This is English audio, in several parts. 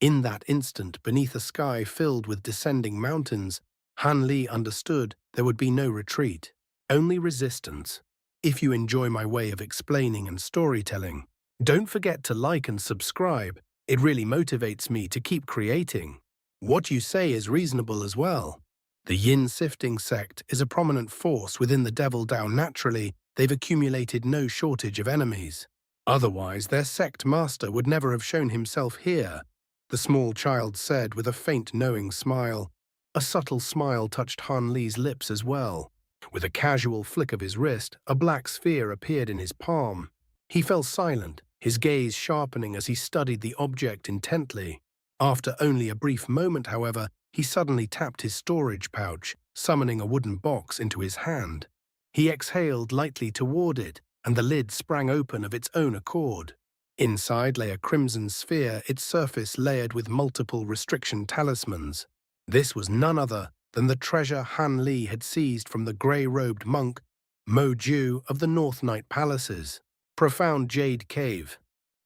In that instant, beneath a sky filled with descending mountains, Han Li understood there would be no retreat, only resistance. If you enjoy my way of explaining and storytelling, don't forget to like and subscribe. It really motivates me to keep creating. What you say is reasonable as well. The Yin sifting sect is a prominent force within the Devil Dao. Naturally, they've accumulated no shortage of enemies. Otherwise, their sect master would never have shown himself here, the small child said with a faint knowing smile. A subtle smile touched Han Li's lips as well. With a casual flick of his wrist, a black sphere appeared in his palm. He fell silent, his gaze sharpening as he studied the object intently. After only a brief moment, however, he suddenly tapped his storage pouch, summoning a wooden box into his hand. He exhaled lightly toward it, and the lid sprang open of its own accord. Inside lay a crimson sphere, its surface layered with multiple restriction talismans. This was none other than the treasure Han Li had seized from the grey-robed monk, Mo Ju of the North Night Palaces. Profound Jade Cave.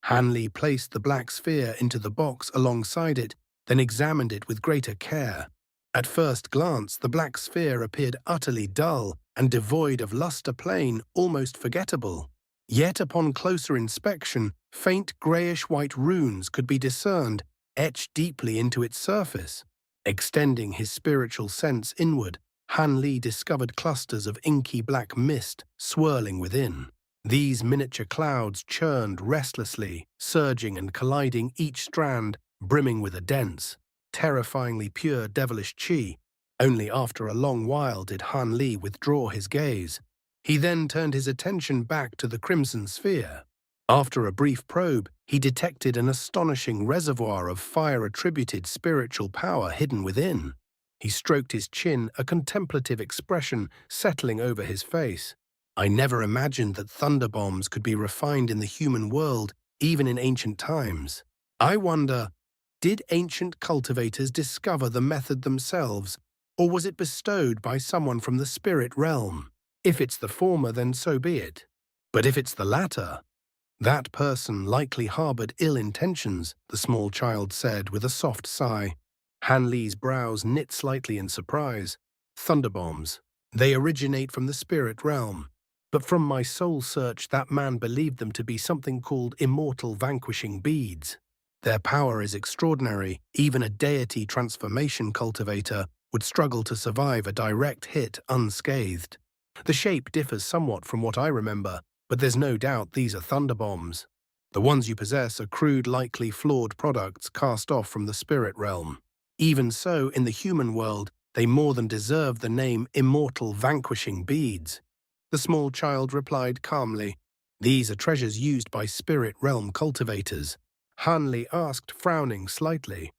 Han Li placed the black sphere into the box alongside it, then examined it with greater care. At first glance, the black sphere appeared utterly dull and devoid of luster, plain, almost forgettable. Yet upon closer inspection, faint greyish-white runes could be discerned, etched deeply into its surface. Extending his spiritual sense inward, Han Li discovered clusters of inky black mist swirling within. These miniature clouds churned restlessly, surging and colliding, each strand brimming with a dense, terrifyingly pure devilish qi. Only after a long while did Han Li withdraw his gaze. He then turned his attention back to the crimson sphere. After a brief probe, he detected an astonishing reservoir of fire-attributed spiritual power hidden within. He stroked his chin, a contemplative expression settling over his face. I never imagined that thunder bombs could be refined in the human world, even in ancient times. I wonder, did ancient cultivators discover the method themselves, or was it bestowed by someone from the spirit realm? If it's the former, then so be it. But if it's the latter, that person likely harbored ill intentions, the small child said with a soft sigh. Han Li's brows knit slightly in surprise. Thunderbombs. They originate from the spirit realm. But from my soul search, that man believed them to be something called immortal vanquishing beads. Their power is extraordinary. Even a deity transformation cultivator would struggle to survive a direct hit unscathed. The shape differs somewhat from what I remember, but there's no doubt these are thunderbombs. The ones you possess are crude, likely flawed products cast off from the spirit realm. Even so, in the human world, they more than deserve the name immortal vanquishing beads. The small child replied calmly, "These are treasures used by spirit realm cultivators." Han Li asked, frowning slightly.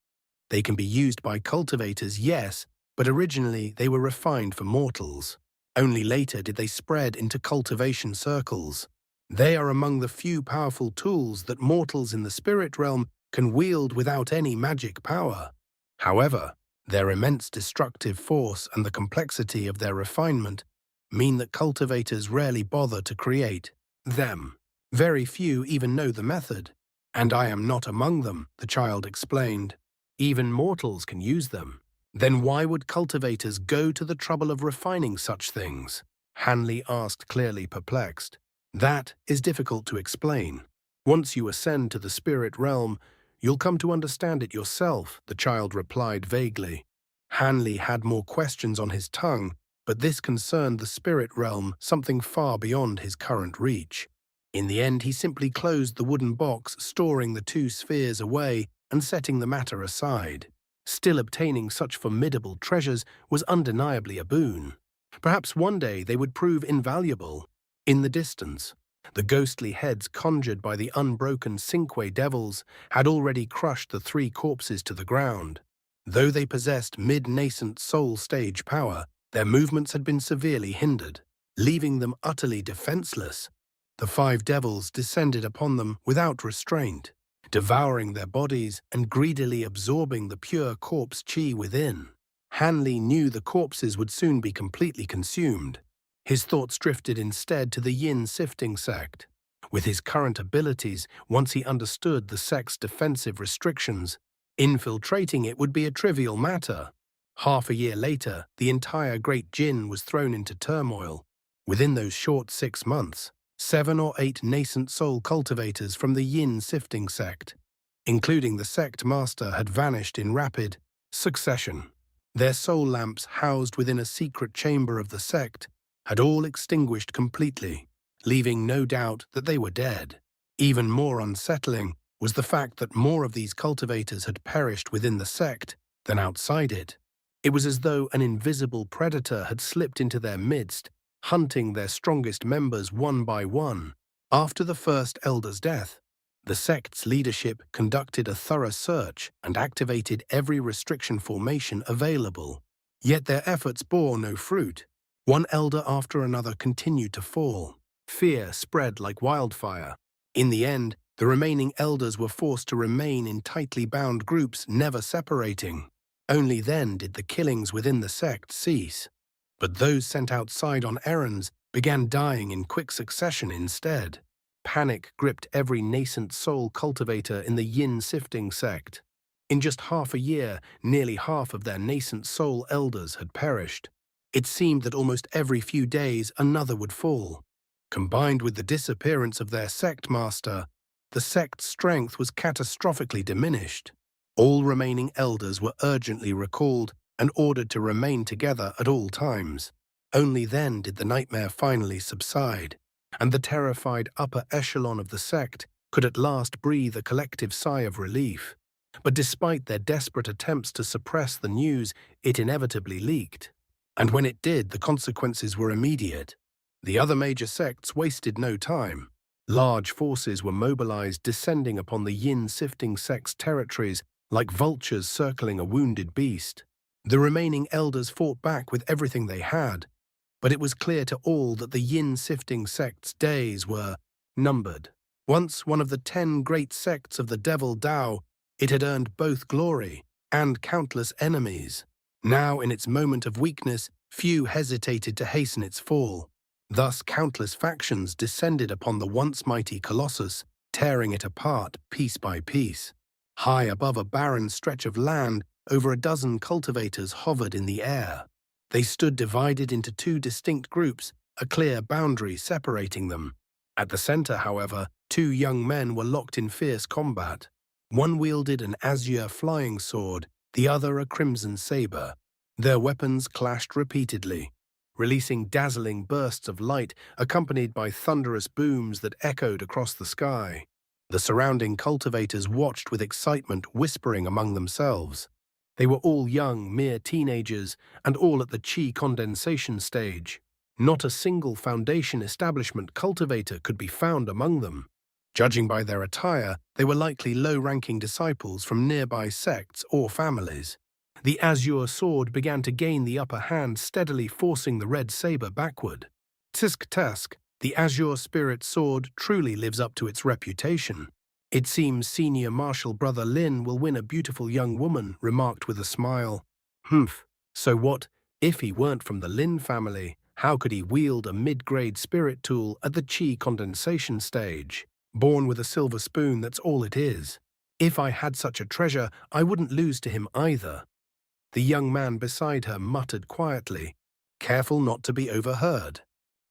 "They can be used by cultivators, yes, but originally they were refined for mortals. Only later did they spread into cultivation circles. They are among the few powerful tools that mortals in the spirit realm can wield without any magic power. However, their immense destructive force and the complexity of their refinement mean that cultivators rarely bother to create them. Very few even know the method. And I am not among them," the child explained. "Even mortals can use them. Then why would cultivators go to the trouble of refining such things?" Han Li asked, clearly perplexed. "That is difficult to explain. Once you ascend to the spirit realm, you'll come to understand it yourself," the child replied vaguely. Han Li had more questions on his tongue, but this concerned the spirit realm, something far beyond his current reach. In the end, he simply closed the wooden box, storing the two spheres away and setting the matter aside. Still, obtaining such formidable treasures was undeniably a boon. Perhaps one day they would prove invaluable. In the distance, the ghostly heads conjured by the unbroken Cinque devils had already crushed the three corpses to the ground. Though they possessed mid-nascent soul stage power, their movements had been severely hindered, leaving them utterly defenseless. The five devils descended upon them without restraint, devouring their bodies and greedily absorbing the pure corpse qi within. Han Li knew the corpses would soon be completely consumed. His thoughts drifted instead to the Yin sifting sect. With his current abilities, once he understood the sect's defensive restrictions, Infiltrating it would be a trivial matter. Half a year later, the entire Great Jin was thrown into turmoil. Within those short 6 months, 7 or 8 nascent soul cultivators from the Yin sifting sect, including the sect master, had vanished in rapid succession. Their soul lamps, housed within a secret chamber of the sect, had all extinguished completely, leaving no doubt that they were dead. Even more unsettling was the fact that more of these cultivators had perished within the sect than outside it. It was as though an invisible predator had slipped into their midst, hunting their strongest members one by one. After the first elder's death, the sect's leadership conducted a thorough search and activated every restriction formation available. Yet their efforts bore no fruit. One elder after another continued to fall. Fear spread like wildfire. In the end, the remaining elders were forced to remain in tightly bound groups, never separating. Only then did the killings within the sect cease. But those sent outside on errands began dying in quick succession instead. Panic gripped every nascent soul cultivator in the Yin sifting sect. In just half a year, nearly half of their nascent soul elders had perished. It seemed that almost every few days another would fall. Combined with the disappearance of their sect master, the sect's strength was catastrophically diminished. All remaining elders were urgently recalled and ordered to remain together at all times. Only then did the nightmare finally subside, and the terrified upper echelon of the sect could at last breathe a collective sigh of relief. But despite their desperate attempts to suppress the news, it inevitably leaked. And when it did, the consequences were immediate. The other major sects wasted no time. Large forces were mobilized, descending upon the Yin sifting sect's territories like vultures circling a wounded beast. The remaining elders fought back with everything they had, but it was clear to all that the Yin sifting sect's days were numbered. Once one of the 10 great sects of the Devil Tao, it had earned both glory and countless enemies. Now, in its moment of weakness, few hesitated to hasten its fall. Thus, countless factions descended upon the once mighty colossus, tearing it apart piece by piece. High above a barren stretch of land, over a dozen cultivators hovered in the air. They stood divided into 2 distinct groups, a clear boundary separating them. At the center, however, 2 young men were locked in fierce combat. One wielded an azure flying sword, the other a crimson saber. Their weapons clashed repeatedly, releasing dazzling bursts of light accompanied by thunderous booms that echoed across the sky. The surrounding cultivators watched with excitement, whispering among themselves. They were all young, mere teenagers, and all at the chi condensation stage. Not a single Foundation establishment cultivator could be found among them. Judging by their attire, they were likely low-ranking disciples from nearby sects or families. The azure sword began to gain the upper hand, steadily forcing the red saber backward. Tisk-task, the azure spirit sword truly lives up to its reputation. It seems senior martial brother Lin will win a beautiful young woman, remarked with a smile. Humph, so what, if he weren't from the Lin family, how could he wield a mid-grade spirit tool at the chi condensation stage? Born with a silver spoon, that's all it is. If I had such a treasure, I wouldn't lose to him either. The young man beside her muttered quietly, careful not to be overheard.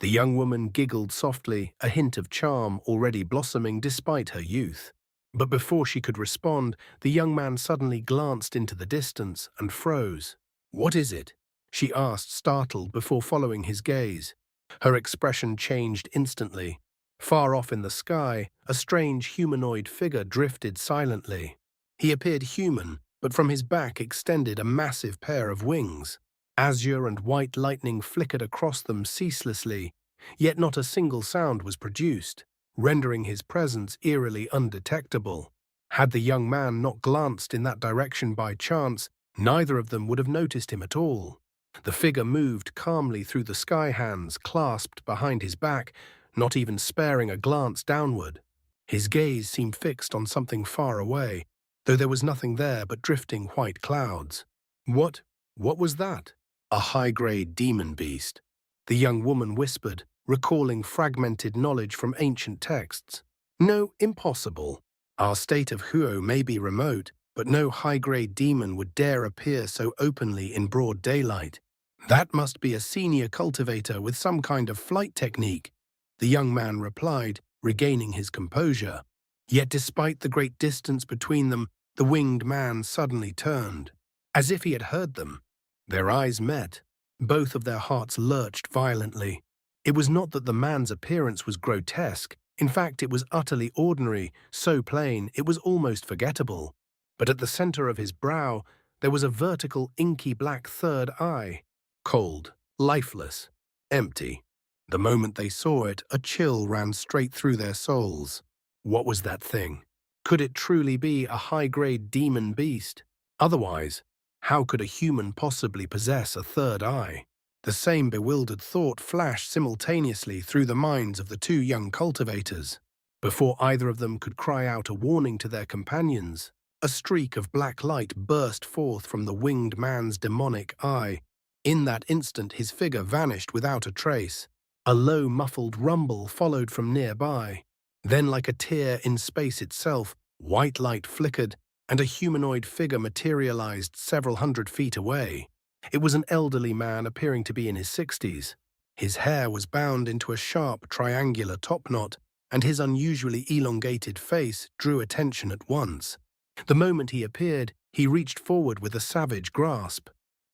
The young woman giggled softly, a hint of charm already blossoming despite her youth. But before she could respond, the young man suddenly glanced into the distance and froze. "What is it?" she asked, startled, before following his gaze. Her expression changed instantly. Far off in the sky, a strange humanoid figure drifted silently. He appeared human, but from his back extended a massive pair of wings. Azure and white lightning flickered across them ceaselessly, yet not a single sound was produced, rendering his presence eerily undetectable. Had the young man not glanced in that direction by chance, neither of them would have noticed him at all. The figure moved calmly through the sky, hands clasped behind his back, not even sparing a glance downward. His gaze seemed fixed on something far away, though there was nothing there but drifting white clouds. What was that? A high-grade demon beast, the young woman whispered, recalling fragmented knowledge from ancient texts. No, impossible. Our state of Huo may be remote, but no high-grade demon would dare appear so openly in broad daylight. That must be a senior cultivator with some kind of flight technique, the young man replied, regaining his composure. Yet despite the great distance between them, the winged man suddenly turned, as if he had heard them. Their eyes met. Both of their hearts lurched violently. It was not that the man's appearance was grotesque. In fact, it was utterly ordinary, so plain it was almost forgettable. But at the center of his brow, there was a vertical, inky black third eye. Cold, lifeless, empty. The moment they saw it, a chill ran straight through their souls. What was that thing? Could it truly be a high-grade demon beast? Otherwise, how could a human possibly possess a third eye? The same bewildered thought flashed simultaneously through the minds of the two young cultivators. Before either of them could cry out a warning to their companions, a streak of black light burst forth from the winged man's demonic eye. In that instant, his figure vanished without a trace. A low, muffled rumble followed from nearby. Then, like a tear in space itself, white light flickered, and a humanoid figure materialized several hundred feet away. It was an elderly man appearing to be in his 60s. His hair was bound into a sharp, triangular topknot, and his unusually elongated face drew attention at once. The moment he appeared, he reached forward with a savage grasp.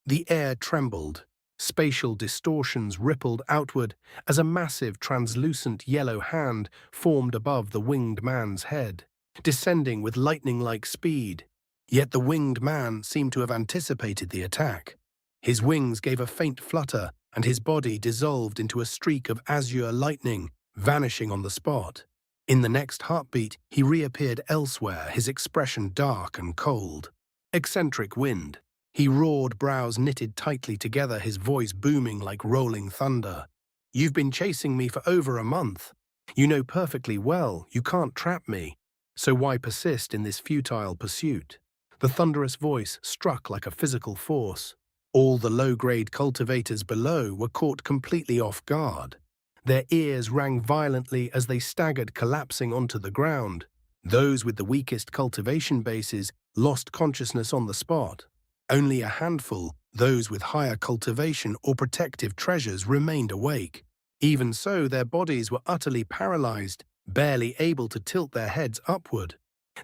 The air trembled. Spatial distortions rippled outward as a massive, translucent yellow hand formed above the winged man's head, descending with lightning-like speed. Yet the winged man seemed to have anticipated the attack. His wings gave a faint flutter, and his body dissolved into a streak of azure lightning, vanishing on the spot. In the next heartbeat, he reappeared elsewhere, his expression dark and cold. Eccentric wind. He roared, brows knitted tightly together, his voice booming like rolling thunder. You've been chasing me for over a month. You know perfectly well you can't trap me. So why persist in this futile pursuit? The thunderous voice struck like a physical force. All the low-grade cultivators below were caught completely off guard. Their ears rang violently as they staggered, collapsing onto the ground. Those with the weakest cultivation bases lost consciousness on the spot. Only a handful, those with higher cultivation or protective treasures, remained awake. Even so, their bodies were utterly paralyzed, barely able to tilt their heads upward.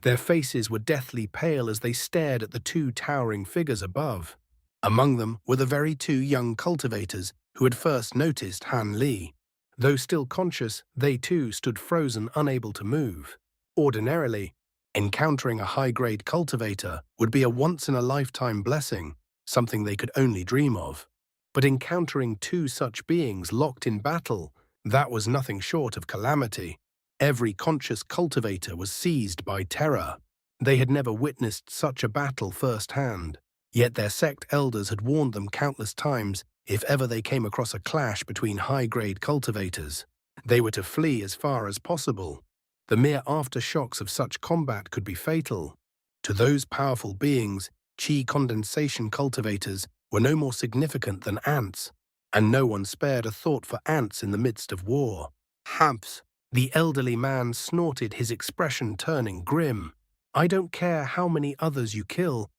Their faces were deathly pale as they stared at the two towering figures above. Among them were the very two young cultivators who had first noticed Han Li. Though still conscious, they too stood frozen, unable to move. Ordinarily, encountering a high-grade cultivator would be a once-in-a-lifetime blessing, something they could only dream of. But encountering two such beings locked in battle, that was nothing short of calamity. Every conscious cultivator was seized by terror. They had never witnessed such a battle firsthand. Yet their sect elders had warned them countless times if ever they came across a clash between high-grade cultivators. They were to flee as far as possible. The mere aftershocks of such combat could be fatal. To those powerful beings, chi condensation cultivators were no more significant than ants, and no one spared a thought for ants in the midst of war. Hamps. The elderly man snorted, his expression turning grim. I don't care how many others you kill,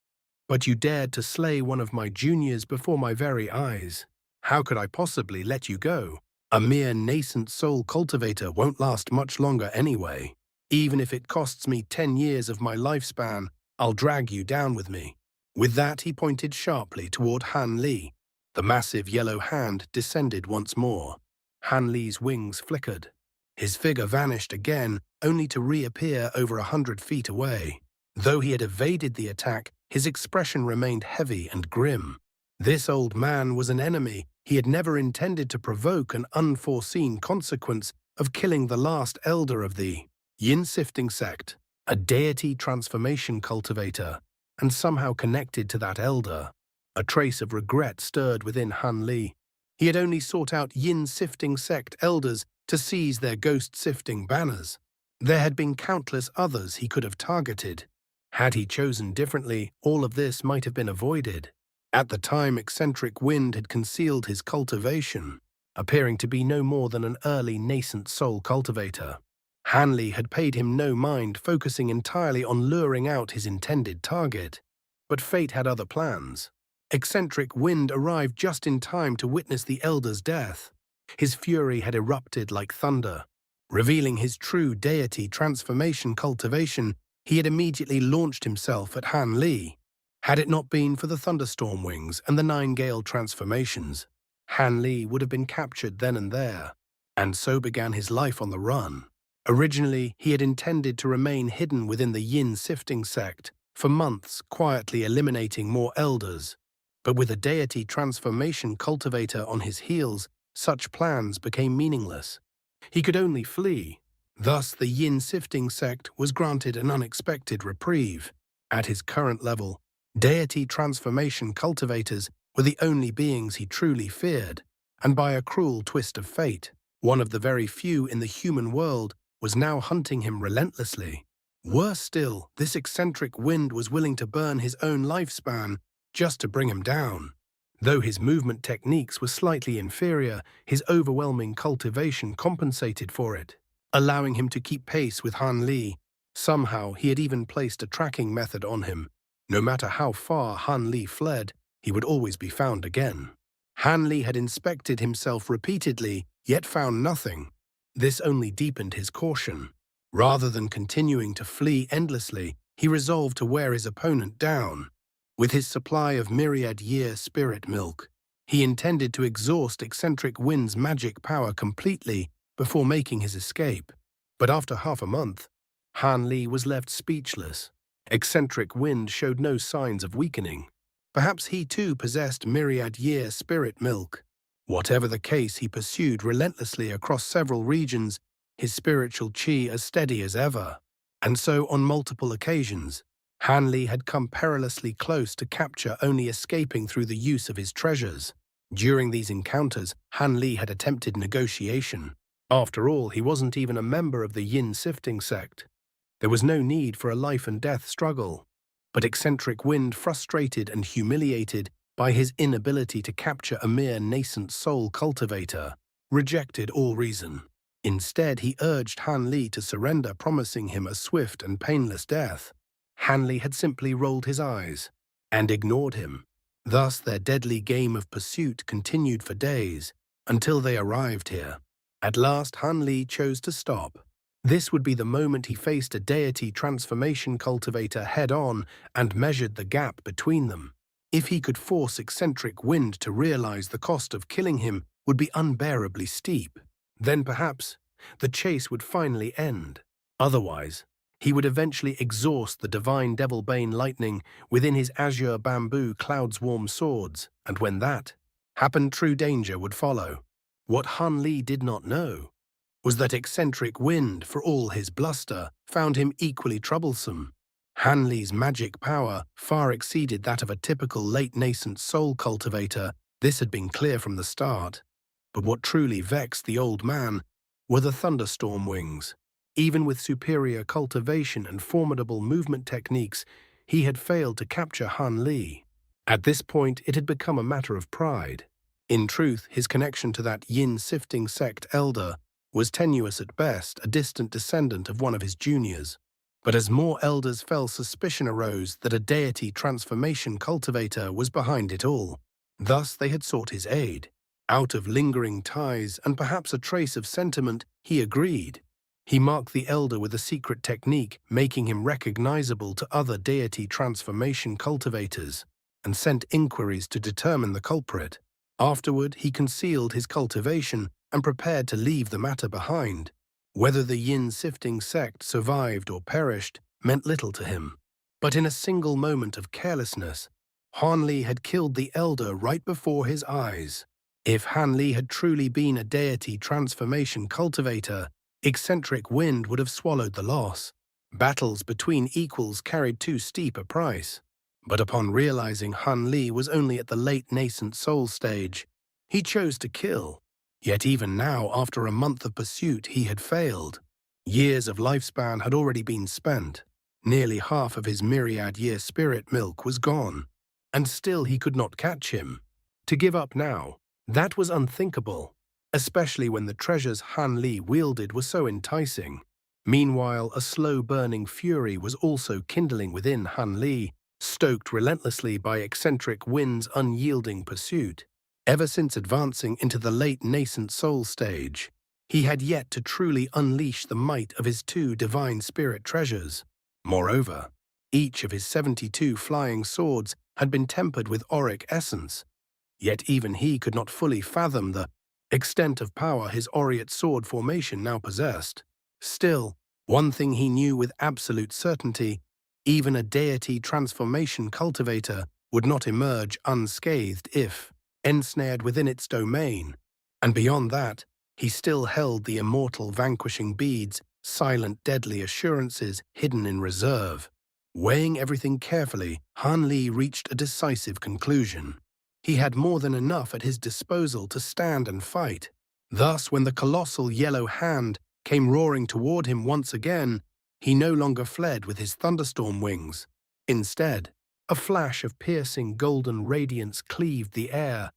but you dared to slay one of my juniors before my very eyes. How could I possibly let you go? A mere nascent soul cultivator won't last much longer anyway. Even if it costs me 10 years of my lifespan, I'll drag you down with me. With that, he pointed sharply toward Han Li. The massive yellow hand descended once more. Han Li's wings flickered. His figure vanished again, only to reappear over 100 feet away. Though he had evaded the attack, his expression remained heavy and grim. This old man was an enemy. He had never intended to provoke an unforeseen consequence of killing the last elder of the yin-sifting sect, a deity transformation cultivator, and somehow connected to that elder. A trace of regret stirred within Han Li. He had only sought out yin-sifting sect elders to seize their ghost-sifting banners. There had been countless others he could have targeted. Had he chosen differently, all of this might have been avoided. At the time, eccentric wind had concealed his cultivation, appearing to be no more than an early nascent soul cultivator. Han Li had paid him no mind, focusing entirely on luring out his intended target. But fate had other plans. Eccentric Wind arrived just in time to witness the elder's death. His fury had erupted like thunder. Revealing his true deity transformation cultivation, he had immediately launched himself at Han Li. Had it not been for the thunderstorm wings and the 9 gale transformations, Han Li would have been captured then and there. And so began his life on the run. Originally, he had intended to remain hidden within the Yin sifting sect for months, quietly eliminating more elders. But with a deity transformation cultivator on his heels, such plans became meaningless. He could only flee. Thus, the Yin sifting sect was granted an unexpected reprieve. At his current level, deity transformation cultivators were the only beings he truly feared, and by a cruel twist of fate, one of the very few in the human world was now hunting him relentlessly. Worse still, this eccentric wind was willing to burn his own lifespan just to bring him down. Though his movement techniques were slightly inferior, his overwhelming cultivation compensated for it, allowing him to keep pace with Han Li. Somehow, he had even placed a tracking method on him. No matter how far Han Li fled, he would always be found again. Han Li had inspected himself repeatedly, yet found nothing. This only deepened his caution. Rather than continuing to flee endlessly, he resolved to wear his opponent down. With his supply of myriad-year spirit milk, he intended to exhaust eccentric Wind's magic power completely before making his escape. But after half a month, Han Li was left speechless. Eccentric Wind showed no signs of weakening. Perhaps he too possessed myriad-year spirit milk. Whatever the case, he pursued relentlessly across several regions, his spiritual chi as steady as ever. And so, on multiple occasions, Han Li had come perilously close to capture, only escaping through the use of his treasures. During these encounters, Han Li had attempted negotiation. After all, he wasn't even a member of the Yin sifting sect. There was no need for a life-and-death struggle. But eccentric Wind, frustrated and humiliated by his inability to capture a mere nascent soul cultivator, rejected all reason. Instead, he urged Han Li to surrender, promising him a swift and painless death. Han Li had simply rolled his eyes and ignored him. Thus, their deadly game of pursuit continued for days, until they arrived here. At last, Han Li chose to stop. This would be the moment he faced a deity transformation cultivator head-on and measured the gap between them. If he could force eccentric Wind to realize the cost of killing him would be unbearably steep, then perhaps the chase would finally end. Otherwise, he would eventually exhaust the divine Devilbane lightning within his azure bamboo cloudswarm swords, and when that happened, true danger would follow. What Han Li did not know was that eccentric Wind, for all his bluster, found him equally troublesome. Han Li's magic power far exceeded that of a typical late-nascent soul cultivator. This had been clear from the start. But what truly vexed the old man were the thunderstorm wings. Even with superior cultivation and formidable movement techniques, he had failed to capture Han Li. At this point, it had become a matter of pride. In truth, his connection to that Yin sifting sect elder was tenuous at best, a distant descendant of one of his juniors. But as more elders fell, suspicion arose that a deity transformation cultivator was behind it all. Thus they had sought his aid. Out of lingering ties and perhaps a trace of sentiment, he agreed. He marked the elder with a secret technique, making him recognizable to other deity transformation cultivators, and sent inquiries to determine the culprit. Afterward, he concealed his cultivation and prepared to leave the matter behind. Whether the Yin sifting sect survived or perished meant little to him. But in a single moment of carelessness, Han Li had killed the elder right before his eyes. If Han Li had truly been a deity transformation cultivator, eccentric Wind would have swallowed the loss. Battles between equals carried too steep a price. But upon realizing Han Li was only at the late nascent soul stage, he chose to kill. Yet even now, after a month of pursuit, he had failed. Years of lifespan had already been spent. Nearly half of his myriad-year spirit milk was gone. And still he could not catch him. To give up now, that was unthinkable, especially when the treasures Han Li wielded were so enticing. Meanwhile, a slow-burning fury was also kindling within Han Li, stoked relentlessly by eccentric wind's unyielding pursuit. Ever since advancing into the late nascent soul stage, he had yet to truly unleash the might of his two divine spirit treasures. Moreover, each of his 72 flying swords had been tempered with auric essence, yet even he could not fully fathom the extent of power his aureate sword formation now possessed. Still, one thing he knew with absolute certainty: even a deity transformation cultivator would not emerge unscathed if ensnared within its domain, and beyond that, he still held the immortal vanquishing beads, silent deadly assurances hidden in reserve. Weighing everything carefully, Han Li reached a decisive conclusion. He had more than enough at his disposal to stand and fight. Thus, when the colossal yellow hand came roaring toward him once again, he no longer fled with his thunderstorm wings. Instead, a flash of piercing golden radiance cleaved the air,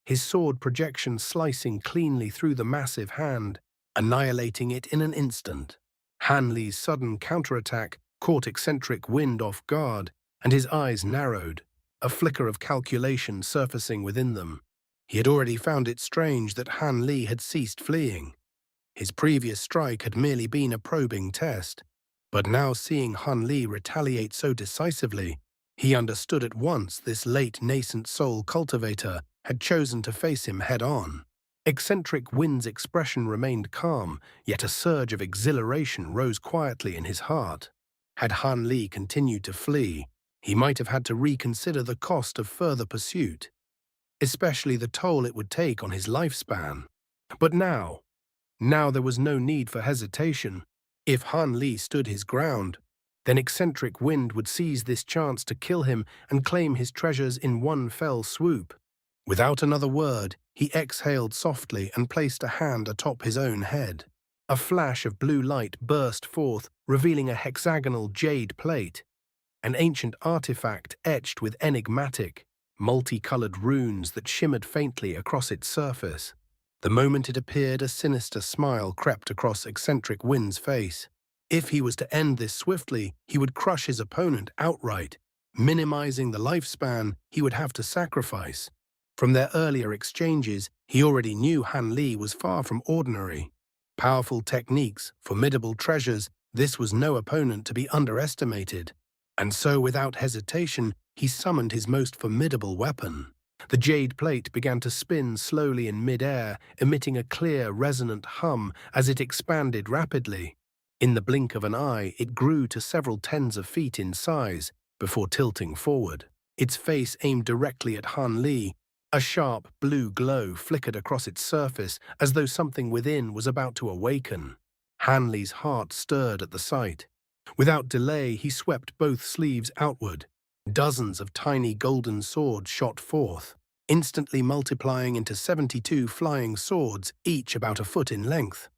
his sword projection slicing cleanly through the massive hand, annihilating it in an instant. Han Li's sudden counterattack caught eccentric wind off guard, and his eyes narrowed, a flicker of calculation surfacing within them. He had already found it strange that Han Li had ceased fleeing. His previous strike had merely been a probing test, but now seeing Han Li retaliate so decisively, he understood at once this late nascent soul cultivator had chosen to face him head-on. Eccentric Wind's expression remained calm, yet a surge of exhilaration rose quietly in his heart. Had Han Li continued to flee, he might have had to reconsider the cost of further pursuit, especially the toll it would take on his lifespan. But now there was no need for hesitation. If Han Li stood his ground, then Eccentric Wind would seize this chance to kill him and claim his treasures in one fell swoop. Without another word, he exhaled softly and placed a hand atop his own head. A flash of blue light burst forth, revealing a hexagonal jade plate, an ancient artifact etched with enigmatic, multicolored runes that shimmered faintly across its surface. The moment it appeared, a sinister smile crept across Eccentric Wind's face. If he was to end this swiftly, he would crush his opponent outright, minimizing the lifespan he would have to sacrifice. From their earlier exchanges, he already knew Han Li was far from ordinary. Powerful techniques, formidable treasures, this was no opponent to be underestimated. And so, without hesitation, he summoned his most formidable weapon. The jade plate began to spin slowly in mid-air, emitting a clear, resonant hum as it expanded rapidly. In the blink of an eye, it grew to several tens of feet in size before tilting forward. Its face aimed directly at Han Li. A sharp blue glow flickered across its surface as though something within was about to awaken. Han Li's heart stirred at the sight. Without delay, he swept both sleeves outward. Dozens of tiny golden swords shot forth, instantly multiplying into 72 flying swords, each about a foot in length.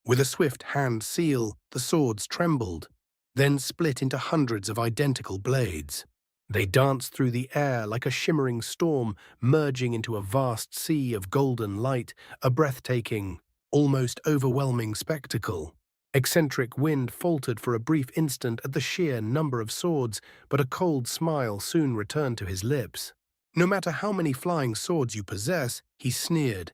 With a swift hand seal, the swords trembled, then split into hundreds of identical blades. They danced through the air like a shimmering storm, merging into a vast sea of golden light, a breathtaking, almost overwhelming spectacle. Eccentric Wind faltered for a brief instant at the sheer number of swords, but a cold smile soon returned to his lips. "No matter how many flying swords you possess," he sneered,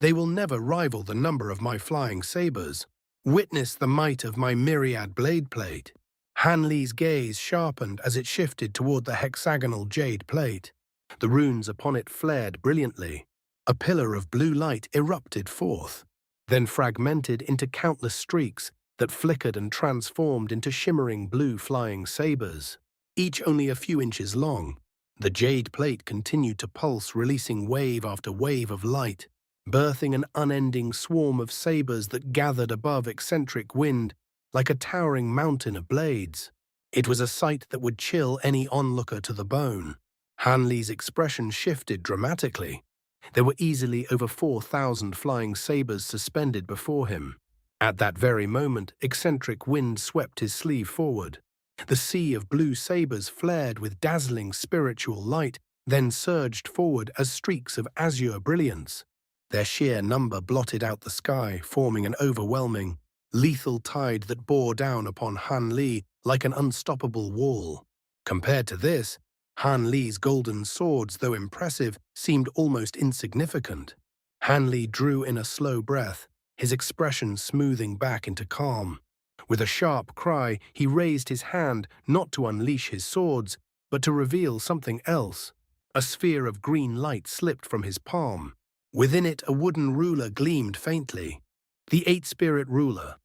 "they will never rival the number of my flying sabers. Witness the might of my myriad blade plate." Han Li's gaze sharpened as it shifted toward the hexagonal jade plate. The runes upon it flared brilliantly. A pillar of blue light erupted forth, then fragmented into countless streaks that flickered and transformed into shimmering blue flying sabers, each only a few inches long. The jade plate continued to pulse, releasing wave after wave of light, birthing an unending swarm of sabers that gathered above Eccentric Wind like a towering mountain of blades. It was a sight that would chill any onlooker to the bone. Han Li's expression shifted dramatically. There were easily over 4,000 flying sabers suspended before him. At that very moment, Eccentric Wind swept his sleeve forward. The sea of blue sabers flared with dazzling spiritual light, then surged forward as streaks of azure brilliance. Their sheer number blotted out the sky, forming an overwhelming, lethal tide that bore down upon Han Li like an unstoppable wall. Compared to this, Han Li's golden swords, though impressive, seemed almost insignificant. Han Li drew in a slow breath, his expression smoothing back into calm. With a sharp cry, he raised his hand not to unleash his swords, but to reveal something else. A sphere of green light slipped from his palm. Within it, a wooden ruler gleamed faintly. The eight-spirit ruler.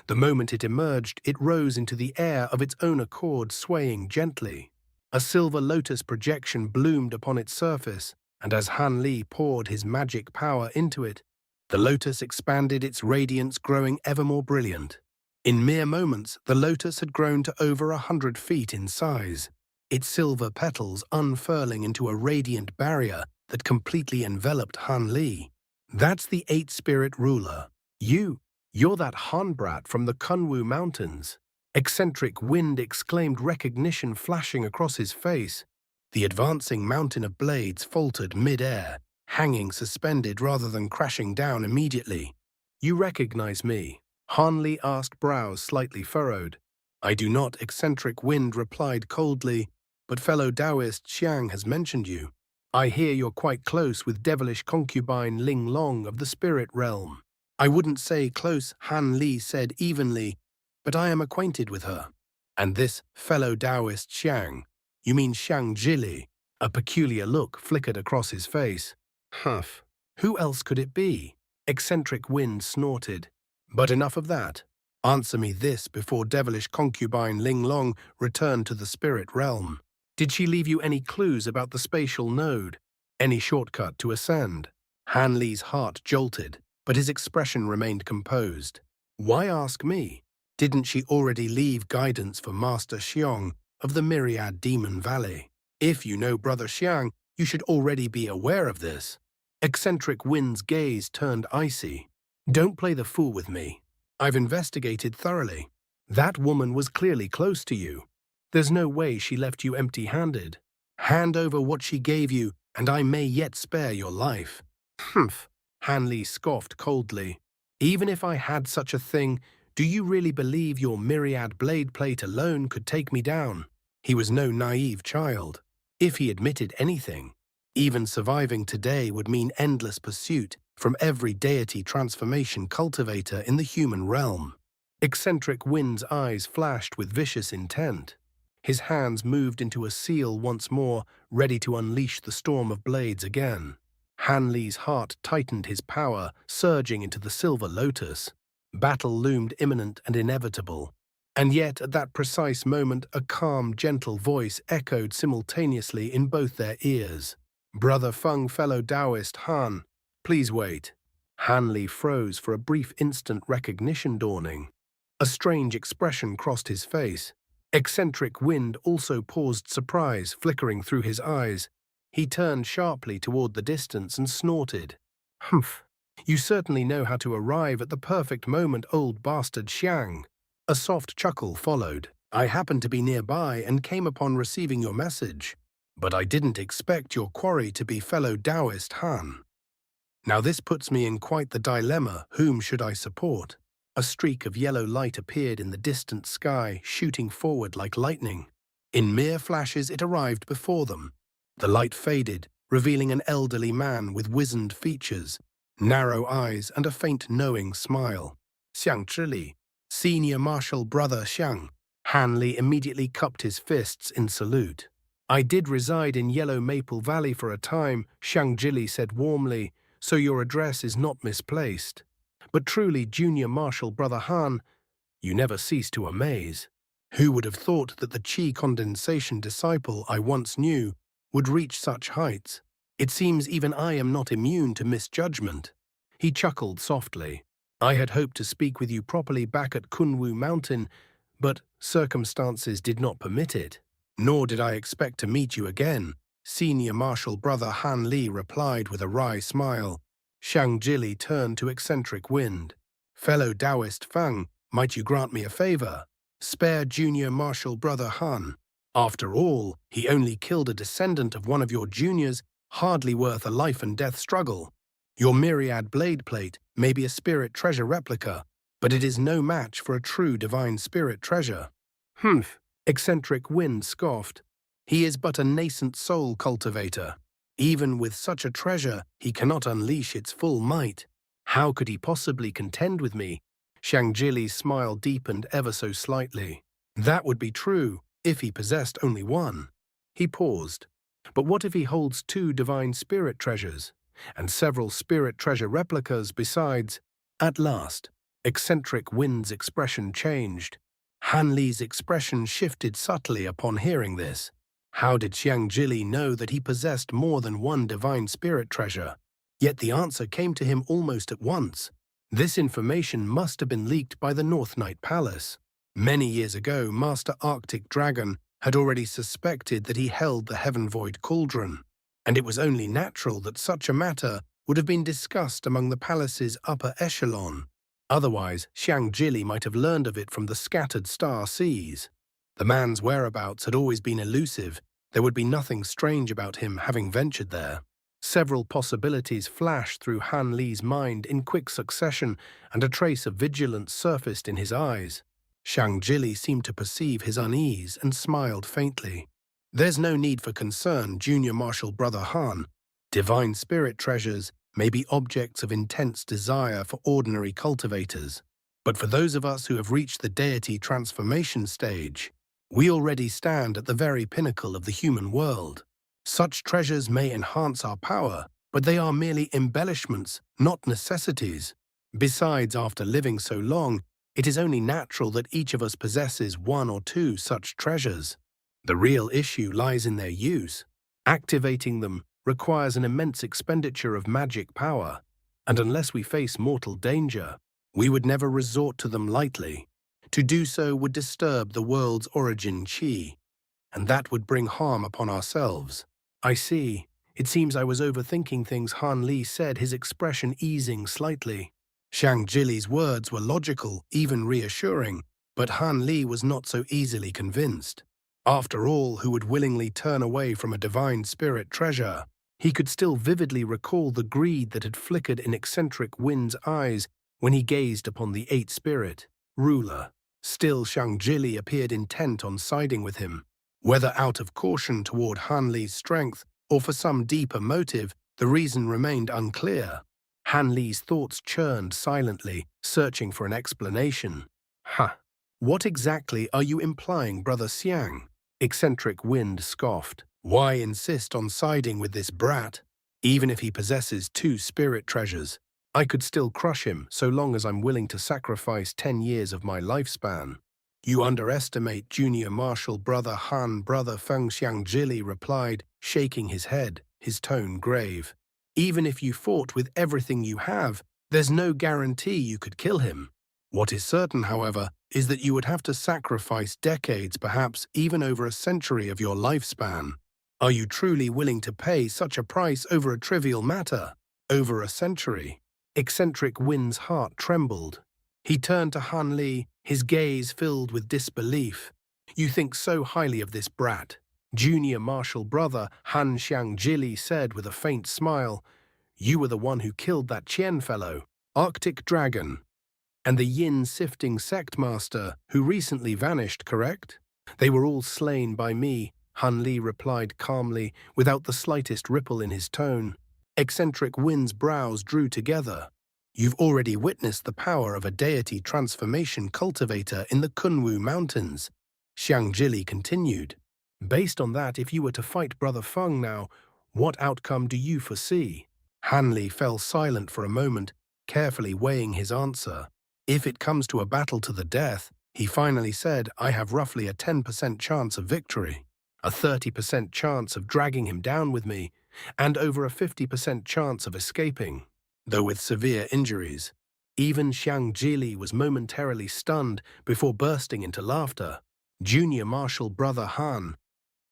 The moment it emerged, it rose into the air of its own accord, swaying gently. A silver lotus projection bloomed upon its surface, and as Han Li poured his magic power into it, the lotus expanded, its radiance growing ever more brilliant. In mere moments, the lotus had grown to over 100 feet in size, its silver petals unfurling into a radiant barrier that completely enveloped Han Li. That's the eight-spirit ruler. You're that Han brat from the Kunwu Mountains. Eccentric Wind exclaimed, recognition flashing across his face. The advancing mountain of blades faltered mid-air, hanging suspended rather than crashing down immediately. You recognize me? Han Li asked, brows slightly furrowed. I do not, Eccentric Wind replied coldly, but fellow Taoist Xiang has mentioned you. I hear you're quite close with devilish concubine Ling Long of the spirit realm. I wouldn't say close, Han Li said evenly, but I am acquainted with her. And this fellow Taoist Xiang, you mean Zhili? A peculiar look flickered across his face. Humph. Who else could it be? Eccentric Wind snorted. But enough of that. Answer me this before devilish concubine Ling Long returned to the spirit realm. Did she leave you any clues about the spatial node? Any shortcut to ascend? Han Li's heart jolted, but his expression remained composed. Why ask me? Didn't she already leave guidance for Master Xiang of the Myriad Demon Valley? If you know Brother Xiang, you should already be aware of this. Eccentric Wind's gaze turned icy. Don't play the fool with me. I've investigated thoroughly. That woman was clearly close to you. There's no way she left you empty-handed. Hand over what she gave you, and I may yet spare your life. Humph, Han Li scoffed coldly. Even if I had such a thing, do you really believe your myriad blade plate alone could take me down? He was no naive child. If he admitted anything, even surviving today would mean endless pursuit from every deity transformation cultivator in the human realm. Eccentric Wind's eyes flashed with vicious intent. His hands moved into a seal once more, ready to unleash the storm of blades again. Han Li's heart tightened, his power surging into the silver lotus. Battle loomed imminent and inevitable. And yet, at that precise moment, a calm, gentle voice echoed simultaneously in both their ears. Brother Feng, fellow Taoist Han, please wait. Han Li froze for a brief instant, recognition dawning. A strange expression crossed his face. Eccentric Wind also paused, surprise flickering through his eyes. He turned sharply toward the distance and snorted. Humph, you certainly know how to arrive at the perfect moment, old bastard Xiang. A soft chuckle followed. I happened to be nearby and came upon receiving your message. But I didn't expect your quarry to be fellow Taoist Han. Now this puts me in quite the dilemma. Whom should I support? A streak of yellow light appeared in the distant sky, shooting forward like lightning. In mere flashes it arrived before them. The light faded, revealing an elderly man with wizened features, narrow eyes, and a faint knowing smile. Zhili, senior martial brother Xiang. Han Li immediately cupped his fists in salute. I did reside in Yellow Maple Valley for a time, Zhili said warmly, so your address is not misplaced. But truly, junior martial brother Han, you never cease to amaze. Who would have thought that the Qi condensation disciple I once knew would reach such heights? It seems even I am not immune to misjudgment. He chuckled softly. I had hoped to speak with you properly back at Kunwu Mountain, but circumstances did not permit it. Nor did I expect to meet you again, senior martial brother Han Li replied with a wry smile. Zhili turned to Eccentric Wind. Fellow Taoist Feng, might you grant me a favor? Spare junior martial brother Han. After all, he only killed a descendant of one of your juniors, hardly worth a life-and-death struggle. Your myriad blade plate may be a spirit treasure replica, but it is no match for a true divine spirit treasure. Humph, eccentric wind scoffed. He is but a nascent soul cultivator. Even with such a treasure, he cannot unleash its full might. How could he possibly contend with me? Zhili's smile deepened ever so slightly. That would be true if he possessed only one. He paused. But what if he holds 2 divine spirit treasures, and several spirit treasure replicas besides? At last, eccentric wind's expression changed. Hanli's expression shifted subtly upon hearing this. How did Zhili know that he possessed more than one divine spirit treasure? Yet the answer came to him almost at once. This information must have been leaked by the North Night Palace. Many years ago, Master Arctic Dragon had already suspected that he held the Heaven Void Cauldron, and it was only natural that such a matter would have been discussed among the palace's upper echelon. Otherwise, Zhili might have learned of it from the scattered star seas. The man's whereabouts had always been elusive. There would be nothing strange about him having ventured there. Several possibilities flashed through Hanli's mind in quick succession, and a trace of vigilance surfaced in his eyes. Zhili seemed to perceive his unease and smiled faintly. There's no need for concern, Junior Marshal Brother Han. Divine spirit treasures may be objects of intense desire for ordinary cultivators. But for those of us who have reached the deity transformation stage, we already stand at the very pinnacle of the human world. Such treasures may enhance our power, but they are merely embellishments, not necessities. Besides, after living so long, it is only natural that each of us possesses 1 or 2 such treasures. The real issue lies in their use. Activating them requires an immense expenditure of magic power, and unless we face mortal danger, we would never resort to them lightly. To do so would disturb the world's origin qi, and that would bring harm upon ourselves. I see. It seems I was overthinking things, Han Li said, his expression easing slightly. Zhili's words were logical, even reassuring, but Han Li was not so easily convinced. After all, who would willingly turn away from a divine spirit treasure? He could still vividly recall the greed that had flickered in eccentric Wind's eyes when he gazed upon the 8th spirit, ruler. Still, Zhili appeared intent on siding with him. Whether out of caution toward Han Li's strength or for some deeper motive, the reason remained unclear. Han Li's thoughts churned silently, searching for an explanation. What exactly are you implying, Brother Xiang? Eccentric Wind scoffed. Why insist on siding with this brat? Even if he possesses 2 spirit treasures, I could still crush him so long as I'm willing to sacrifice 10 years of my lifespan. You underestimate Junior Marshal Brother Han. Brother Feng Zhili replied, shaking his head, his tone grave. Even if you fought with everything you have, there's no guarantee you could kill him. What is certain, however, is that you would have to sacrifice decades, perhaps even over a century of your lifespan. Are you truly willing to pay such a price over a trivial matter? Over a century? Eccentric Wind's heart trembled. He turned to Han Li, his gaze filled with disbelief. You think so highly of this brat? Junior Marshal Brother Han Zhili said with a faint smile. You were the one who killed that Qian fellow, Arctic Dragon, and the Yin sifting sect master who recently vanished, correct? They were all slain by me, Han Li replied calmly, without the slightest ripple in his tone. Eccentric Wind's brows drew together. You've already witnessed the power of a deity transformation cultivator in the Kunwu Mountains, Zhili continued. Based on that, if you were to fight Brother Feng now, what outcome do you foresee? Han Li fell silent for a moment, carefully weighing his answer. If it comes to a battle to the death, he finally said, I have roughly a 10% chance of victory, a 30% chance of dragging him down with me, and over a 50% chance of escaping, though with severe injuries. Even Zhili was momentarily stunned before bursting into laughter. Junior Marshal Brother Han,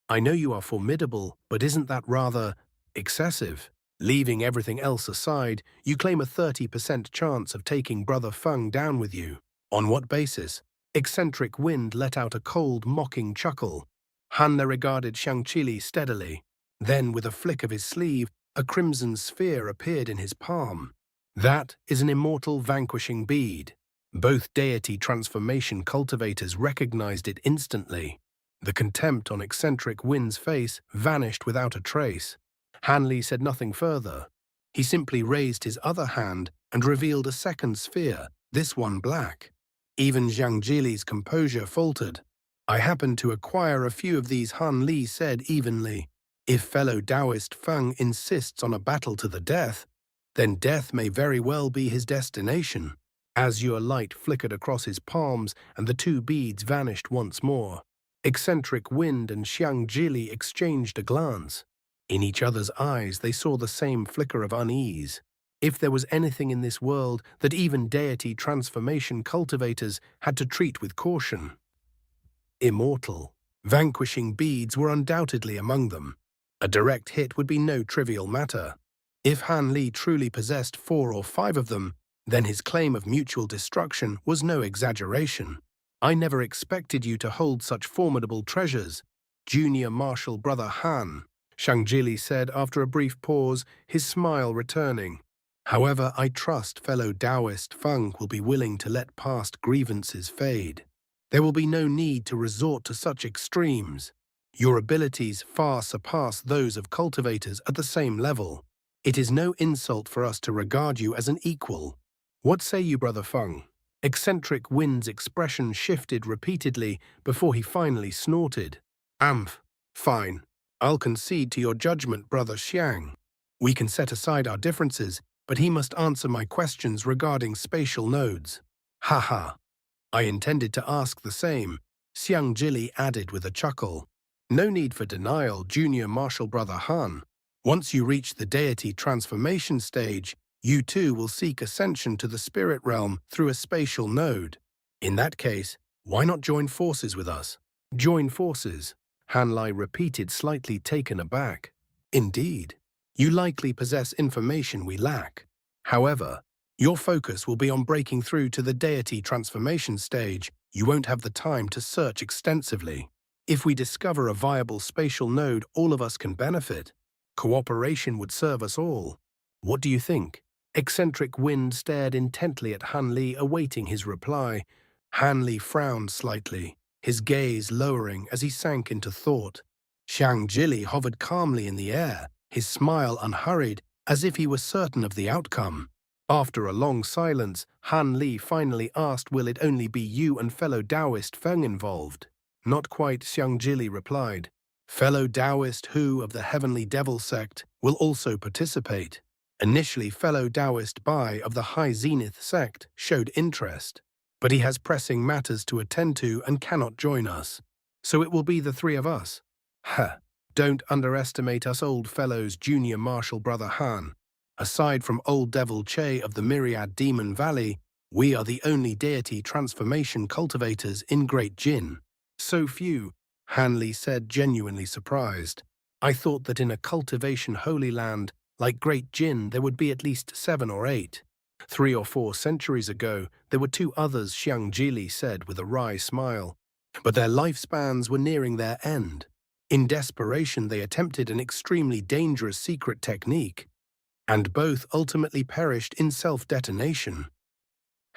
I know you are formidable, but isn't that rather excessive? Leaving everything else aside, you claim a 30% chance of taking Brother Feng down with you. On what basis? Eccentric Wind let out a cold, mocking chuckle. Han regarded Zhili steadily. Then, with a flick of his sleeve, a crimson sphere appeared in his palm. That is an immortal vanquishing bead. Both deity transformation cultivators recognized it instantly. The contempt on eccentric Win's face vanished without a trace. Hanli said nothing further. He simply raised his other hand and revealed a second sphere, this one black. Even Zhili's composure faltered. I happen to acquire a few of these, Hanli said evenly. If fellow Taoist Feng insists on a battle to the death, then death may very well be his destination. Azure light flickered across his palms and the two beads vanished once more. Eccentric Wind and Zhili exchanged a glance. In each other's eyes they saw the same flicker of unease. If there was anything in this world that even deity transformation cultivators had to treat with caution. Immortal, vanquishing beads were undoubtedly among them. A direct hit would be no trivial matter. If Hanli truly possessed 4 or 5 of them, then his claim of mutual destruction was no exaggeration. I never expected you to hold such formidable treasures, Junior Marshal Brother Han, Zhili said after a brief pause, his smile returning. However, I trust fellow Taoist Feng will be willing to let past grievances fade. There will be no need to resort to such extremes. Your abilities far surpass those of cultivators at the same level. It is no insult for us to regard you as an equal. What say you, Brother Feng? Eccentric Wind's expression shifted repeatedly before he finally snorted. Fine. I'll concede to your judgment, Brother Xiang. We can set aside our differences, but he must answer my questions regarding spatial nodes. Haha. I intended to ask the same, Zhili added with a chuckle. No need for denial, Junior Marshal Brother Han. Once you reach the deity transformation stage, you too will seek ascension to the spirit realm through a spatial node. In that case, why not join forces with us? Join forces, Hanli repeated, slightly taken aback. Indeed, you likely possess information we lack. However, your focus will be on breaking through to the deity transformation stage. You won't have the time to search extensively. If we discover a viable spatial node all of us can benefit, cooperation would serve us all. What do you think? Eccentric Wind stared intently at Hanli, awaiting his reply. Hanli frowned slightly, his gaze lowering as he sank into thought. Zhili hovered calmly in the air, his smile unhurried, as if he were certain of the outcome. After a long silence, Hanli finally asked, will it only be you and fellow Taoist Feng involved? Not quite, Zhili replied. Fellow Taoist Hu of the Heavenly Devil sect will also participate. Initially, fellow Taoist Bai of the High Zenith sect showed interest, but he has pressing matters to attend to and cannot join us. So it will be the 3 of us. Don't underestimate us old fellows, Junior Marshal Brother Han. Aside from Old Devil Che of the Myriad Demon Valley, we are the only deity transformation cultivators in Great Jin. So few, Hanli said, genuinely surprised. I thought that in a cultivation holy land like Great Jin there would be at least 7 or 8. 3 or 4 centuries ago, there were 2 others, Zhili said with a wry smile. But their lifespans were nearing their end. In desperation, they attempted an extremely dangerous secret technique, and both ultimately perished in self-detonation.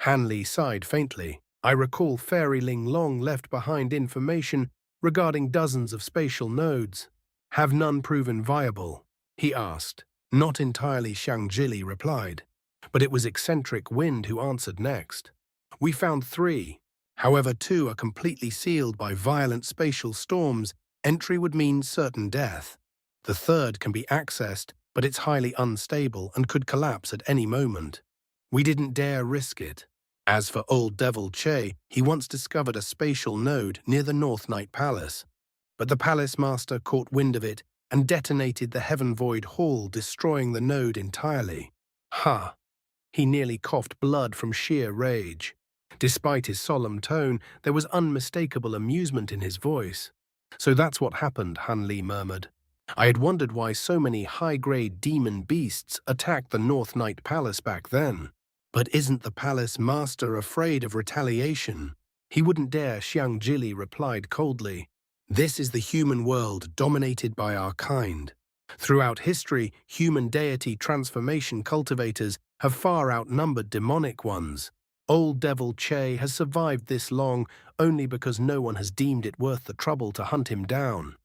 Hanli sighed faintly. I recall Fairy Ling Long left behind information regarding dozens of spatial nodes. Have none proven viable? He asked. Not entirely, Zhili replied. But it was Eccentric Wind who answered next. We found 3. However, 2 are completely sealed by violent spatial storms. Entry would mean certain death. The 3rd can be accessed, but it's highly unstable and could collapse at any moment. We didn't dare risk it. As for Old Devil Che, he once discovered a spatial node near the North Night Palace. But the Palace Master caught wind of it and detonated the Heaven Void Hall, destroying the node entirely. He nearly coughed blood from sheer rage. Despite his solemn tone, there was unmistakable amusement in his voice. So that's what happened, Hanli murmured. I had wondered why so many high-grade demon beasts attacked the North Night Palace back then. But isn't the Palace Master afraid of retaliation? He wouldn't dare, Zhili replied coldly. This is the human world dominated by our kind. Throughout history, human deity transformation cultivators have far outnumbered demonic ones. Old Devil Che has survived this long only because no one has deemed it worth the trouble to hunt him down.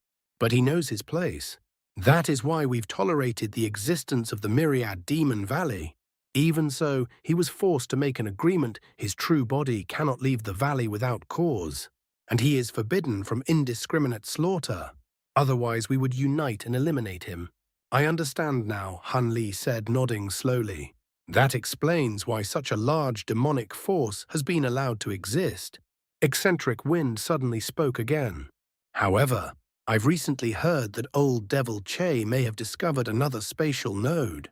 But he knows his place. That is why we've tolerated the existence of the Myriad Demon Valley. Even so, he was forced to make an agreement his true body cannot leave the valley without cause, and he is forbidden from indiscriminate slaughter. Otherwise we would unite and eliminate him. I understand now, Han Li said, nodding slowly. That explains why such a large demonic force has been allowed to exist. Eccentric Wind suddenly spoke again. However, I've recently heard that Old Devil Che may have discovered another spatial node.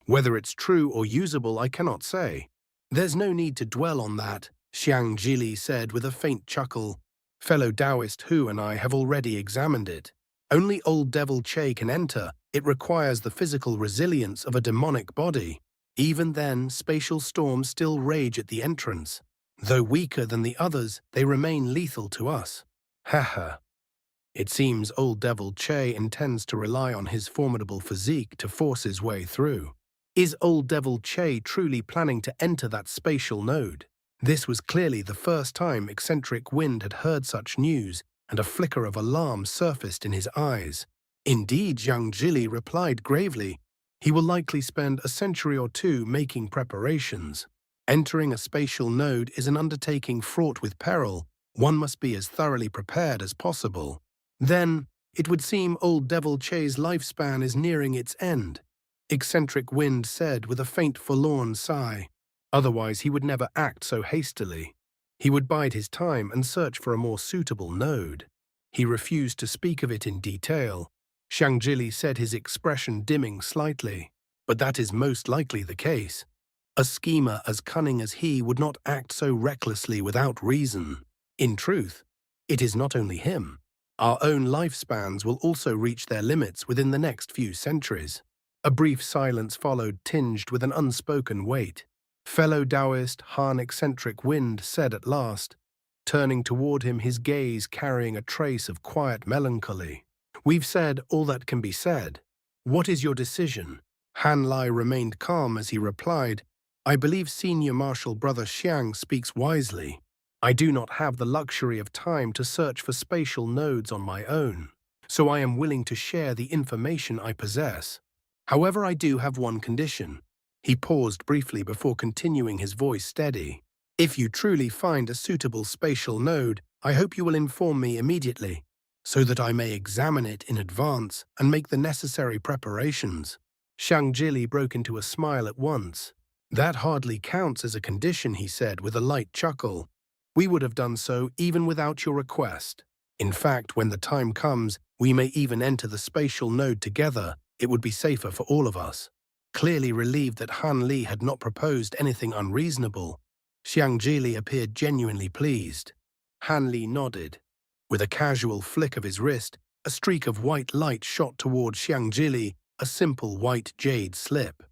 Whether it's true or usable, I cannot say. There's no need to dwell on that, Zhili said with a faint chuckle. Fellow Taoist Hu and I have already examined it. Only Old Devil Che can enter. It requires the physical resilience of a demonic body. Even then, spatial storms still rage at the entrance. Though weaker than the others, they remain lethal to us. Haha. It seems Old Devil Che intends to rely on his formidable physique to force his way through. Is Old Devil Che truly planning to enter that spatial node? This was clearly the first time Eccentric Wind had heard such news, and a flicker of alarm surfaced in his eyes. Indeed, Zhili replied gravely. He will likely spend a century or two making preparations. Entering a spatial node is an undertaking fraught with peril. One must be as thoroughly prepared as possible. Then, it would seem Old Devil Che's lifespan is nearing its end, Eccentric Wind said with a faint forlorn sigh. Otherwise he would never act so hastily. He would bide his time and search for a more suitable node. He refused to speak of it in detail. Zhili said, his expression dimming slightly. But that is most likely the case. A schemer as cunning as he would not act so recklessly without reason. In truth, it is not only him. Our own lifespans will also reach their limits within the next few centuries. A brief silence followed, tinged with an unspoken weight. Fellow Taoist Han Eccentric Wind said at last, turning toward him, his gaze carrying a trace of quiet melancholy. We've said all that can be said. What is your decision? Han Lai remained calm as he replied, I believe Senior Marshal Brother Xiang speaks wisely. I do not have the luxury of time to search for spatial nodes on my own, so I am willing to share the information I possess. However, I do have one condition. He paused briefly before continuing, his voice steady. If you truly find a suitable spatial node, I hope you will inform me immediately, so that I may examine it in advance and make the necessary preparations. Zhili broke into a smile at once. That hardly counts as a condition, he said with a light chuckle. We would have done so even without your request. In fact, when the time comes, we may even enter the spatial node together. It would be safer for all of us. Clearly relieved that Han Li had not proposed anything unreasonable, Zhili appeared genuinely pleased. Han Li nodded. With a casual flick of his wrist, a streak of white light shot toward Zhili, a simple white jade slip.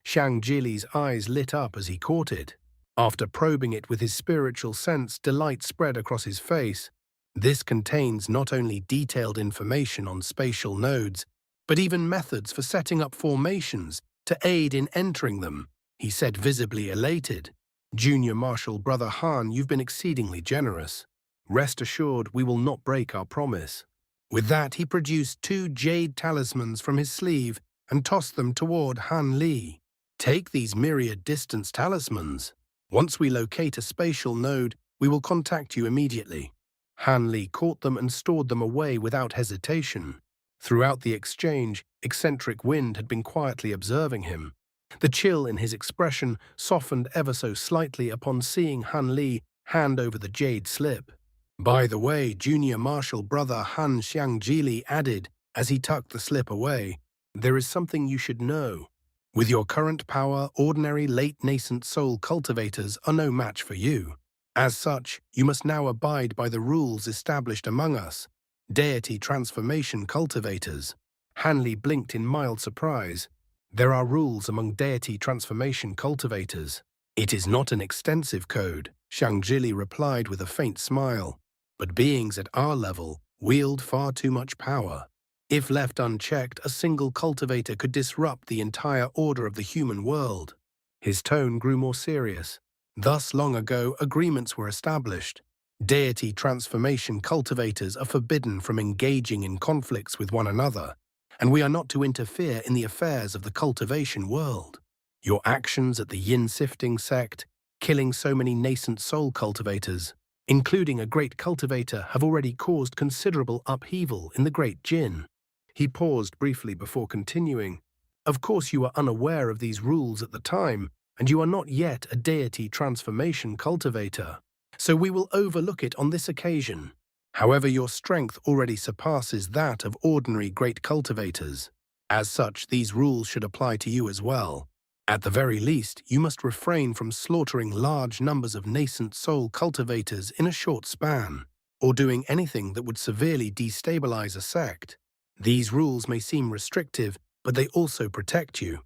Zhili's eyes lit up as he caught it. After probing it with his spiritual sense, delight spread across his face. This contains not only detailed information on spatial nodes, but even methods for setting up formations to aid in entering them, he said, visibly elated. Junior Marshal Brother Han, you've been exceedingly generous. Rest assured, we will not break our promise. With that, he produced 2 jade talismans from his sleeve and tossed them toward Han Li. Take these myriad distance talismans. Once we locate a spatial node, we will contact you immediately. Han Li caught them and stored them away without hesitation. Throughout the exchange, Eccentric Wind had been quietly observing him. The chill in his expression softened ever so slightly upon seeing Han Li hand over the jade slip. By the way, Junior Marshal Brother Han Zhili added, as he tucked the slip away, there is something you should know. With your current power, ordinary late nascent soul cultivators are no match for you. As such, you must now abide by the rules established among us, Deity transformation cultivators. Han Li blinked in mild surprise. There are rules among Deity transformation cultivators. It is not an extensive code, Zhili replied with a faint smile. But beings at our level wield far too much power. If left unchecked, a single cultivator could disrupt the entire order of the human world. His tone grew more serious. Thus, long ago, agreements were established. Deity transformation cultivators are forbidden from engaging in conflicts with one another, and we are not to interfere in the affairs of the cultivation world. Your actions at the yin sifting sect, killing so many nascent soul cultivators, including a great cultivator, have already caused considerable upheaval in the great Jin. He paused briefly before continuing. Of course, you were unaware of these rules at the time, and you are not yet a deity transformation cultivator, so we will overlook it on this occasion. However, your strength already surpasses that of ordinary great cultivators. As such, these rules should apply to you as well. At the very least, you must refrain from slaughtering large numbers of nascent soul cultivators in a short span, or doing anything that would severely destabilize a sect. These rules may seem restrictive, but they also protect you.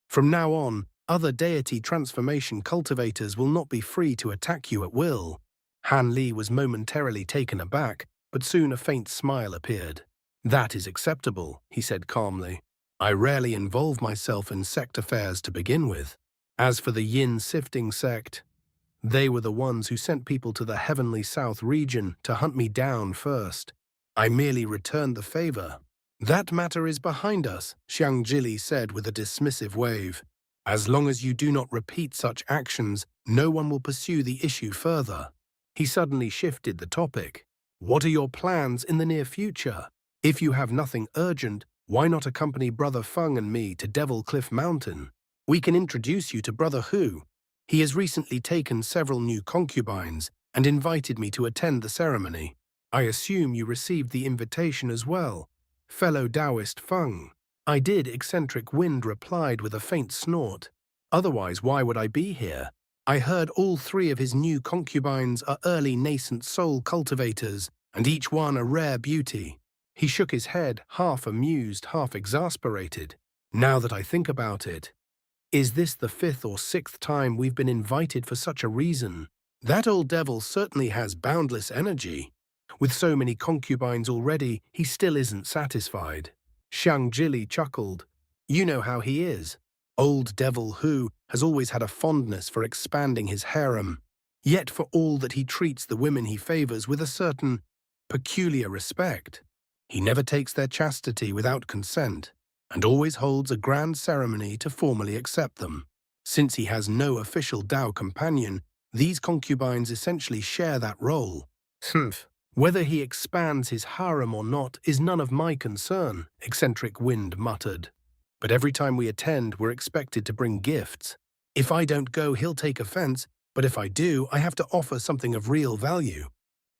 From now on, other deity transformation cultivators will not be free to attack you at will. Han Li was momentarily taken aback, but soon a faint smile appeared. That is acceptable, he said calmly. I rarely involve myself in sect affairs to begin with. As for the yin sifting sect, they were the ones who sent people to the heavenly south region to hunt me down first. I merely returned the favor. That matter is behind us, Zhili said with a dismissive wave. As long as you do not repeat such actions, no one will pursue the issue further. He suddenly shifted the topic. What are your plans in the near future? If you have nothing urgent, why not accompany Brother Feng and me to Devil Cliff Mountain? We can introduce you to Brother Hu. He has recently taken several new concubines and invited me to attend the ceremony. I assume you received the invitation as well, fellow Taoist Feng. I did, eccentric Wind replied with a faint snort. Otherwise, why would I be here? I heard all three of his new concubines are early nascent soul cultivators, and each one a rare beauty. He shook his head, half amused, half exasperated. Now that I think about it, is this the 5th or 6th time we've been invited for such a reason? That old devil certainly has boundless energy. With so many concubines already, he still isn't satisfied. Zhili chuckled. You know how he is. Old Devil Hu has always had a fondness for expanding his harem, yet for all that he treats the women he favors with a certain peculiar respect. He never takes their chastity without consent, and always holds a grand ceremony to formally accept them. Since he has no official Tao companion, these concubines essentially share that role. Whether he expands his harem or not is none of my concern, eccentric Wind muttered. But every time we attend, we're expected to bring gifts. If I don't go, he'll take offense, but if I do, I have to offer something of real value.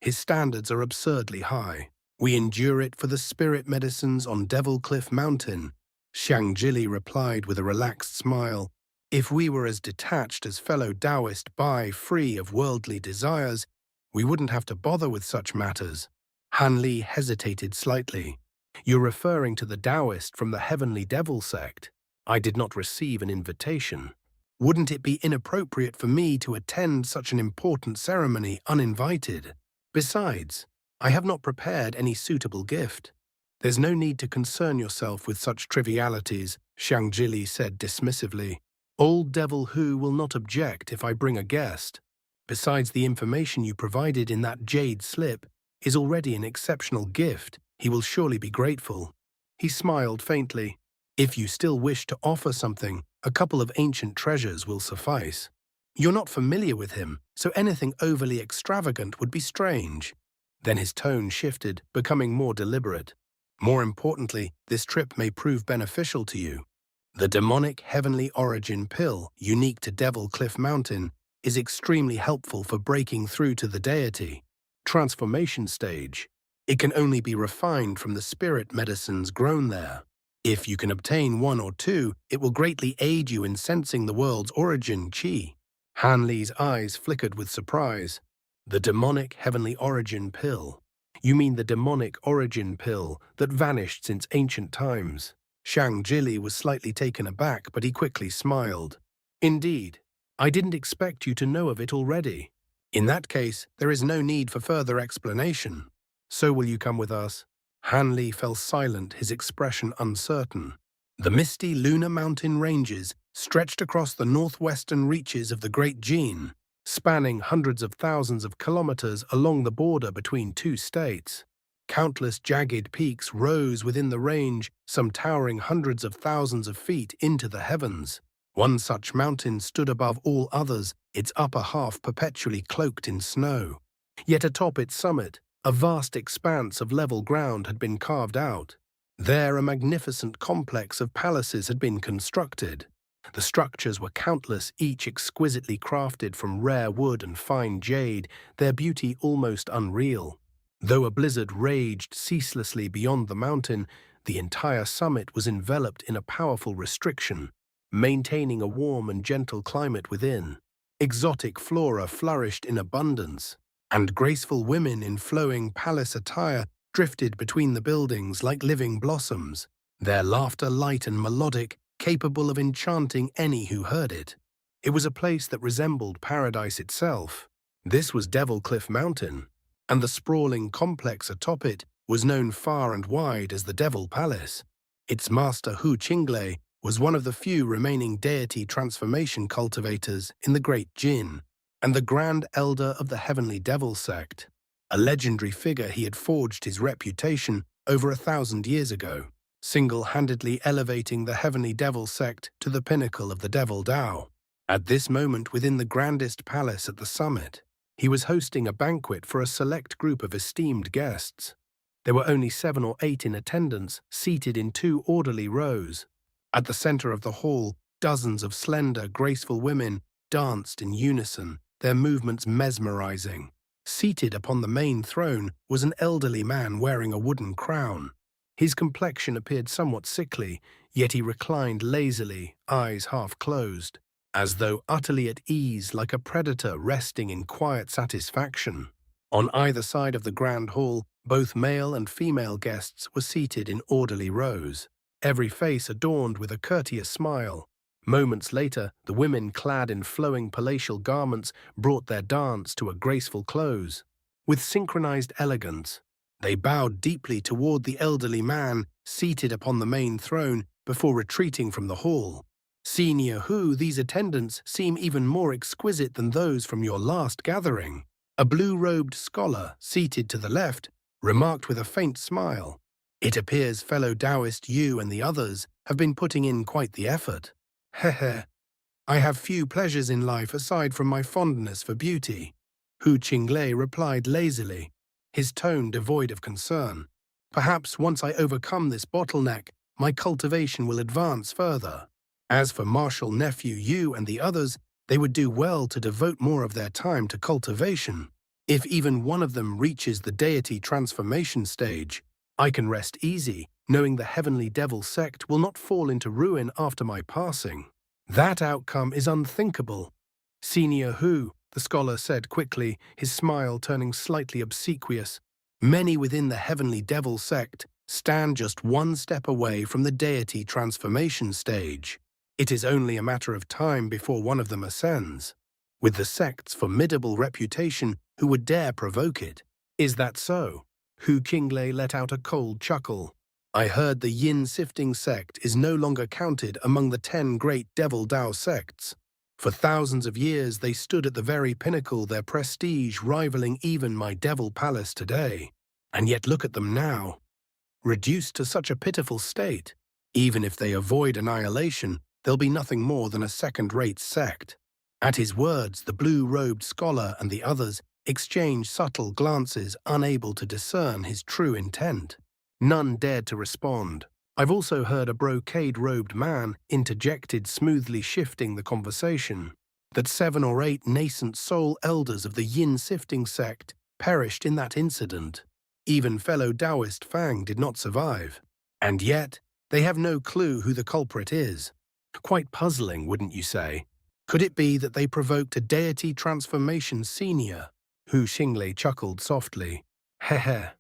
His standards are absurdly high. We endure it for the spirit medicines on Devil Cliff Mountain, Zhili replied with a relaxed smile. If we were as detached as fellow Taoist Bai, free of worldly desires, we wouldn't have to bother with such matters. Han Li hesitated slightly. You're referring to the Taoist from the Heavenly Devil sect. I did not receive an invitation. Wouldn't it be inappropriate for me to attend such an important ceremony uninvited? Besides, I have not prepared any suitable gift. There's no need to concern yourself with such trivialities, Zhili said dismissively. Old Devil Hu will not object if I bring a guest. Besides, the information you provided in that jade slip is already an exceptional gift. He will surely be grateful. He smiled faintly. If you still wish to offer something, a couple of ancient treasures will suffice. You're not familiar with him, so anything overly extravagant would be strange. Then his tone shifted, becoming more deliberate. More importantly, this trip may prove beneficial to you. The demonic heavenly origin pill, unique to Devil Cliff Mountain, is extremely helpful for breaking through to the deity transformation stage. It can only be refined from the spirit medicines grown there. If you can obtain one or two, it will greatly aid you in sensing the world's origin qi. Han Li's eyes flickered with surprise. The demonic heavenly origin pill. You mean the demonic origin pill that vanished since ancient times? Zhili was slightly taken aback, but he quickly smiled. Indeed. I didn't expect you to know of it already. In that case, there is no need for further explanation. So will you come with us? Han Li fell silent, his expression uncertain. The misty lunar mountain ranges stretched across the northwestern reaches of the Great Jin. spanning hundreds of thousands of kilometers along the border between two states. Countless jagged peaks rose within the range, some towering hundreds of thousands of feet into the heavens. One such mountain stood above all others, its upper half perpetually cloaked in snow. Yet atop its summit, a vast expanse of level ground had been carved out. There a magnificent complex of palaces had been constructed. The structures were countless, each exquisitely crafted from rare wood and fine jade, their beauty almost unreal. Though a blizzard raged ceaselessly beyond the mountain, the entire summit was enveloped in a powerful restriction, maintaining a warm and gentle climate within. Exotic flora flourished in abundance, and graceful women in flowing palace attire drifted between the buildings like living blossoms, their laughter light and melodic, capable of enchanting any who heard it. It was a place that resembled paradise itself. This was Devil Cliff Mountain, and the sprawling complex atop it was known far and wide as the Devil Palace. Its master Hu Qinglei was one of the few remaining deity transformation cultivators in the Great Jin, and the Grand Elder of the Heavenly Devil sect. A legendary figure, he had forged his reputation over 1,000 years ago, single-handedly elevating the Heavenly Devil sect to the pinnacle of the Devil Dao. At this moment, within the grandest palace at the summit, he was hosting a banquet for a select group of esteemed guests. There were only 7 or 8 in attendance, seated in 2 orderly rows. At the center of the hall, dozens of slender, graceful women danced in unison, their movements mesmerizing. Seated upon the main throne was an elderly man wearing a wooden crown. His complexion appeared somewhat sickly, yet he reclined lazily, eyes half closed, as though utterly at ease, like a predator resting in quiet satisfaction. On either side of the grand hall, both male and female guests were seated in orderly rows, every face adorned with a courteous smile. Moments later, the women, clad in flowing palatial garments, brought their dance to a graceful close. With synchronized elegance, they bowed deeply toward the elderly man seated upon the main throne before retreating from the hall. Senior Hu, these attendants seem even more exquisite than those from your last gathering. A blue-robed scholar, seated to the left, remarked with a faint smile. It appears fellow Taoist you and the others have been putting in quite the effort. Heh. I have few pleasures in life aside from my fondness for beauty. Hu Qinglei replied lazily, his tone devoid of concern. Perhaps once I overcome this bottleneck, my cultivation will advance further. As for Marshal Nephew Yu and the others, they would do well to devote more of their time to cultivation. If even one of them reaches the deity transformation stage, I can rest easy, knowing the Heavenly Devil sect will not fall into ruin after my passing. That outcome is unthinkable. Senior Hu, the scholar said quickly, his smile turning slightly obsequious. Many within the Heavenly Devil sect stand just one step away from the deity transformation stage. It is only a matter of time before one of them ascends. With the sect's formidable reputation, who would dare provoke it? Is that so? Hu Qinglei let out a cold chuckle. I heard the Yin sifting sect is no longer counted among the 10 great Devil Dao sects. For thousands of years they stood at the very pinnacle, their prestige rivaling even my Devil Palace today. And yet look at them now, reduced to such a pitiful state. Even if they avoid annihilation, they'll be nothing more than a second-rate sect. At his words, the blue-robed scholar and the others exchanged subtle glances, unable to discern his true intent. None dared to respond. I've also heard a brocade-robed man interjected, smoothly shifting the conversation, that 7 or 8 nascent soul elders of the Yin sifting sect perished in that incident. Even fellow Taoist Fang did not survive. And yet, they have no clue who the culprit is. Quite puzzling, wouldn't you say? Could it be that they provoked a deity transformation senior? Hu Qinglei chuckled softly. Heh.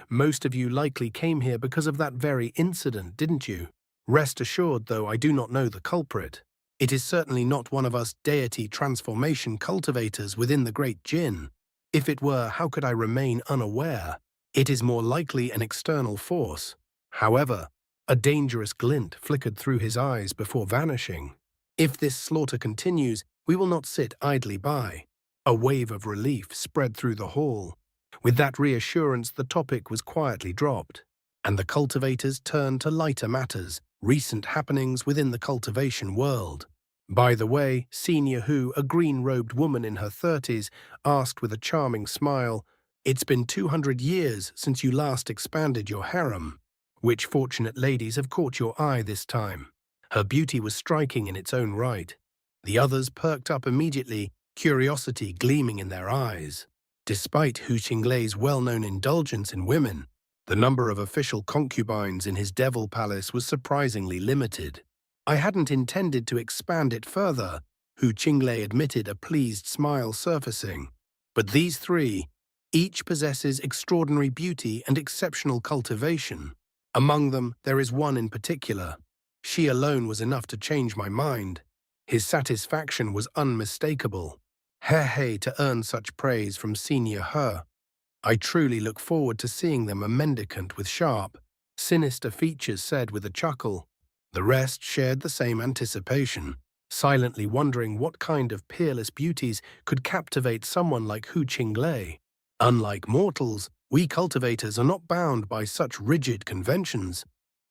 Most of you likely came here because of that very incident, didn't you? Rest assured, though, I do not know the culprit. It is certainly not one of us deity transformation cultivators within the Great Jin. If it were, how could I remain unaware? It is more likely an external force. However, a dangerous glint flickered through his eyes before vanishing. If this slaughter continues, we will not sit idly by. A wave of relief spread through the hall. With that reassurance, the topic was quietly dropped, and the cultivators turned to lighter matters, recent happenings within the cultivation world. By the way, Senior Hu, a green-robed woman in her 30s, asked with a charming smile, "It's been 200 years since you last expanded your harem. Which fortunate ladies have caught your eye this time?" Her beauty was striking in its own right. The others perked up immediately, curiosity gleaming in their eyes. Despite Hu Qinglei's well-known indulgence in women, the number of official concubines in his devil palace was surprisingly limited. "I hadn't intended to expand it further," Hu Qinglei admitted, a pleased smile surfacing. "But these three, each possesses extraordinary beauty and exceptional cultivation. Among them, there is one in particular. She alone was enough to change my mind." His satisfaction was unmistakable. Hey, to earn such praise from Senior He. "I truly look forward to seeing them," a mendicant with sharp, sinister features said with a chuckle. The rest shared the same anticipation, silently wondering what kind of peerless beauties could captivate someone like Hu Qinglei. "Unlike mortals, we cultivators are not bound by such rigid conventions,"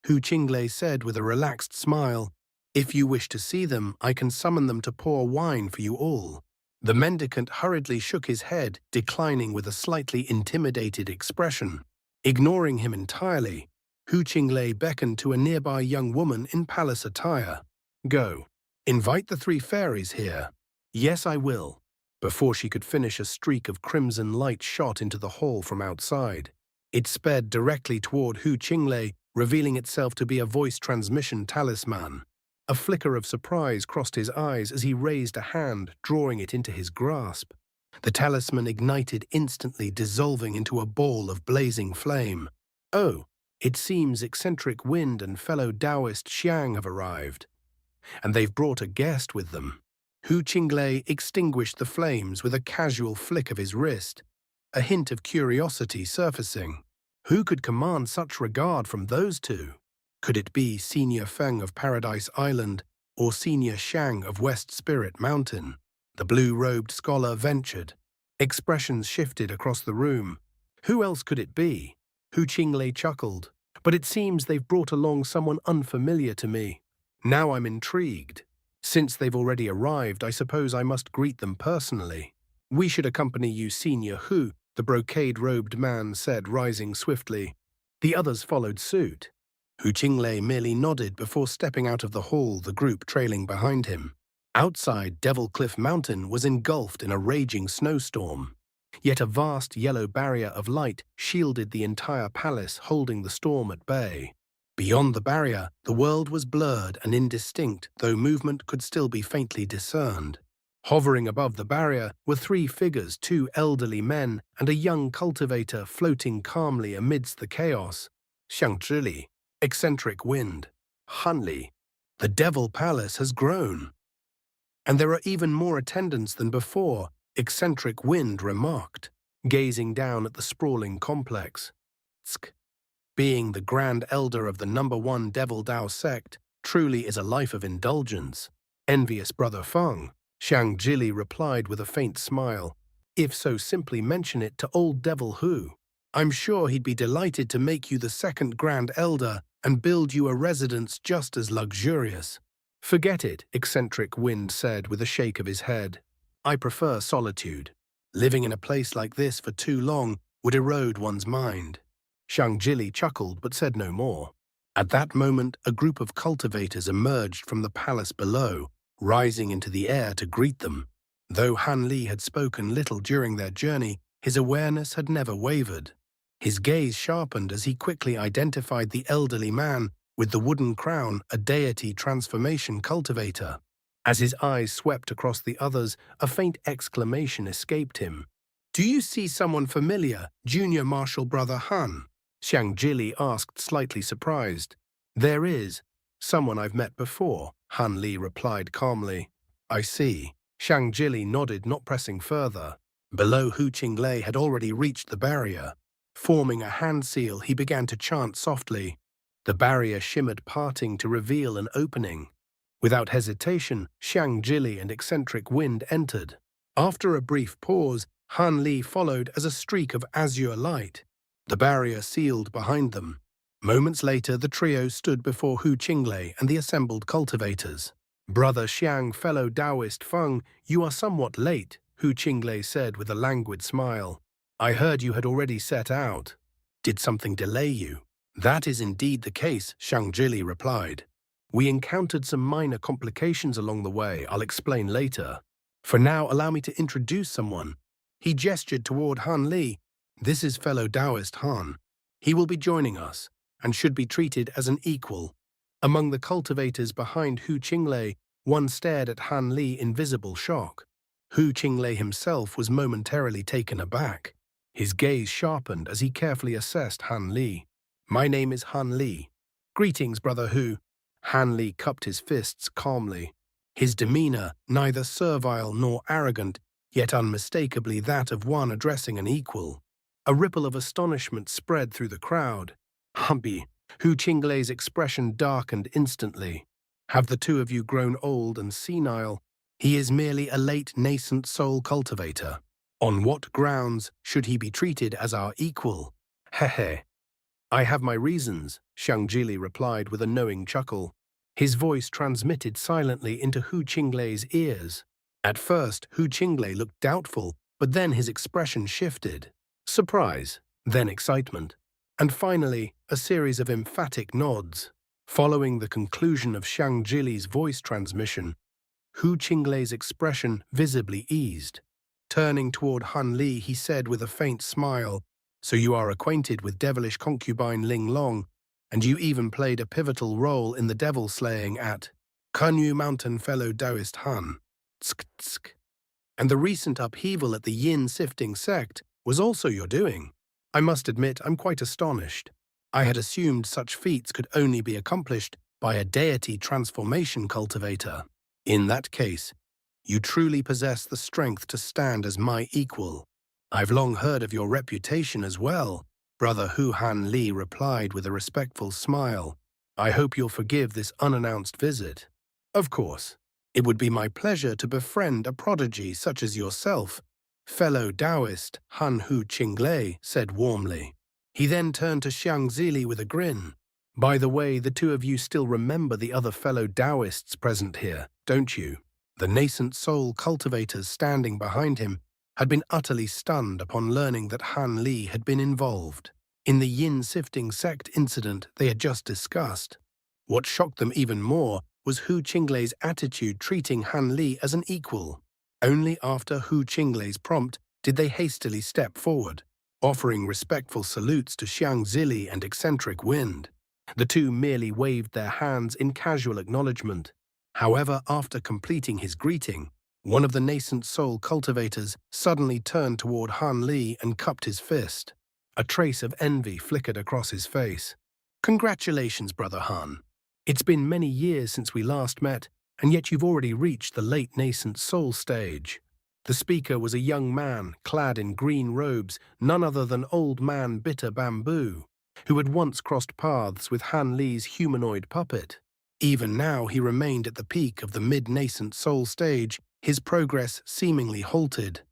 Hu Qinglei said with a relaxed smile. "If you wish to see them, I can summon them to pour wine for you all." The mendicant hurriedly shook his head, declining with a slightly intimidated expression. Ignoring him entirely, Hu Qinglei beckoned to a nearby young woman in palace attire. "Go. Invite the three fairies here." "Yes, I will." Before she could finish, a streak of crimson light shot into the hall from outside. It sped directly toward Hu Qinglei, revealing itself to be a voice transmission talisman. A flicker of surprise crossed his eyes as he raised a hand, drawing it into his grasp. The talisman ignited instantly, dissolving into a ball of blazing flame. "Oh, it seems eccentric Wind and fellow Taoist Xiang have arrived. And they've brought a guest with them." Hu Qinglei extinguished the flames with a casual flick of his wrist, a hint of curiosity surfacing. Who could command such regard from those two? Could it be Senior Feng of Paradise Island or Senior Xiang of West Spirit Mountain? The blue-robed scholar ventured. Expressions shifted across the room. Who else could it be? Hu Qinglei chuckled. "But it seems they've brought along someone unfamiliar to me. Now I'm intrigued. Since they've already arrived, I suppose I must greet them personally." "We should accompany you, Senior Hu," the brocade-robed man said, rising swiftly. The others followed suit. Hu Qinglei merely nodded before stepping out of the hall, the group trailing behind him. Outside, Devil Cliff Mountain was engulfed in a raging snowstorm. Yet a vast yellow barrier of light shielded the entire palace, holding the storm at bay. Beyond the barrier, the world was blurred and indistinct, though movement could still be faintly discerned. Hovering above the barrier were three figures, two elderly men and a young cultivator floating calmly amidst the chaos. Zhili, eccentric Wind. Hanli, the Devil Palace has grown. "And there are even more attendants than before," eccentric Wind remarked, gazing down at the sprawling complex. "Tsk. Being the Grand Elder of the #1 Devil Dao sect truly is a life of indulgence." Envious Brother Feng, Zhili replied with a faint smile. "If so, simply mention it to old Devil Hu. I'm sure he'd be delighted to make you the second Grand Elder and build you a residence just as luxurious." "Forget it," eccentric Wind said with a shake of his head. "I prefer solitude. Living in a place like this for too long would erode one's mind." Zhili chuckled but said no more. At that moment, a group of cultivators emerged from the palace below, rising into the air to greet them. Though Han Li had spoken little during their journey, his awareness had never wavered. His gaze sharpened as he quickly identified the elderly man with the wooden crown, a Deity transformation cultivator. As his eyes swept across the others, a faint exclamation escaped him. "Do you see someone familiar, Junior Marshal Brother Han?" Zhili asked, slightly surprised. "There is. Someone I've met before," Han Li replied calmly. "I see." Zhili nodded, not pressing further. Below, Hu Qinglei had already reached the barrier. Forming a hand seal, he began to chant softly. The barrier shimmered, parting to reveal an opening. Without hesitation, Zhili and eccentric Wind entered. After a brief pause, Han Li followed as a streak of azure light. The barrier sealed behind them. Moments later, the trio stood before Hu Qinglei and the assembled cultivators. "Brother Xiang, fellow Taoist Feng, you are somewhat late," Hu Qinglei said with a languid smile. "I heard you had already set out. Did something delay you?" "That is indeed the case," Zhili replied. "We encountered some minor complications along the way. I'll explain later. For now, allow me to introduce someone." He gestured toward Han Li. "This is fellow Taoist Han. He will be joining us, and should be treated as an equal." Among the cultivators behind Hu Qinglei, one stared at Han Li in visible shock. Hu Qinglei himself was momentarily taken aback. His gaze sharpened as he carefully assessed Han Li. "My name is Han Li. Greetings, Brother Hu." Han Li cupped his fists calmly. His demeanor neither servile nor arrogant, yet unmistakably that of one addressing an equal. A ripple of astonishment spread through the crowd. "Humpy." Hu Qinglei's expression darkened instantly. "Have the two of you grown old and senile? He is merely a late nascent soul cultivator. On what grounds should he be treated as our equal?" "Hehe. I have my reasons," Zhili replied with a knowing chuckle. His voice transmitted silently into Hu Qinglei's ears. At first, Hu Qinglei looked doubtful, but then his expression shifted. Surprise, then excitement, and finally a series of emphatic nods. Following the conclusion of Zhili's voice transmission, Hu Qinglei's expression visibly eased. Turning toward Han Li, he said with a faint smile, "So you are acquainted with devilish concubine Ling Long, and you even played a pivotal role in the devil slaying at Kunyu Mountain, fellow Taoist Han. Tsk, tsk. And the recent upheaval at the Yin sifting sect was also your doing. I must admit I'm quite astonished. I had assumed such feats could only be accomplished by a deity transformation cultivator. In that case, you truly possess the strength to stand as my equal. I've long heard of your reputation as well," Brother Hu Han Li replied with a respectful smile. "I hope you'll forgive this unannounced visit." "Of course. It would be my pleasure to befriend a prodigy such as yourself," fellow Taoist Han Hu Qinglei said warmly. He then turned to Zhili with a grin. "By the way, the two of you still remember the other fellow Taoists present here, don't you?" The nascent soul cultivators standing behind him had been utterly stunned upon learning that Han Li had been involved in the Yin sifting sect incident they had just discussed. What shocked them even more was Hu Qinglei's attitude treating Han Li as an equal. Only after Hu Qinglei's prompt did they hastily step forward, offering respectful salutes to Zhili and eccentric Wind. The two merely waved their hands in casual acknowledgement. However, after completing his greeting, one of the nascent soul cultivators suddenly turned toward Han Li and cupped his fist. A trace of envy flickered across his face. "Congratulations, Brother Han. It's been many years since we last met, and yet you've already reached the late nascent soul stage." The speaker was a young man clad in green robes, none other than Old Man Bitter Bamboo, who had once crossed paths with Han Li's humanoid puppet. Even now he remained at the peak of the mid-nascent soul stage, his progress seemingly halted.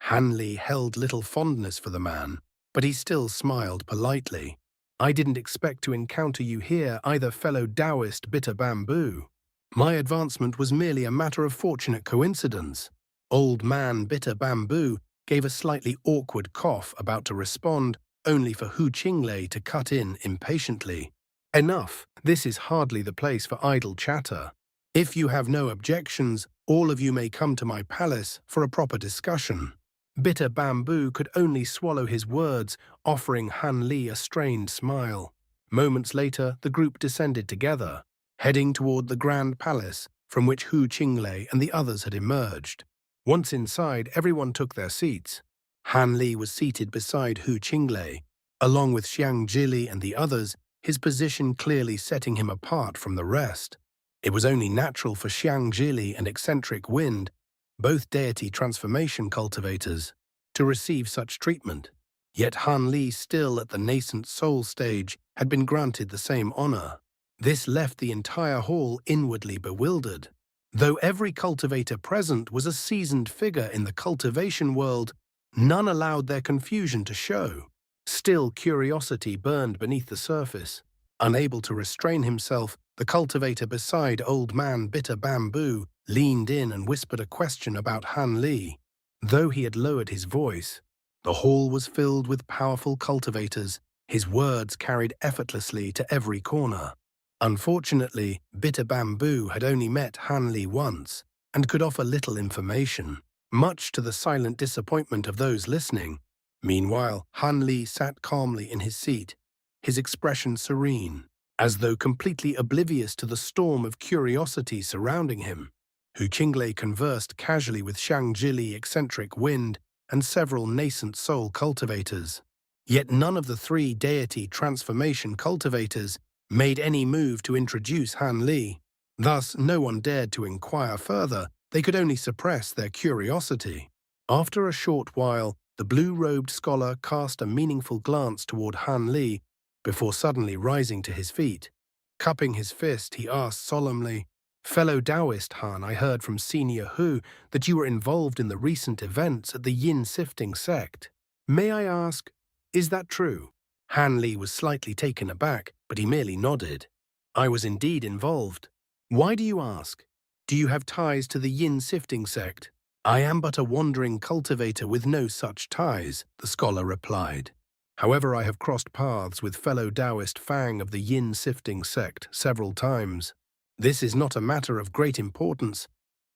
Han Li held little fondness for the man, but he still smiled politely. "I didn't expect to encounter you here either, fellow Taoist Bitter Bamboo. My advancement was merely a matter of fortunate coincidence." Old Man Bitter Bamboo gave a slightly awkward cough, about to respond, only for Hu Qinglei to cut in impatiently. "Enough, this is hardly the place for idle chatter. If you have no objections, all of you may come to my palace for a proper discussion." Bitter Bamboo could only swallow his words, offering Han Li a strained smile. Moments later, the group descended together, heading toward the grand palace from which Hu Qinglei and the others had emerged. Once inside, everyone took their seats. Han Li was seated beside Hu Qinglei, along with Zhili and the others, his position clearly setting him apart from the rest. It was only natural for Zhili and eccentric Wind, both deity transformation cultivators, to receive such treatment. Yet Han Li, still at the nascent soul stage, had been granted the same honor. This left the entire hall inwardly bewildered. Though every cultivator present was a seasoned figure in the cultivation world, none allowed their confusion to show. Still, curiosity burned beneath the surface. Unable to restrain himself, the cultivator beside Old Man Bitter Bamboo leaned in and whispered a question about Han Li. Though he had lowered his voice, the hall was filled with powerful cultivators. His words carried effortlessly to every corner. Unfortunately, Bitter Bamboo had only met Han Li once and could offer little information, much to the silent disappointment of those listening. Meanwhile, Han Li sat calmly in his seat, his expression serene, as though completely oblivious to the storm of curiosity surrounding him. Hu Qinglei conversed casually with Xiang, Zhili, eccentric wind, and several nascent soul cultivators. Yet none of the three deity transformation cultivators made any move to introduce Han Li. Thus, no one dared to inquire further. They could only suppress their curiosity. After a short while, the blue-robed scholar cast a meaningful glance toward Han Li before suddenly rising to his feet. Cupping his fist, he asked solemnly, "Fellow Taoist Han, I heard from Senior Hu that you were involved in the recent events at the Yin sifting sect. May I ask, is that true?" Han Li was slightly taken aback, but he merely nodded. "I was indeed involved. Why do you ask? Do you have ties to the Yin sifting sect?" "I am but a wandering cultivator with no such ties," the scholar replied. "However, I have crossed paths with fellow Taoist Fang of the Yin sifting sect several times. This is not a matter of great importance,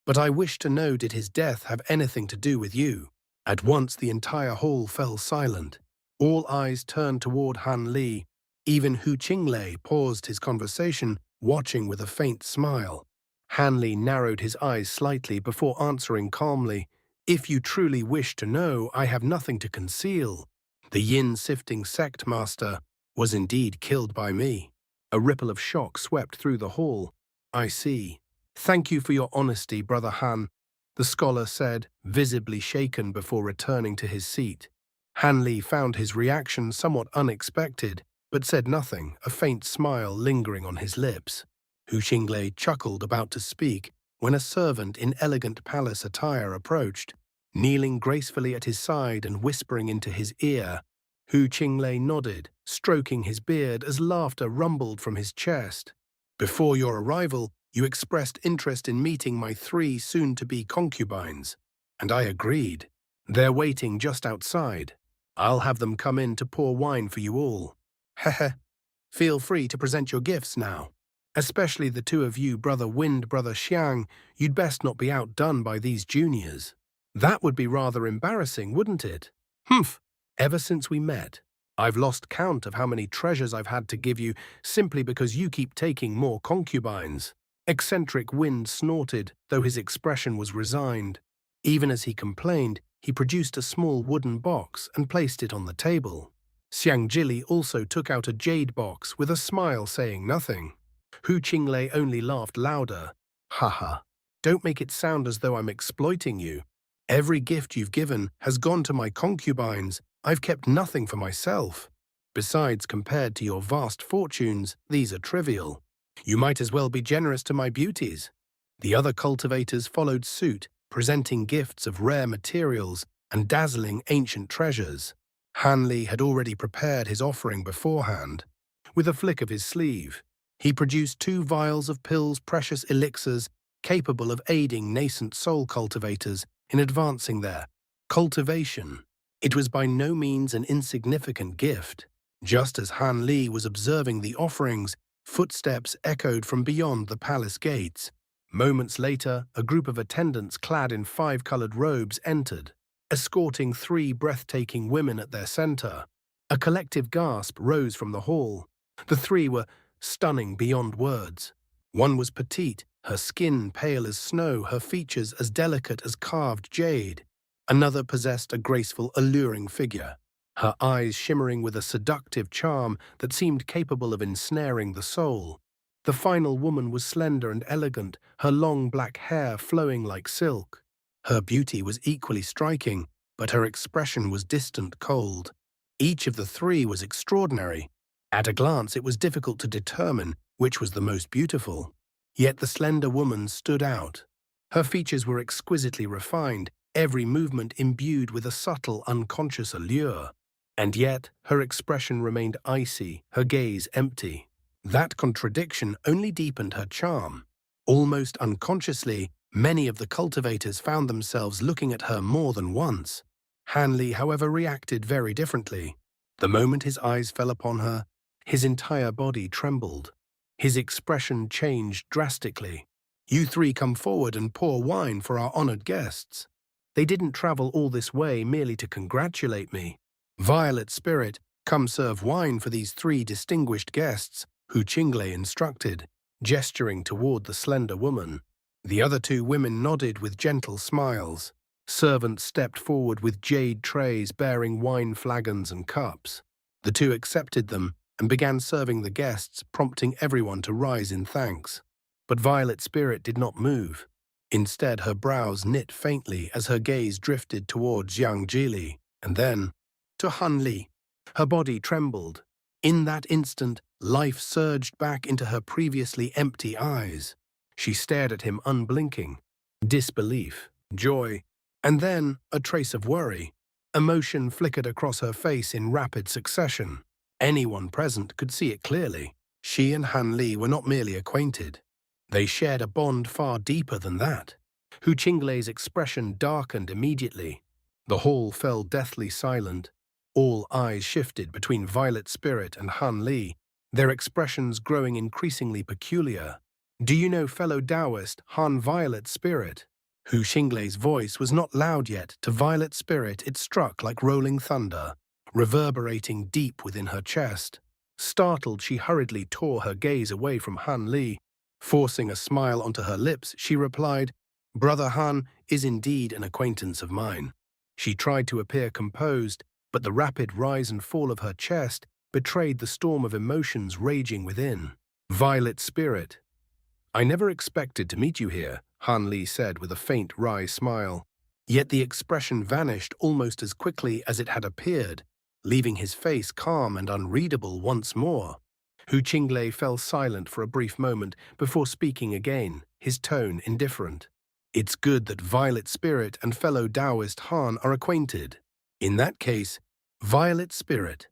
but I wish to know, did his death have anything to do with you?" At once the entire hall fell silent. All eyes turned toward Han Li. Even Hu Qinglei paused his conversation, watching with a faint smile. Han Li narrowed his eyes slightly before answering calmly, "If you truly wish to know, I have nothing to conceal. The Yin sifting sect master was indeed killed by me." A ripple of shock swept through the hall. "I see. Thank you for your honesty, Brother Han," the scholar said, visibly shaken before returning to his seat. Han Li found his reaction somewhat unexpected, but said nothing, a faint smile lingering on his lips. Hu Qinglei chuckled, about to speak, when a servant in elegant palace attire approached. Kneeling gracefully at his side and whispering into his ear, Hu Qinglei nodded, stroking his beard as laughter rumbled from his chest. "Before your arrival, you expressed interest in meeting my 3 soon-to-be concubines, and I agreed. They're waiting just outside. I'll have them come in to pour wine for you all. Heh. Feel free to present your gifts now. Especially the 2 of you, Brother Wind, Brother Xiang. You'd best not be outdone by these juniors. That would be rather embarrassing, wouldn't it? Humph. Ever since we met, I've lost count of how many treasures I've had to give you simply because you keep taking more concubines." Eccentric Wind snorted, though his expression was resigned. Even as he complained, he produced a small wooden box and placed it on the table. Xiang Zhili also took out a jade box with a smile, saying nothing. Hu Qinglei only laughed louder. "Haha, don't make it sound as though I'm exploiting you. Every gift you've given has gone to my concubines. I've kept nothing for myself. Besides, compared to your vast fortunes, these are trivial. You might as well be generous to my beauties." The other cultivators followed suit, presenting gifts of rare materials and dazzling ancient treasures. Han Li had already prepared his offering beforehand. With a flick of his sleeve, he produced 2 vials of Pill's precious elixirs capable of aiding nascent soul cultivators in advancing their cultivation. It was by no means an insignificant gift. Just as Han Li was observing the offerings, footsteps echoed from beyond the palace gates. Moments later, a group of attendants clad in 5-colored robes entered, escorting 3 breathtaking women at their center. A collective gasp rose from the hall. The 3 were stunning beyond words. One was petite, her skin pale as snow, her features as delicate as carved jade. Another possessed a graceful, alluring figure, her eyes shimmering with a seductive charm that seemed capable of ensnaring the soul. The final woman was slender and elegant, her long black hair flowing like silk. Her beauty was equally striking, but her expression was distant, cold. Each of the 3 was extraordinary. At a glance, it was difficult to determine which was the most beautiful. Yet the slender woman stood out. Her features were exquisitely refined, every movement imbued with a subtle, unconscious allure. And yet, her expression remained icy, her gaze empty. That contradiction only deepened her charm. Almost unconsciously, many of the cultivators found themselves looking at her more than once. Hanli, however, reacted very differently. The moment his eyes fell upon her, his entire body trembled. His expression changed drastically. "You three come forward and pour wine for our honored guests. They didn't travel all this way merely to congratulate me. Violet Spirit, come serve wine for these three distinguished guests," Hu Qinglei instructed, gesturing toward the slender woman. The other two women nodded with gentle smiles. Servants stepped forward with jade trays bearing wine flagons and cups. The two accepted them and began serving the guests, prompting everyone to rise in thanks. But Violet Spirit did not move. Instead, her brows knit faintly as her gaze drifted toward Zhili, and then to Hanli. Her body trembled. In that instant, life surged back into her previously empty eyes. She stared at him unblinking. Disbelief, joy, and then a trace of worry. Emotion flickered across her face in rapid succession. Anyone present could see it clearly. She and Hanli were not merely acquainted. They shared a bond far deeper than that. Hu Qinglei's expression darkened immediately. The hall fell deathly silent. All eyes shifted between Violet Spirit and Hanli, their expressions growing increasingly peculiar. "Do you know fellow Taoist Han Violet Spirit?" Hu Qinglei's voice was not loud yet. To Violet Spirit it struck like rolling thunder, reverberating deep within her chest. Startled, she hurriedly tore her gaze away from Hanli. Forcing a smile onto her lips, she replied, "Brother Han is indeed an acquaintance of mine." She tried to appear composed, but the rapid rise and fall of her chest betrayed the storm of emotions raging within. "Violet Spirit, I never expected to meet you here," Hanli said with a faint wry smile. Yet the expression vanished almost as quickly as it had appeared, leaving his face calm and unreadable once more. Hu Qinglei fell silent for a brief moment before speaking again, his tone indifferent. "It's good that Violet Spirit and fellow Taoist Han are acquainted. In that case, Violet Spirit,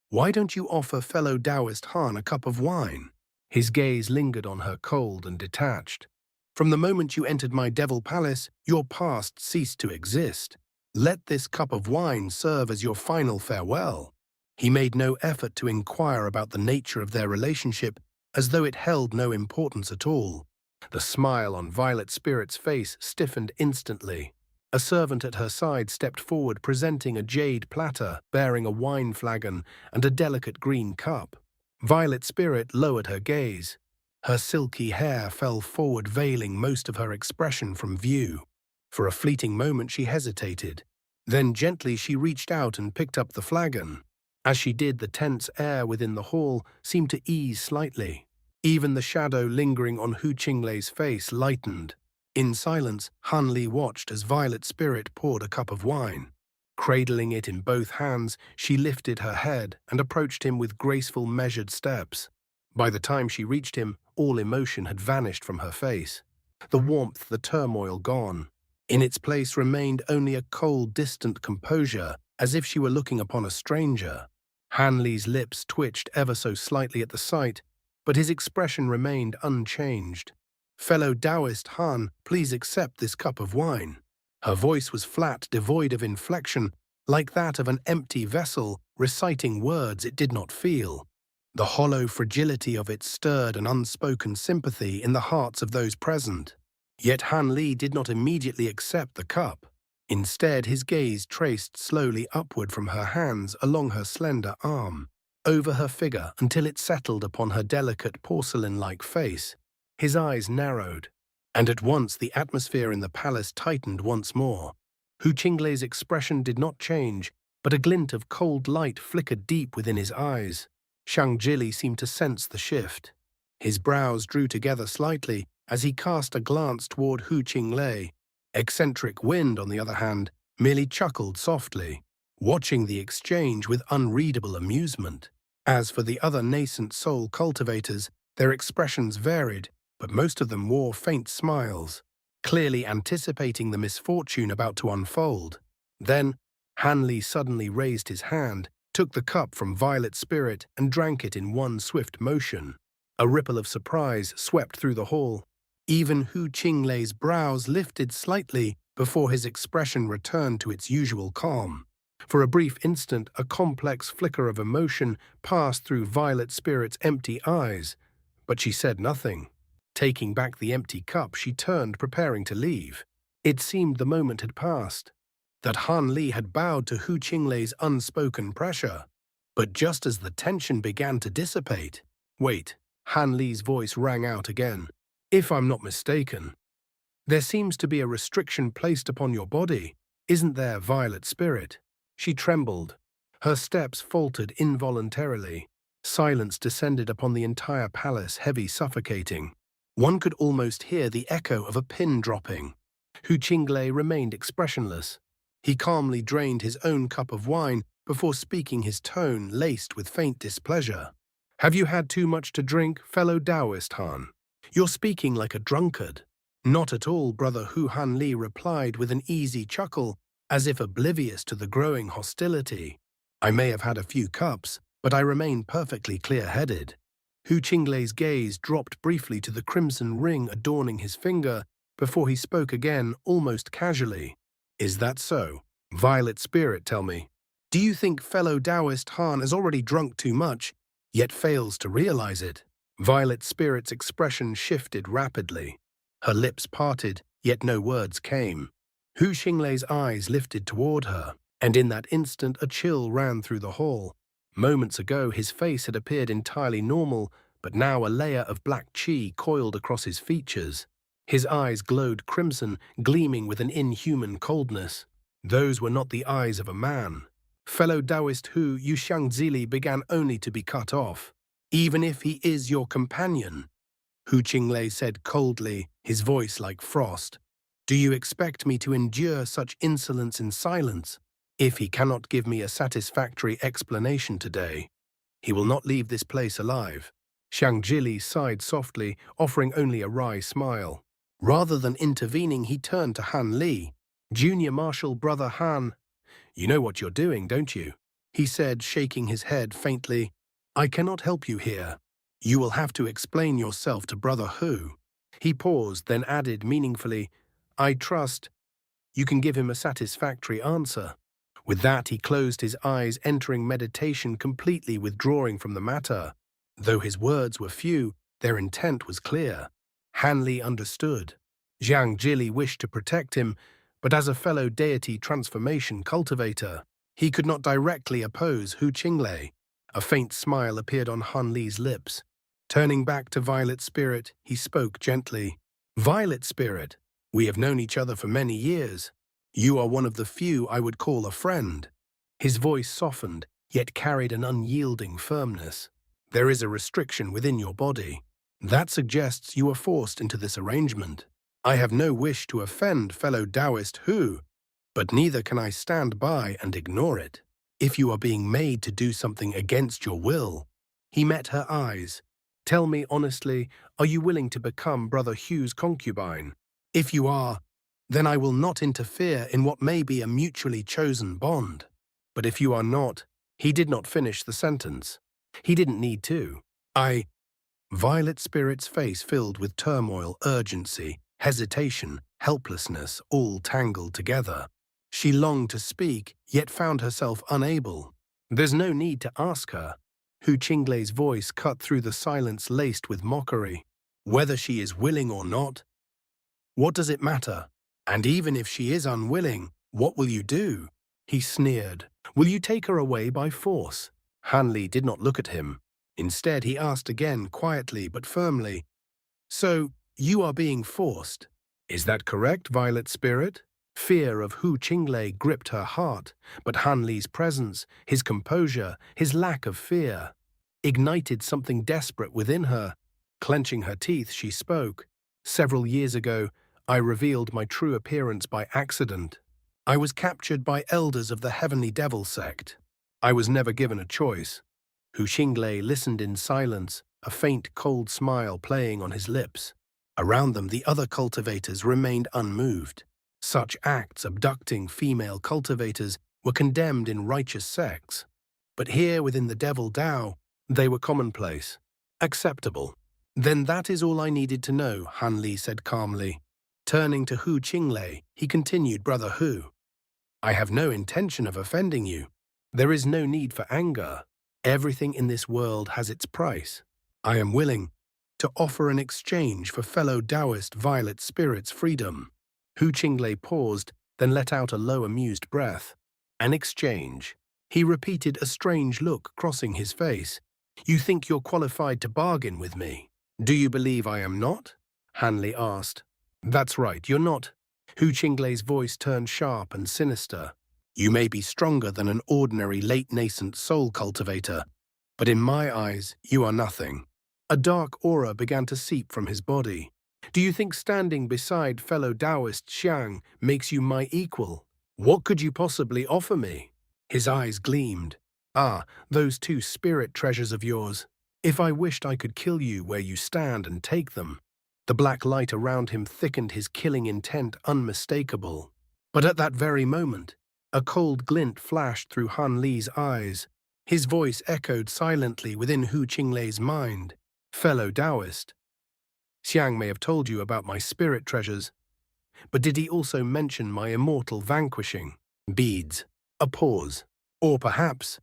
why don't you offer fellow Taoist Han a cup of wine?" His gaze lingered on her, cold and detached. "From the moment you entered my devil palace, your past ceased to exist. Let this cup of wine serve as your final farewell." He made no effort to inquire about the nature of their relationship, as though it held no importance at all. The smile on Violet Spirit's face stiffened instantly. A servant at her side stepped forward, presenting a jade platter bearing a wine flagon and a delicate green cup. Violet Spirit lowered her gaze. Her silky hair fell forward, veiling most of her expression from view. For a fleeting moment she hesitated. Then gently she reached out and picked up the flagon. As she did, the tense air within the hall seemed to ease slightly. Even the shadow lingering on Hu Qinglei's face lightened. In silence, Hanli watched as Violet Spirit poured a cup of wine. Cradling it in both hands, she lifted her head and approached him with graceful, measured steps. By the time she reached him, all emotion had vanished from her face. The warmth, the turmoil gone. In its place remained only a cold, distant composure, as if she were looking upon a stranger. Hanli's lips twitched ever so slightly at the sight, but his expression remained unchanged. "Fellow Taoist Han, please accept this cup of wine." Her voice was flat, devoid of inflection, like that of an empty vessel reciting words it did not feel. The hollow fragility of it stirred an unspoken sympathy in the hearts of those present. Yet Hanli did not immediately accept the cup. Instead, his gaze traced slowly upward from her hands along her slender arm, over her figure until it settled upon her delicate porcelain-like face. His eyes narrowed, and at once the atmosphere in the palace tightened once more. Hu Qinglei's expression did not change, but a glint of cold light flickered deep within his eyes. Zhili seemed to sense the shift. His brows drew together slightly as he cast a glance toward Hu Qinglei. Eccentric Wind, on the other hand, merely chuckled softly, watching the exchange with unreadable amusement. As for the other nascent soul cultivators, their expressions varied, but most of them wore faint smiles. clearly anticipating the misfortune about to unfold. Then, Han Li suddenly raised his hand, took the cup from Violet's spirit, and drank it in one swift motion. A ripple of surprise swept through the hall. Even Hu Qinglei's brows lifted slightly before his expression returned to its usual calm. For a brief instant, a complex flicker of emotion passed through Violet Spirit's empty eyes, but she said nothing. Taking back the empty cup, she turned, preparing to leave. It seemed the moment had passed, that Han Li had bowed to Hu Qinglei's unspoken pressure. But just as the tension began to dissipate, "Wait," Han Li's voice rang out again. "If I'm not mistaken, there seems to be a restriction placed upon your body, isn't there, Violet Spirit?" She trembled. Her steps faltered involuntarily. Silence descended upon the entire palace, heavy, suffocating. One could almost hear the echo of a pin dropping. Hu Qinglei remained expressionless. He calmly drained his own cup of wine before speaking, his tone laced with faint displeasure. "Have you had too much to drink, fellow Taoist Han? You're speaking like a drunkard." "Not at all," Brother Hu Han Li replied with an easy chuckle, as if oblivious to the growing hostility. "I may have had a few cups, but I remain perfectly clear-headed." Hu Qinglei's gaze dropped briefly to the crimson ring adorning his finger before he spoke again, almost casually. "Is that so? Violet Spirit, tell me, do you think fellow Taoist Han has already drunk too much, yet fails to realize it?" Violet Spirit's expression shifted rapidly. Her lips parted, yet no words came. Hu Qinglei's eyes lifted toward her, and in that instant a chill ran through the hall. Moments ago his face had appeared entirely normal, but now a layer of black qi coiled across his features. His eyes glowed crimson, gleaming with an inhuman coldness. Those were not the eyes of a man. "Fellow Taoist Hu, you Zhili began only to be cut off. Even if he is your companion," Hu Qinglei said coldly, his voice like frost. "Do you expect me to endure such insolence in silence? If he cannot give me a satisfactory explanation today, he will not leave this place alive." Zhili sighed softly, offering only a wry smile. Rather than intervening, he turned to Han Li. "Junior Marshal Brother Han, you know what you're doing, don't you?" he said, shaking his head faintly. "I cannot help you here. You will have to explain yourself to Brother Hu." He paused, then added meaningfully, "I trust you can give him a satisfactory answer." With that, he closed his eyes, entering meditation, completely withdrawing from the matter. Though his words were few, their intent was clear. Han Li understood. Zhili wished to protect him, but as a fellow deity transformation cultivator, he could not directly oppose Hu Qinglei. A faint smile appeared on Han Li's lips. Turning back to Violet Spirit, he spoke gently. "Violet Spirit, we have known each other for many years. You are one of the few I would call a friend." His voice softened, yet carried an unyielding firmness. "There is a restriction within your body. That suggests you were forced into this arrangement. I have no wish to offend fellow Taoist Hu, but neither can I stand by and ignore it. If you are being made to do something against your will." He met her eyes. "Tell me honestly, are you willing to become Brother Hu's concubine? If you are, then I will not interfere in what may be a mutually chosen bond. But if you are not," he did not finish the sentence. He didn't need to. Violet Spirit's face filled with turmoil, urgency, hesitation, helplessness, all tangled together. She longed to speak, yet found herself unable. "There's no need to ask her." Hu Qinglei's voice cut through the silence laced with mockery. "Whether she is willing or not, what does it matter? And even if she is unwilling, what will you do?" He sneered. "Will you take her away by force?" Han Li did not look at him. Instead, he asked again, quietly but firmly, "So, you are being forced? Is that correct, Violet Spirit?" Fear of Hu Qinglei gripped her heart, but Han Li's presence, his composure, his lack of fear, ignited something desperate within her. Clenching her teeth, she spoke. "Several years ago, I revealed my true appearance by accident. I was captured by elders of the Heavenly Devil sect. I was never given a choice." Hu Qinglei listened in silence, a faint, cold smile playing on his lips. Around them, the other cultivators remained unmoved. Such acts, abducting female cultivators, were condemned in righteous sects. But here within the Devil Dao, they were commonplace, acceptable. Then that is all I needed to know, Han Li said calmly. Turning to Hu Qinglei, he continued, Brother Hu, I have no intention of offending you. There is no need for anger. Everything in this world has its price. I am willing to offer an exchange for fellow Taoist violet spirit's freedom. Hu Qinglei paused, then let out a low, amused breath. An exchange. He repeated, a strange look crossing his face. You think you're qualified to bargain with me? Do you believe I am not? Han Li asked. That's right, you're not. Hu Qinglei's voice turned sharp and sinister. You may be stronger than an ordinary late nascent soul cultivator, but in my eyes, you are nothing. A dark aura began to seep from his body. Do you think standing beside fellow Taoist Xiang makes you my equal? What could you possibly offer me? His eyes gleamed. Ah, those two spirit treasures of yours. If I wished I could kill you where you stand and take them. The black light around him thickened, his killing intent unmistakable. But at that very moment, a cold glint flashed through Han Li's eyes. His voice echoed silently within Hu Qinglei's mind. Fellow Taoist, Xiang may have told you about my spirit treasures, but did he also mention my immortal vanquishing beads? A pause. Or perhaps,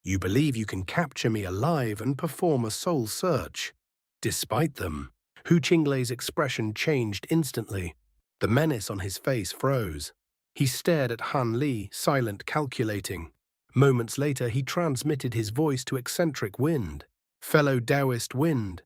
you believe you can capture me alive and perform a soul search. Despite them, Hu Qinglei's expression changed instantly. The menace on his face froze. He stared at Han Li, silent, calculating. Moments later, he transmitted his voice to eccentric wind. Fellow Taoist wind,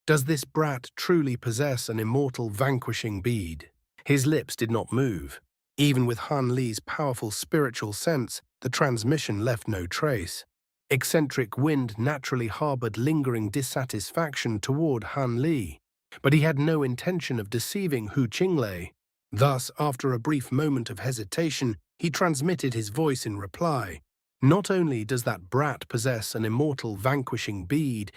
does this brat truly possess an immortal vanquishing bead? His lips did not move. Even with Han Li's powerful spiritual sense, the transmission left no trace. Eccentric wind naturally harbored lingering dissatisfaction toward Han Li, but he had no intention of deceiving Hu Qinglei. Thus, after a brief moment of hesitation, he transmitted his voice in reply. Not only does that brat possess an immortal vanquishing bead,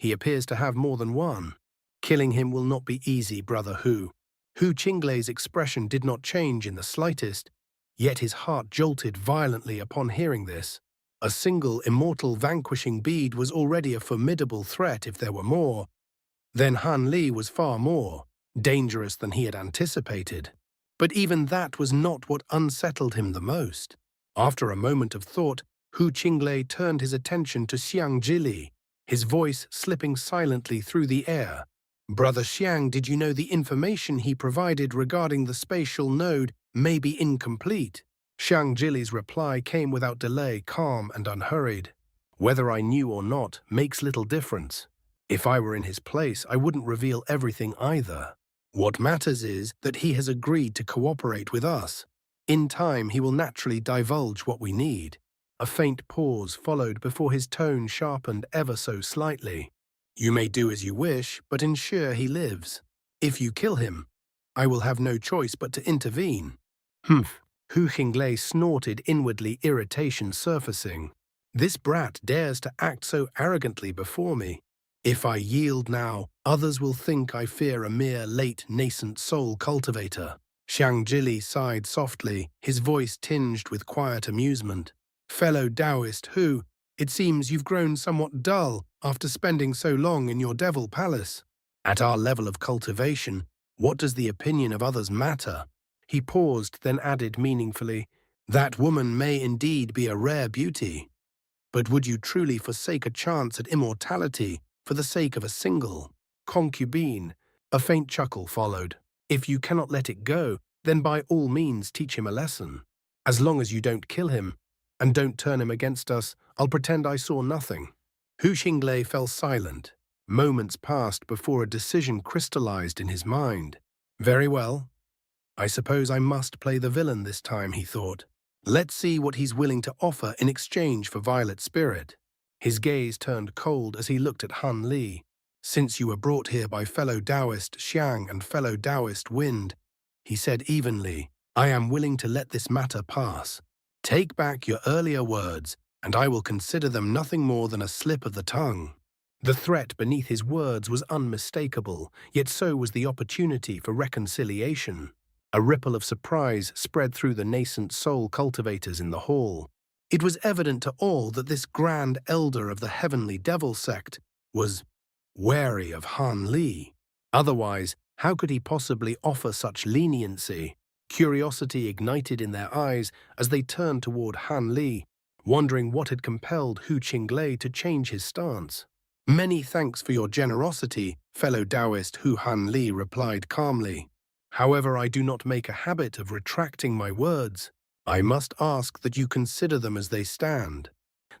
he appears to have more than one. Killing him will not be easy, Brother Hu. Hu Qinglei's expression did not change in the slightest, yet his heart jolted violently upon hearing this. A single immortal vanquishing bead was already a formidable threat if there were more. Then Han Li was far more dangerous than he had anticipated. But even that was not what unsettled him the most. After a moment of thought, Hu Qinglei turned his attention to Zhili, his voice slipping silently through the air. Brother Xiang, did you know the information he provided regarding the spatial node may be incomplete? Zhili's reply came without delay, calm and unhurried. Whether I knew or not makes little difference. If I were in his place, I wouldn't reveal everything either. What matters is that he has agreed to cooperate with us. In time, he will naturally divulge what we need. A faint pause followed before his tone sharpened ever so slightly. You may do as you wish, but ensure he lives. If you kill him, I will have no choice but to intervene. Humph. Hu Qinglei snorted inwardly, irritation surfacing. This brat dares to act so arrogantly before me. If I yield now, others will think I fear a mere late nascent soul cultivator. Zhili sighed softly, his voice tinged with quiet amusement. Fellow Taoist Hu, it seems you've grown somewhat dull after spending so long in your devil palace. At our level of cultivation, what does the opinion of others matter? He paused, then added meaningfully, that woman may indeed be a rare beauty. But would you truly forsake a chance at immortality for the sake of a single concubine? A faint chuckle followed. If you cannot let it go, then by all means teach him a lesson. As long as you don't kill him, and don't turn him against us, I'll pretend I saw nothing. Hu Qinglei fell silent. Moments passed before a decision crystallized in his mind. Very well. I suppose I must play the villain this time, he thought. Let's see what he's willing to offer in exchange for violet spirit. His gaze turned cold as he looked at Han Li. Since you were brought here by fellow Taoist Xiang and fellow Taoist Wind, he said evenly, I am willing to let this matter pass. Take back your earlier words, and I will consider them nothing more than a slip of the tongue. The threat beneath his words was unmistakable, yet so was the opportunity for reconciliation. A ripple of surprise spread through the nascent soul cultivators in the hall. It was evident to all that this grand elder of the heavenly devil sect was wary of Han Li. Otherwise, how could he possibly offer such leniency? Curiosity ignited in their eyes as they turned toward Han Li, wondering what had compelled Hu Qinglei to change his stance. "Many thanks for your generosity," fellow Taoist Hu Han Li replied calmly. "However, I do not make a habit of retracting my words. I must ask that you consider them as they stand."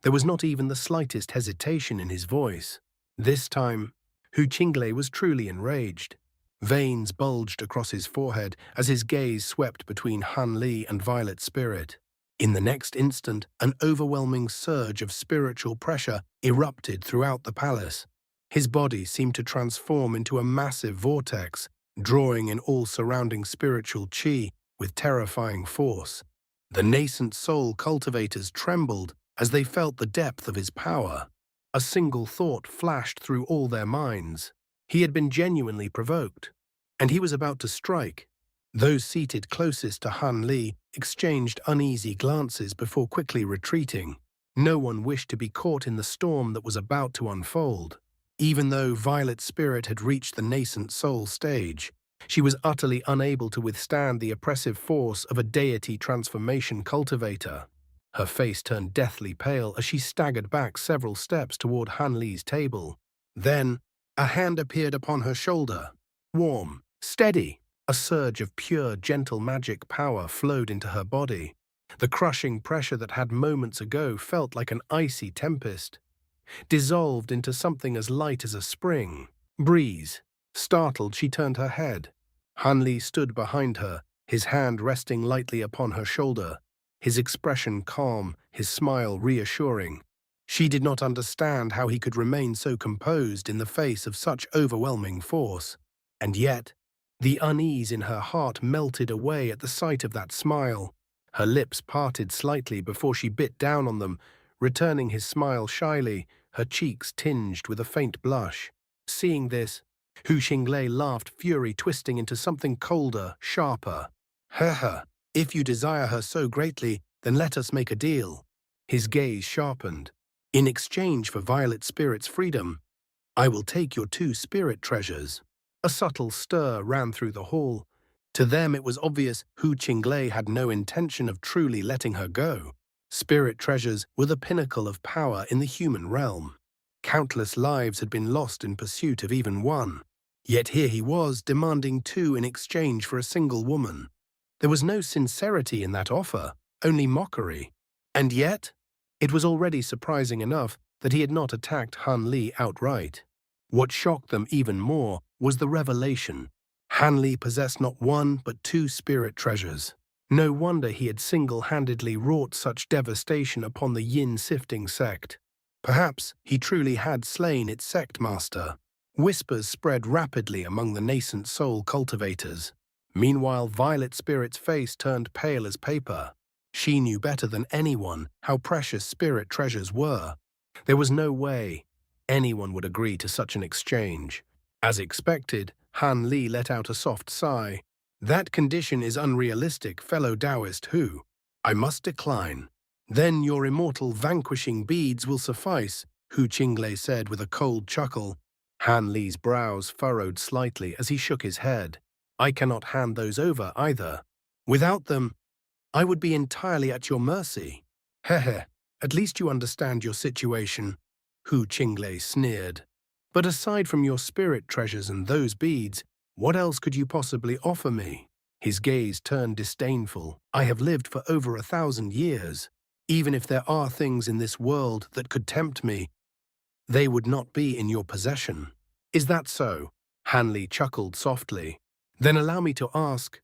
There was not even the slightest hesitation in his voice. This time, Hu Qinglei was truly enraged. Veins bulged across his forehead as his gaze swept between Han Li and Violet Spirit. In the next instant, an overwhelming surge of spiritual pressure erupted throughout the palace. His body seemed to transform into a massive vortex, drawing in all surrounding spiritual qi with terrifying force. The nascent soul cultivators trembled as they felt the depth of his power. A single thought flashed through all their minds. He had been genuinely provoked, and he was about to strike. Those seated closest to Han Li exchanged uneasy glances before quickly retreating. No one wished to be caught in the storm that was about to unfold. Even though Violet Spirit had reached the nascent soul stage, she was utterly unable to withstand the oppressive force of a deity transformation cultivator. Her face turned deathly pale as she staggered back several steps toward Han Li's table. Then, a hand appeared upon her shoulder. Warm, steady. A surge of pure, gentle magic power flowed into her body. The crushing pressure that had moments ago felt like an icy tempest, dissolved into something as light as a spring breeze. Startled, she turned her head. Han Li stood behind her, his hand resting lightly upon her shoulder, his expression calm, his smile reassuring. She did not understand how he could remain so composed in the face of such overwhelming force. And yet, the unease in her heart melted away at the sight of that smile. Her lips parted slightly before she bit down on them, returning his smile shyly, her cheeks tinged with a faint blush. Seeing this, Hu Qinglei laughed, fury twisting into something colder, sharper. "Ha, if you desire her so greatly, then let us make a deal." His gaze sharpened. "In exchange for Violet Spirit's freedom, I will take your 2 spirit treasures." A subtle stir ran through the hall. To them it was obvious Hu Qinglei had no intention of truly letting her go. Spirit treasures were the pinnacle of power in the human realm. Countless lives had been lost in pursuit of even one. Yet here he was, demanding 2 in exchange for a single woman. There was no sincerity in that offer, only mockery. And yet, it was already surprising enough that he had not attacked Han Li outright. What shocked them even more was the revelation. Han Li possessed not 1 but 2 spirit treasures. No wonder he had single-handedly wrought such devastation upon the Yin sifting sect. Perhaps he truly had slain its sect master. Whispers spread rapidly among the nascent soul cultivators. Meanwhile, Violet Spirit's face turned pale as paper. She knew better than anyone how precious spirit treasures were. There was no way anyone would agree to such an exchange. As expected, Han Li let out a soft sigh. "That condition is unrealistic, fellow Taoist Hu. I must decline." "Then your immortal vanquishing beads will suffice," Hu Qinglei said with a cold chuckle. Han Li's brows furrowed slightly as he shook his head. "I cannot hand those over either. Without them, I would be entirely at your mercy." "Heh, at least you understand your situation," Hu Qinglei sneered. "But aside from your spirit treasures and those beads, what else could you possibly offer me?" His gaze turned disdainful. "I have lived for over 1,000 years. Even if there are things in this world that could tempt me, they would not be in your possession." "Is that so?" Han Li chuckled softly. "Then allow me to ask,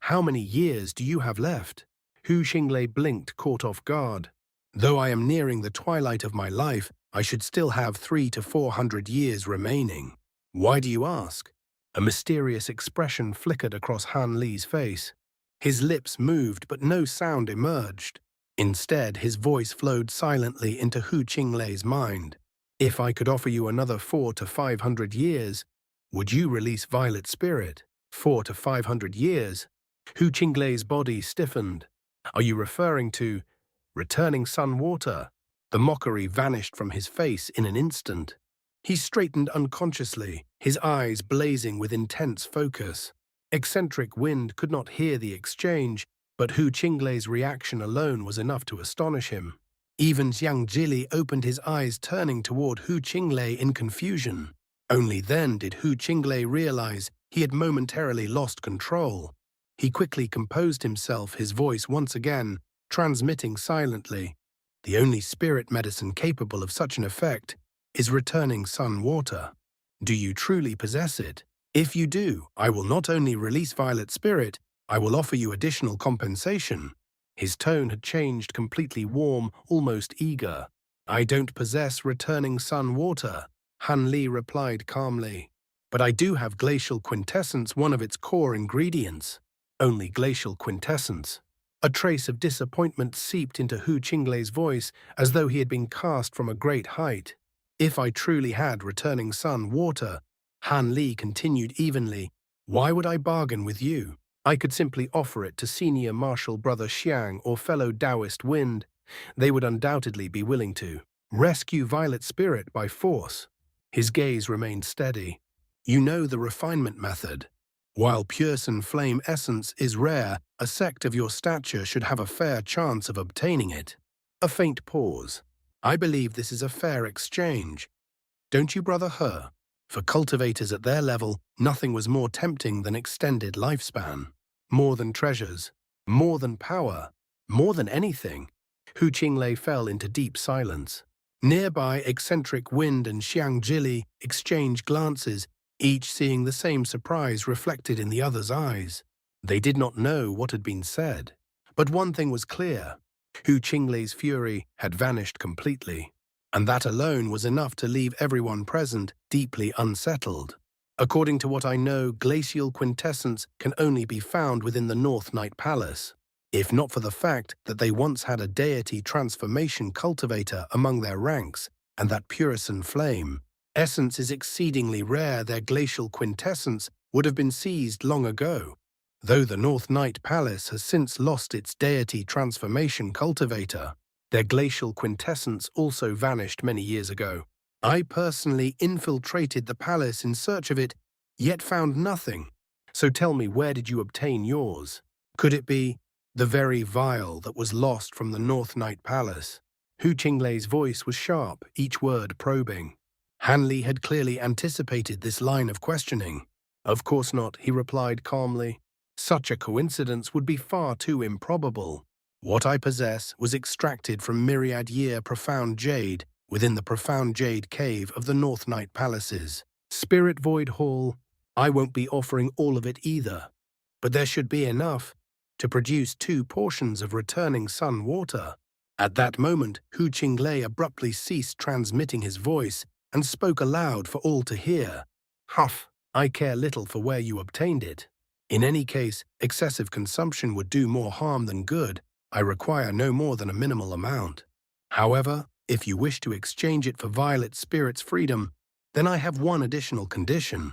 how many years do you have left?" Hu Qinglei blinked, caught off guard. "Though I am nearing the twilight of my life, I should still have 300 to 400 years remaining." "Why do you ask?" A mysterious expression flickered across Han Li's face. His lips moved, but no sound emerged. Instead, his voice flowed silently into Hu Qinglei's mind. If I could offer you another 400 to 500 years, would you release Violet Spirit? 400 to 500 years? Hu Qinglei's body stiffened. Are you referring to returning sun water? The mockery vanished from his face in an instant. He straightened unconsciously, his eyes blazing with intense focus. Eccentric Wind could not hear the exchange, but Hu Qinglei's reaction alone was enough to astonish him. Even Zhili opened his eyes, turning toward Hu Qinglei in confusion. Only then did Hu Qinglei realize he had momentarily lost control. He quickly composed himself, his voice once again transmitting silently. The only spirit medicine capable of such an effect is returning sun water. Do you truly possess it? If you do, I will not only release Violet Spirit, I will offer you additional compensation. His tone had changed, completely warm, almost eager. I don't possess returning sun water, Han Li replied calmly. But I do have glacial quintessence, one of its core ingredients. Only glacial quintessence. A trace of disappointment seeped into Hu Qinglei's voice, as though he had been cast from a great height. If I truly had returning sun water, Han Li continued evenly, why would I bargain with you? I could simply offer it to senior martial brother Xiang or fellow Taoist Wind. They would undoubtedly be willing to rescue Violet Spirit by force. His gaze remained steady. You know the refinement method. While pure sun flame essence is rare, a sect of your stature should have a fair chance of obtaining it. A faint pause. I believe this is a fair exchange. Don't you, brother He? For cultivators at their level, nothing was more tempting than extended lifespan. More than treasures, more than power, more than anything. Hu Qinglei fell into deep silence. Nearby, eccentric Wind and Zhili exchanged glances, each seeing the same surprise reflected in the other's eyes. They did not know what had been said. But one thing was clear. Hu Qinglei's fury had vanished completely, and that alone was enough to leave everyone present deeply unsettled. According to what I know, glacial quintessence can only be found within the North Night Palace. If not for the fact that they once had a deity transformation cultivator among their ranks, and that purison flame essence is exceedingly rare, their glacial quintessence would have been seized long ago. Though the North Night Palace has since lost its deity transformation cultivator, their glacial quintessence also vanished many years ago. I personally infiltrated the palace in search of it, yet found nothing. So tell me, where did you obtain yours? Could it be the very vial that was lost from the North Night Palace? Hu Qinglei's voice was sharp, each word probing. Han Li had clearly anticipated this line of questioning. Of course not, he replied calmly. Such a coincidence would be far too improbable. What I possess was extracted from myriad-year profound jade within the profound jade cave of the North Night Palaces. Spirit Void Hall, I won't be offering all of it either, but there should be enough to produce 2 portions of returning sun water. At that moment, Hu Qinglei abruptly ceased transmitting his voice and spoke aloud for all to hear. Huff, I care little for where you obtained it. In any case, excessive consumption would do more harm than good. I require no more than a minimal amount. However, if you wish to exchange it for Violet Spirit's freedom, then I have one additional condition.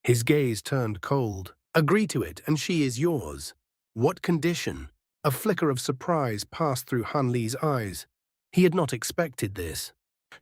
His gaze turned cold. Agree to it, and she is yours. What condition? A flicker of surprise passed through Han Li's eyes. He had not expected this.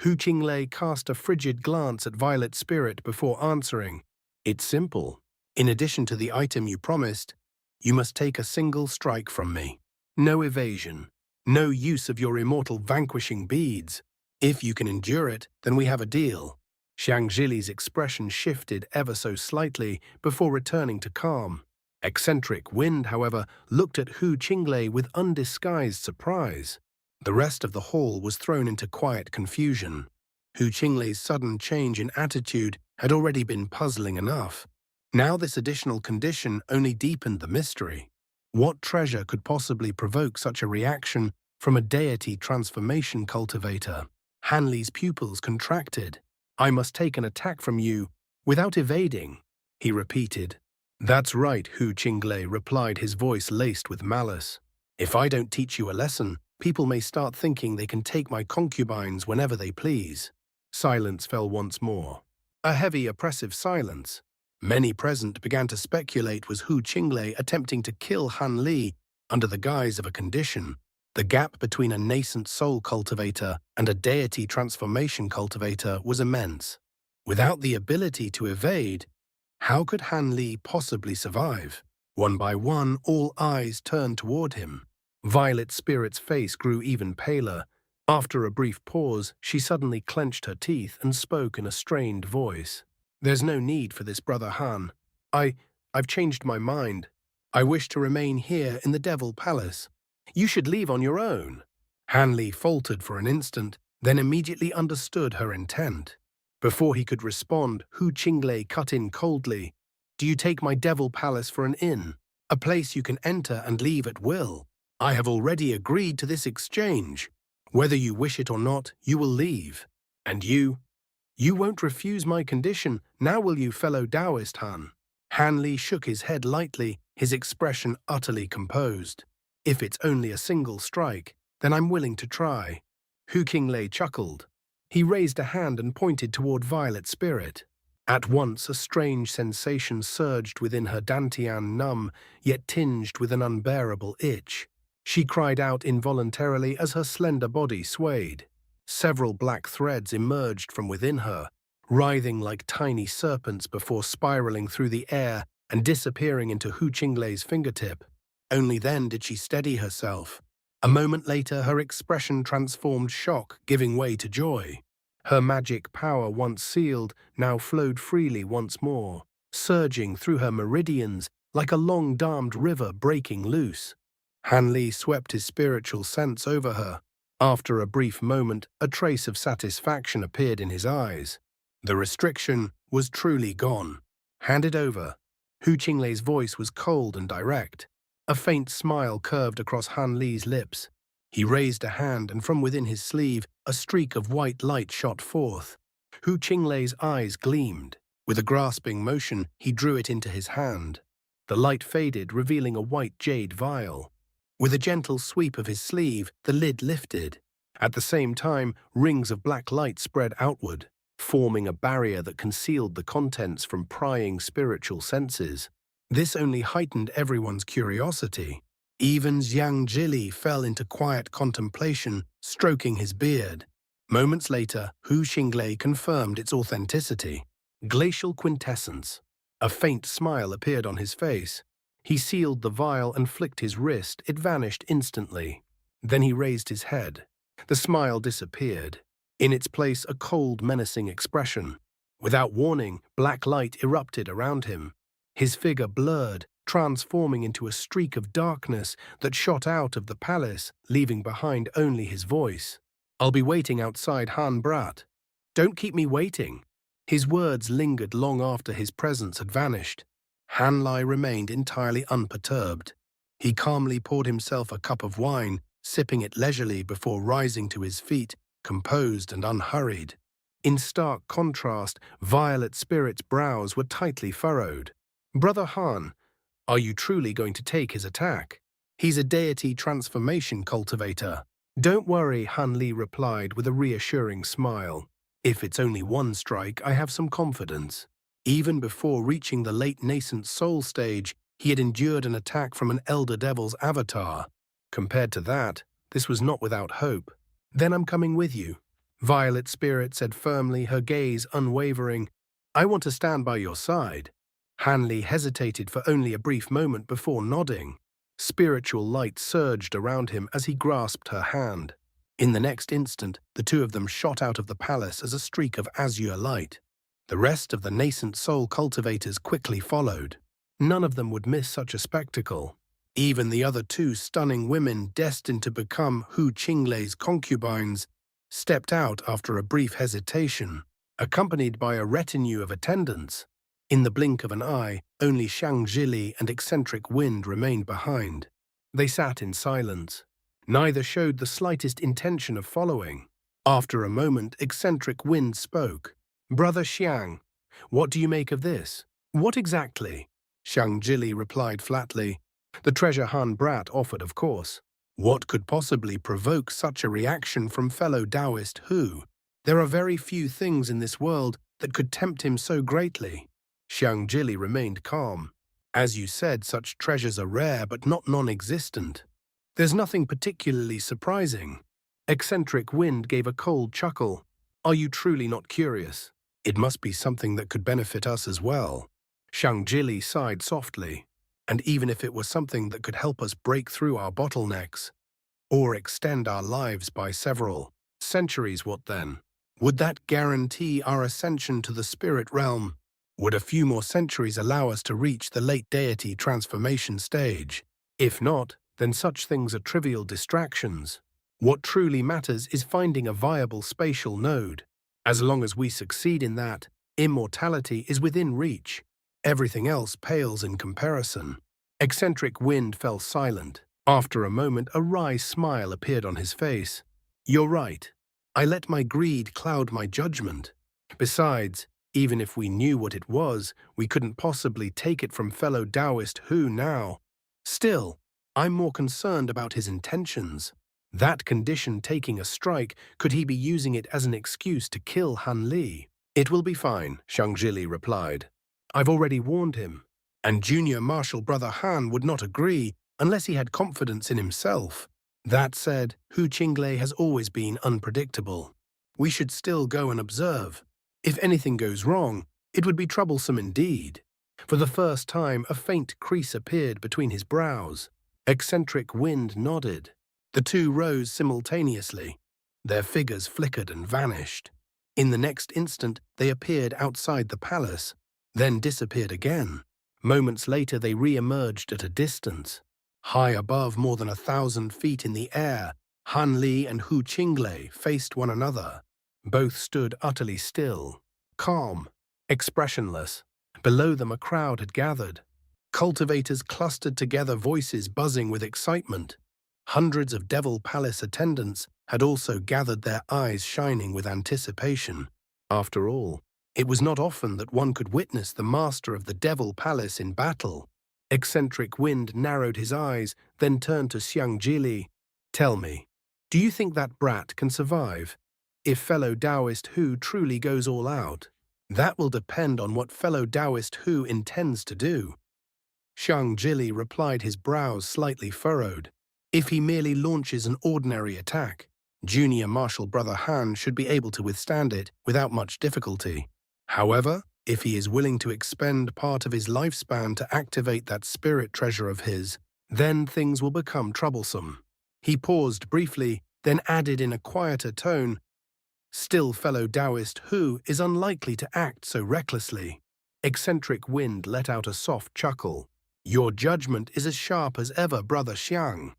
Hu Qinglei cast a frigid glance at Violet Spirit before answering. It's simple. In addition to the item you promised, you must take a single strike from me. No evasion. No use of your immortal vanquishing beads. If you can endure it, then we have a deal. Zhili's expression shifted ever so slightly before returning to calm. Eccentric Wind, however, looked at Hu Qinglei with undisguised surprise. The rest of the hall was thrown into quiet confusion. Hu Qinglei's sudden change in attitude had already been puzzling enough. Now this additional condition only deepened the mystery. What treasure could possibly provoke such a reaction from a deity transformation cultivator? Han Li's pupils contracted. I must take an attack from you without evading, he repeated. That's right, Hu Qinglei replied, his voice laced with malice. If I don't teach you a lesson, people may start thinking they can take my concubines whenever they please. Silence fell once more. A heavy, oppressive silence. Many present began to speculate was Hu Qinglei attempting to kill Han Li under the guise of a condition. The gap between a nascent soul cultivator and a deity transformation cultivator was immense. Without the ability to evade, how could Han Li possibly survive? One by one, all eyes turned toward him. Violet Spirit's face grew even paler. After a brief pause, she suddenly clenched her teeth and spoke in a strained voice. "There's no need for this, Brother Han. I've changed my mind. I wish to remain here in the Devil Palace. You should leave on your own." Han Li faltered for an instant, then immediately understood her intent. Before he could respond, Hu Qinglei cut in coldly. "Do you take my Devil Palace for an inn? A place you can enter and leave at will? I have already agreed to this exchange. Whether you wish it or not, you will leave. And you won't refuse my condition, now will you, fellow Taoist Han?" Han Li shook his head lightly, his expression utterly composed. "If it's only a single strike, then I'm willing to try." Hu Qinglei chuckled. He raised a hand and pointed toward Violet Spirit. At once a strange sensation surged within her dantian, numb, yet tinged with an unbearable itch. She cried out involuntarily as her slender body swayed. Several black threads emerged from within her, writhing like tiny serpents before spiraling through the air and disappearing into Hu Qinglei's fingertip. Only then did she steady herself. A moment later, her expression transformed shock, giving way to joy. Her magic power, once sealed, now flowed freely once more, surging through her meridians like a long-dammed river breaking loose. Han Li swept his spiritual sense over her. After a brief moment, a trace of satisfaction appeared in his eyes. The restriction was truly gone. "Hand it over." Hu Qinglei's voice was cold and direct. A faint smile curved across Han Li's lips. He raised a hand, and from within his sleeve, a streak of white light shot forth. Hu Qinglei's eyes gleamed. With a grasping motion, he drew it into his hand. The light faded, revealing a white jade vial. With a gentle sweep of his sleeve, the lid lifted. At the same time, rings of black light spread outward, forming a barrier that concealed the contents from prying spiritual senses. This only heightened everyone's curiosity. Even Zhili fell into quiet contemplation, stroking his beard. Moments later, Hu Qinglei confirmed its authenticity. Glacial quintessence. A faint smile appeared on his face. He sealed the vial and flicked his wrist. It vanished instantly. Then he raised his head. The smile disappeared. In its place, a cold, menacing expression. Without warning, black light erupted around him. His figure blurred, transforming into a streak of darkness that shot out of the palace, leaving behind only his voice. "I'll be waiting outside Han Brat. Don't keep me waiting." His words lingered long after his presence had vanished. Han Li remained entirely unperturbed. He calmly poured himself a cup of wine, sipping it leisurely before rising to his feet, composed and unhurried. In stark contrast, Violet Spirit's brows were tightly furrowed. "Brother Han, are you truly going to take his attack? He's a deity transformation cultivator." "Don't worry," Han Li replied with a reassuring smile. "If it's only one strike, I have some confidence." Even before reaching the late nascent soul stage, he had endured an attack from an elder devil's avatar. Compared to that, this was not without hope. "Then I'm coming with you," Violet Spirit said firmly, her gaze unwavering. "I want to stand by your side." Han Li hesitated for only a brief moment before nodding. Spiritual light surged around him as he grasped her hand. In the next instant, the two of them shot out of the palace as a streak of azure light. The rest of the nascent soul cultivators quickly followed. None of them would miss such a spectacle. Even the other two stunning women destined to become Hu Qinglei's concubines stepped out after a brief hesitation, accompanied by a retinue of attendants. In the blink of an eye, only Zhili and eccentric Wind remained behind. They sat in silence. Neither showed the slightest intention of following. After a moment, eccentric Wind spoke. "Brother Xiang, what do you make of this?" "What exactly?" Zhili replied flatly. "The treasure Han Brat offered, of course. What could possibly provoke such a reaction from fellow Taoist Hu?" There are very few things in this world that could tempt him so greatly. Zhili remained calm. As you said, such treasures are rare but not non-existent. There's nothing particularly surprising. Eccentric Wind gave a cold chuckle. Are you truly not curious? It must be something that could benefit us as well. Zhili sighed softly. And even if it was something that could help us break through our bottlenecks, or extend our lives by several centuries, what then? Would that guarantee our ascension to the spirit realm? Would a few more centuries allow us to reach the late deity transformation stage? If not, then such things are trivial distractions. What truly matters is finding a viable spatial node. As long as we succeed in that, immortality is within reach. Everything else pales in comparison. Eccentric Wind fell silent. After a moment, a wry smile appeared on his face. You're right. I let my greed cloud my judgment. Besides, even if we knew what it was, we couldn't possibly take it from fellow Taoist who now. Still, I'm more concerned about his intentions. That condition taking a strike, could he be using it as an excuse to kill Han Li? It will be fine, Zhili replied. I've already warned him. And junior martial brother Han would not agree unless he had confidence in himself. That said, Hu Qinglei has always been unpredictable. We should still go and observe. If anything goes wrong, it would be troublesome indeed. For the first time, a faint crease appeared between his brows. Eccentric Wind nodded. The two rose simultaneously. Their figures flickered and vanished. In the next instant, they appeared outside the palace, then disappeared again. Moments later, they re-emerged at a distance. High above, more than 1,000 feet in the air, Han Li and Hu Qinglei faced one another. Both stood utterly still, calm, expressionless. Below them a crowd had gathered. Cultivators clustered together, voices buzzing with excitement. Hundreds of Devil Palace attendants had also gathered, their eyes shining with anticipation. After all, it was not often that one could witness the master of the Devil Palace in battle. Eccentric Wind narrowed his eyes, then turned to Zhili. Tell me, do you think that brat can survive? If fellow Taoist Hu truly goes all out, that will depend on what fellow Taoist Hu intends to do. Zhili replied, his brows slightly furrowed. If he merely launches an ordinary attack, junior martial brother Han should be able to withstand it without much difficulty. However, if he is willing to expend part of his lifespan to activate that spirit treasure of his, then things will become troublesome. He paused briefly, then added in a quieter tone, still fellow Taoist Hu is unlikely to act so recklessly. Eccentric Wind let out a soft chuckle. Your judgment is as sharp as ever, brother Xiang.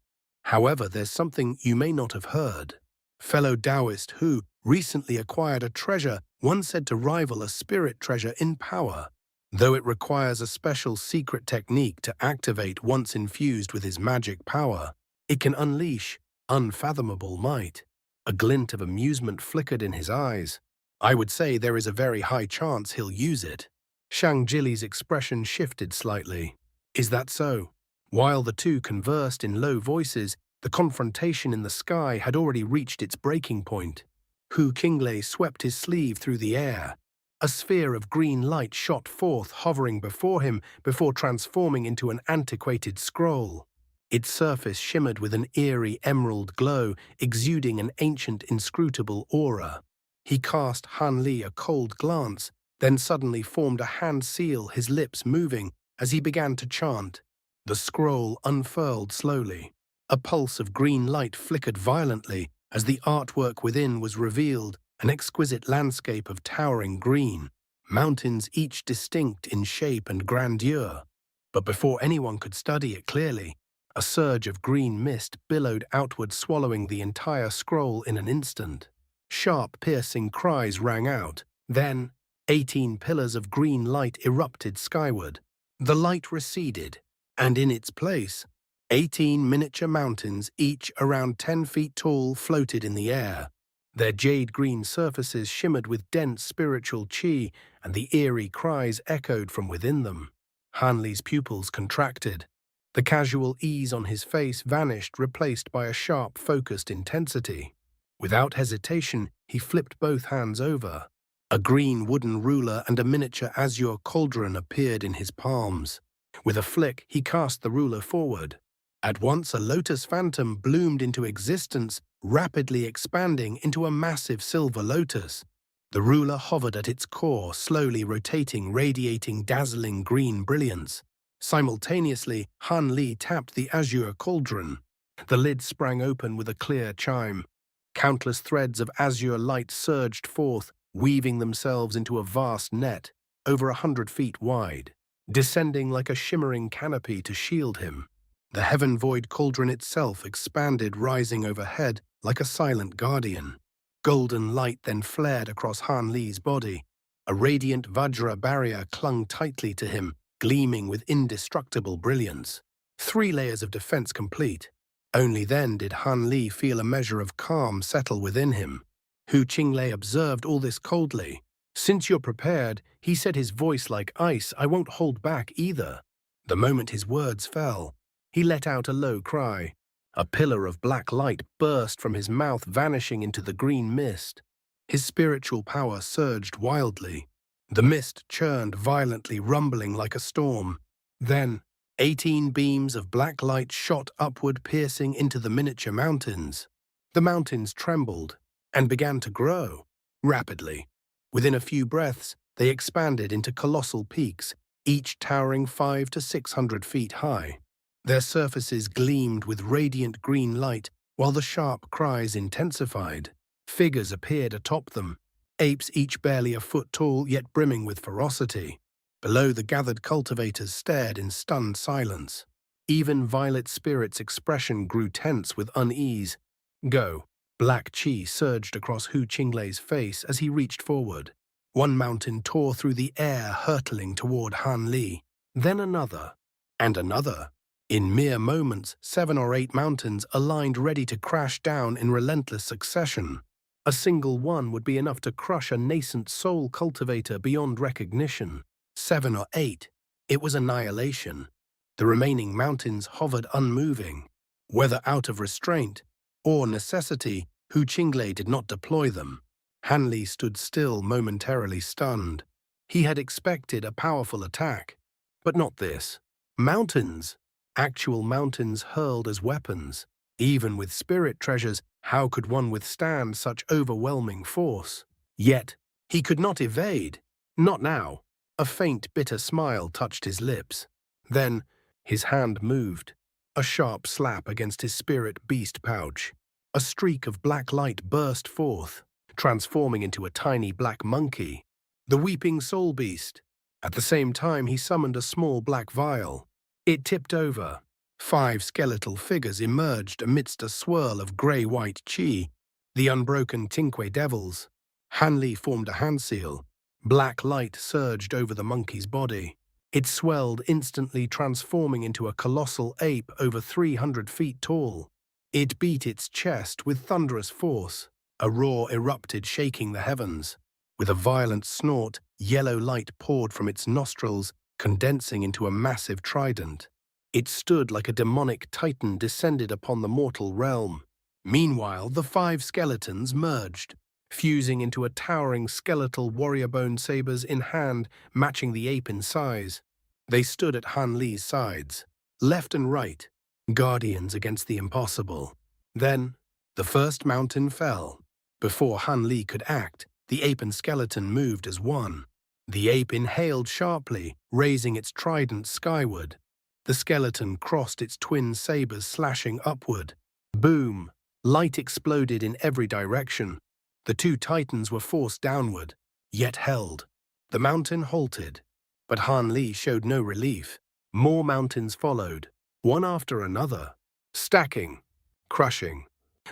However, there's something you may not have heard. Fellow Taoist Hu recently acquired a treasure one said to rival a spirit treasure in power. Though it requires a special secret technique to activate once infused with his magic power, it can unleash unfathomable might. A glint of amusement flickered in his eyes. I would say there is a very high chance he'll use it. Zhili's expression shifted slightly. Is that so? While the two conversed in low voices, the confrontation in the sky had already reached its breaking point. Hu Qinglei swept his sleeve through the air. A sphere of green light shot forth, hovering before him before transforming into an antiquated scroll. Its surface shimmered with an eerie emerald glow, exuding an ancient, inscrutable aura. He cast Han Li a cold glance, then suddenly formed a hand seal, his lips moving as he began to chant. The scroll unfurled slowly. A pulse of green light flickered violently as the artwork within was revealed, an exquisite landscape of towering green, mountains each distinct in shape and grandeur. But before anyone could study it clearly, a surge of green mist billowed outward, swallowing the entire scroll in an instant. Sharp, piercing cries rang out. Then, 18 pillars of green light erupted skyward. The light receded, and in its place, 18 miniature mountains, each around 10 feet tall, floated in the air. Their jade-green surfaces shimmered with dense spiritual qi, and the eerie cries echoed from within them. Han Li's pupils contracted. The casual ease on his face vanished, replaced by a sharp, focused intensity. Without hesitation, he flipped both hands over. A green wooden ruler and a miniature azure cauldron appeared in his palms. With a flick, he cast the ruler forward. At once, a lotus phantom bloomed into existence, rapidly expanding into a massive silver lotus. The ruler hovered at its core, slowly rotating, radiating dazzling green brilliance. Simultaneously, Han Li tapped the azure cauldron. The lid sprang open with a clear chime. Countless threads of azure light surged forth, weaving themselves into a vast net, over 100 feet wide, descending like a shimmering canopy to shield him. The heaven-void cauldron itself expanded, rising overhead like a silent guardian. Golden light then flared across Han Li's body. A radiant Vajra barrier clung tightly to him, gleaming with indestructible brilliance. 3 layers of defense complete. Only then did Han Li feel a measure of calm settle within him. Hu Qinglei observed all this coldly. "Since you're prepared," he said, his voice like ice, "I won't hold back either." The moment his words fell, he let out a low cry. A pillar of black light burst from his mouth, vanishing into the green mist. His spiritual power surged wildly. The mist churned violently, rumbling like a storm. Then, 18 beams of black light shot upward, piercing into the miniature mountains. The mountains trembled and began to grow rapidly. Within a few breaths, they expanded into colossal peaks, each towering 500 to 600 feet high. Their surfaces gleamed with radiant green light, while the sharp cries intensified. Figures appeared atop them, apes each barely a foot tall, yet brimming with ferocity. Below, the gathered cultivators stared in stunned silence. Even Violet Spirit's expression grew tense with unease. "Go." Black chi surged across Hu Qinglei's face as he reached forward. One mountain tore through the air, hurtling toward Han Li. Then another, and another. In mere moments, 7 or 8 mountains aligned, ready to crash down in relentless succession. A single one would be enough to crush a nascent soul cultivator beyond recognition. 7 or 8. It was annihilation. The remaining mountains hovered unmoving. Whether out of restraint or necessity, Hu Qinglei did not deploy them. Han Li stood still, momentarily stunned. He had expected a powerful attack, but not this. Mountains! Actual mountains hurled as weapons. Even with spirit treasures, how could one withstand such overwhelming force? Yet, he could not evade. Not now. A faint, bitter smile touched his lips. Then, his hand moved. A sharp slap against his spirit beast pouch. A streak of black light burst forth, transforming into a tiny black monkey, the weeping soul beast. At the same time, he summoned a small black vial. It tipped over. 5 skeletal figures emerged amidst a swirl of grey-white chi, the unbroken Tinque devils. Han Li formed a hand seal. Black light surged over the monkey's body. It swelled, instantly transforming into a colossal ape over 300 feet tall. It beat its chest with thunderous force. A roar erupted, shaking the heavens. With a violent snort, yellow light poured from its nostrils, condensing into a massive trident. It stood like a demonic titan descended upon the mortal realm. Meanwhile, the 5 skeletons merged, fusing into a towering skeletal warrior, bone sabers in hand, matching the ape in size. They stood at Han Li's sides, left and right, guardians against the impossible. Then, the first mountain fell. Before Han Li could act, the ape and skeleton moved as one. The ape inhaled sharply, raising its trident skyward. The skeleton crossed its twin sabers, slashing upward. Boom! Light exploded in every direction. The 2 titans were forced downward, yet held. The mountain halted, but Han Li showed no relief. More mountains followed, one after another, stacking, crushing.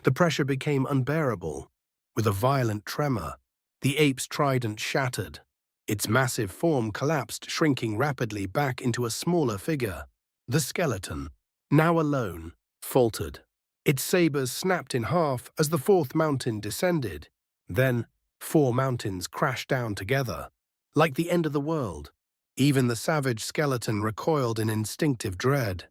The pressure became unbearable. With a violent tremor, the ape's trident shattered. Its massive form collapsed, shrinking rapidly back into a smaller figure. The skeleton, now alone, faltered. Its sabers snapped in half as the 4th mountain descended. Then, 4 mountains crashed down together, like the end of the world. Even the savage skeleton recoiled in instinctive dread.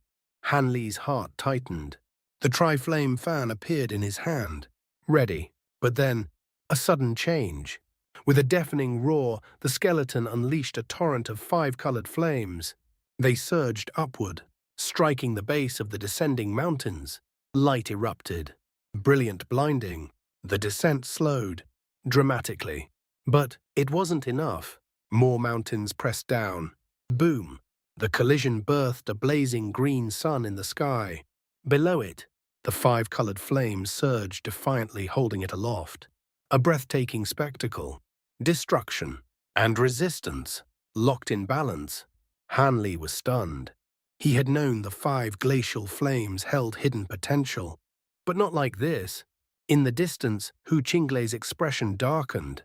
Han Li's heart tightened. The tri-flame fan appeared in his hand. Ready. But then, a sudden change. With a deafening roar, the skeleton unleashed a torrent of 5-colored flames. They surged upward, striking the base of the descending mountains. Light erupted. Brilliant, blinding. The descent slowed, dramatically. But it wasn't enough. More mountains pressed down. Boom! The collision birthed a blazing green sun in the sky. Below it, the 5-colored flames surged defiantly, holding it aloft. A breathtaking spectacle. Destruction and resistance, locked in balance. Hanli was stunned. He had known the 5 glacial flames held hidden potential, but not like this. In the distance, Hu Qinglei's expression darkened.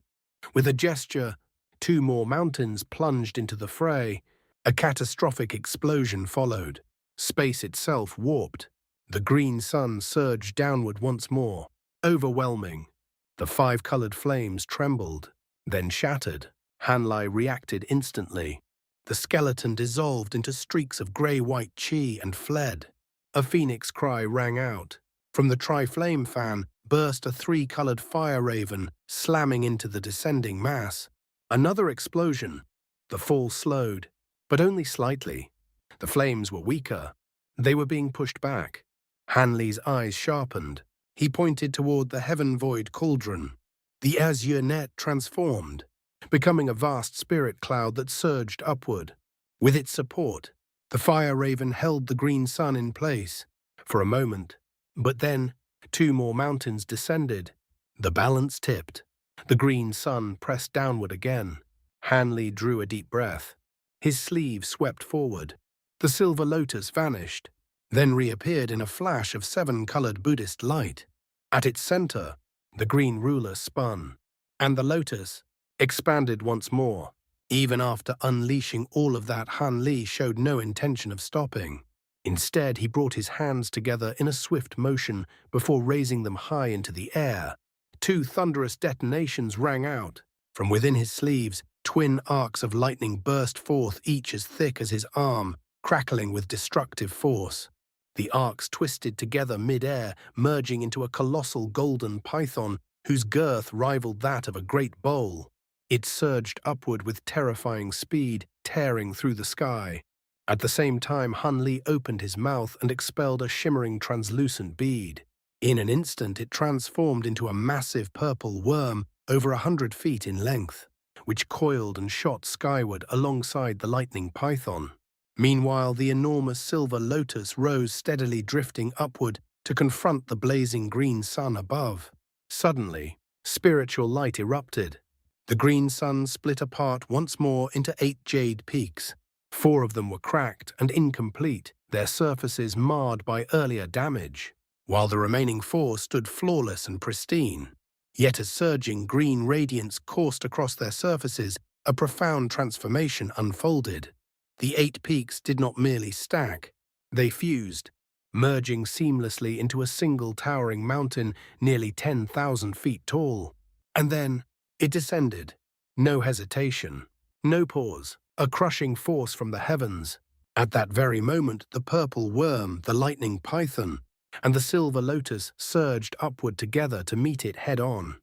With a gesture, 2 more mountains plunged into the fray. A catastrophic explosion followed. Space itself warped. The green sun surged downward once more, overwhelming. The 5-colored flames trembled, then shattered. Hanli reacted instantly. The skeleton dissolved into streaks of grey-white chi and fled. A phoenix cry rang out. From the tri-flame fan burst a 3-colored fire raven, slamming into the descending mass. Another explosion. The fall slowed, but only slightly. The flames were weaker. They were being pushed back. Hanli's eyes sharpened. He pointed toward the heaven-void cauldron. The azure net transformed, becoming a vast spirit cloud that surged upward. With its support, the fire raven held the green sun in place for a moment. But then, 2 more mountains descended. The balance tipped. The green sun pressed downward again. Hanli drew a deep breath. His sleeve swept forward. The silver lotus vanished, then reappeared in a flash of 7-colored Buddhist light. At its center, the green ruler spun, and the lotus expanded once more. Even after unleashing all of that, Hanli showed no intention of stopping. Instead, he brought his hands together in a swift motion before raising them high into the air. 2 thunderous detonations rang out. From within his sleeves, twin arcs of lightning burst forth, each as thick as his arm, crackling with destructive force. The arcs twisted together mid-air, merging into a colossal golden python whose girth rivaled that of a great bowl. It surged upward with terrifying speed, tearing through the sky. At the same time, Hanli opened his mouth and expelled a shimmering translucent bead. In an instant, it transformed into a massive purple worm over 100 feet in length, which coiled and shot skyward alongside the lightning python. Meanwhile, the enormous silver lotus rose steadily, drifting upward to confront the blazing green sun above. Suddenly, spiritual light erupted. The green sun split apart once more into 8 jade peaks. 4 of them were cracked and incomplete, their surfaces marred by earlier damage, while the remaining 4 stood flawless and pristine. Yet as surging green radiance coursed across their surfaces, a profound transformation unfolded. The 8 peaks did not merely stack, they fused, merging seamlessly into a single towering mountain nearly 10,000 feet tall. And then it descended. No hesitation, no pause, a crushing force from the heavens. At that very moment, the purple worm, the lightning python, and the silver lotus surged upward together to meet it head-on.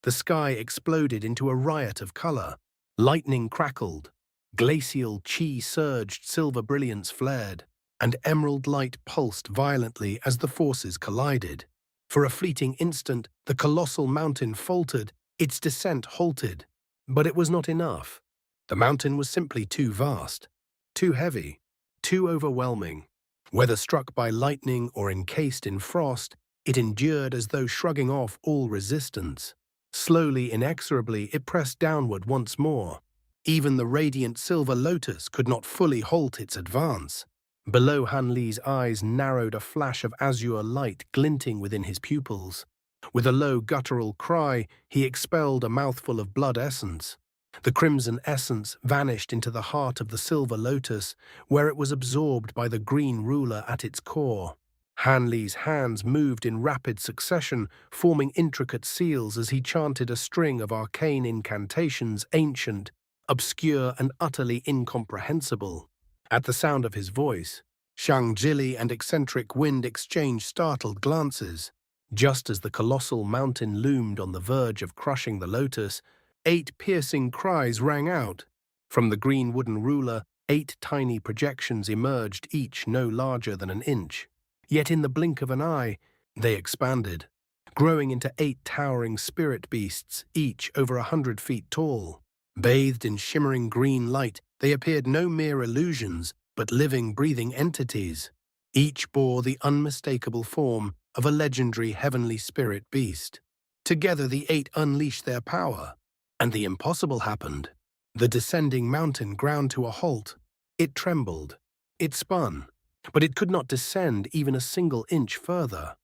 The sky exploded into a riot of color. Lightning crackled. Glacial chi surged, silver brilliance flared, and emerald light pulsed violently as the forces collided. For a fleeting instant, the colossal mountain faltered, its descent halted. But it was not enough. The mountain was simply too vast, too heavy, too overwhelming. Whether struck by lightning or encased in frost, it endured as though shrugging off all resistance. Slowly, inexorably, it pressed downward once more. Even the radiant silver lotus could not fully halt its advance. Below, Hanli's eyes narrowed, a flash of azure light glinting within his pupils. With a low guttural cry, he expelled a mouthful of blood essence. The crimson essence vanished into the heart of the silver lotus, where it was absorbed by the green ruler at its core. Hanli's hands moved in rapid succession, forming intricate seals as he chanted a string of arcane incantations, ancient, obscure, and utterly incomprehensible. At the sound of his voice, Xiang, Zhili, and eccentric wind exchanged startled glances. Just as the colossal mountain loomed on the verge of crushing the lotus, 8 piercing cries rang out. From the green wooden ruler, 8 tiny projections emerged, each no larger than an inch. Yet in the blink of an eye, they expanded, growing into 8 towering spirit beasts, each over 100 feet tall. Bathed in shimmering green light, they appeared no mere illusions, but living, breathing entities. Each bore the unmistakable form of a legendary heavenly spirit beast. Together the 8 unleashed their power, and the impossible happened. The descending mountain ground to a halt. It trembled. It spun. But it could not descend even a single inch further.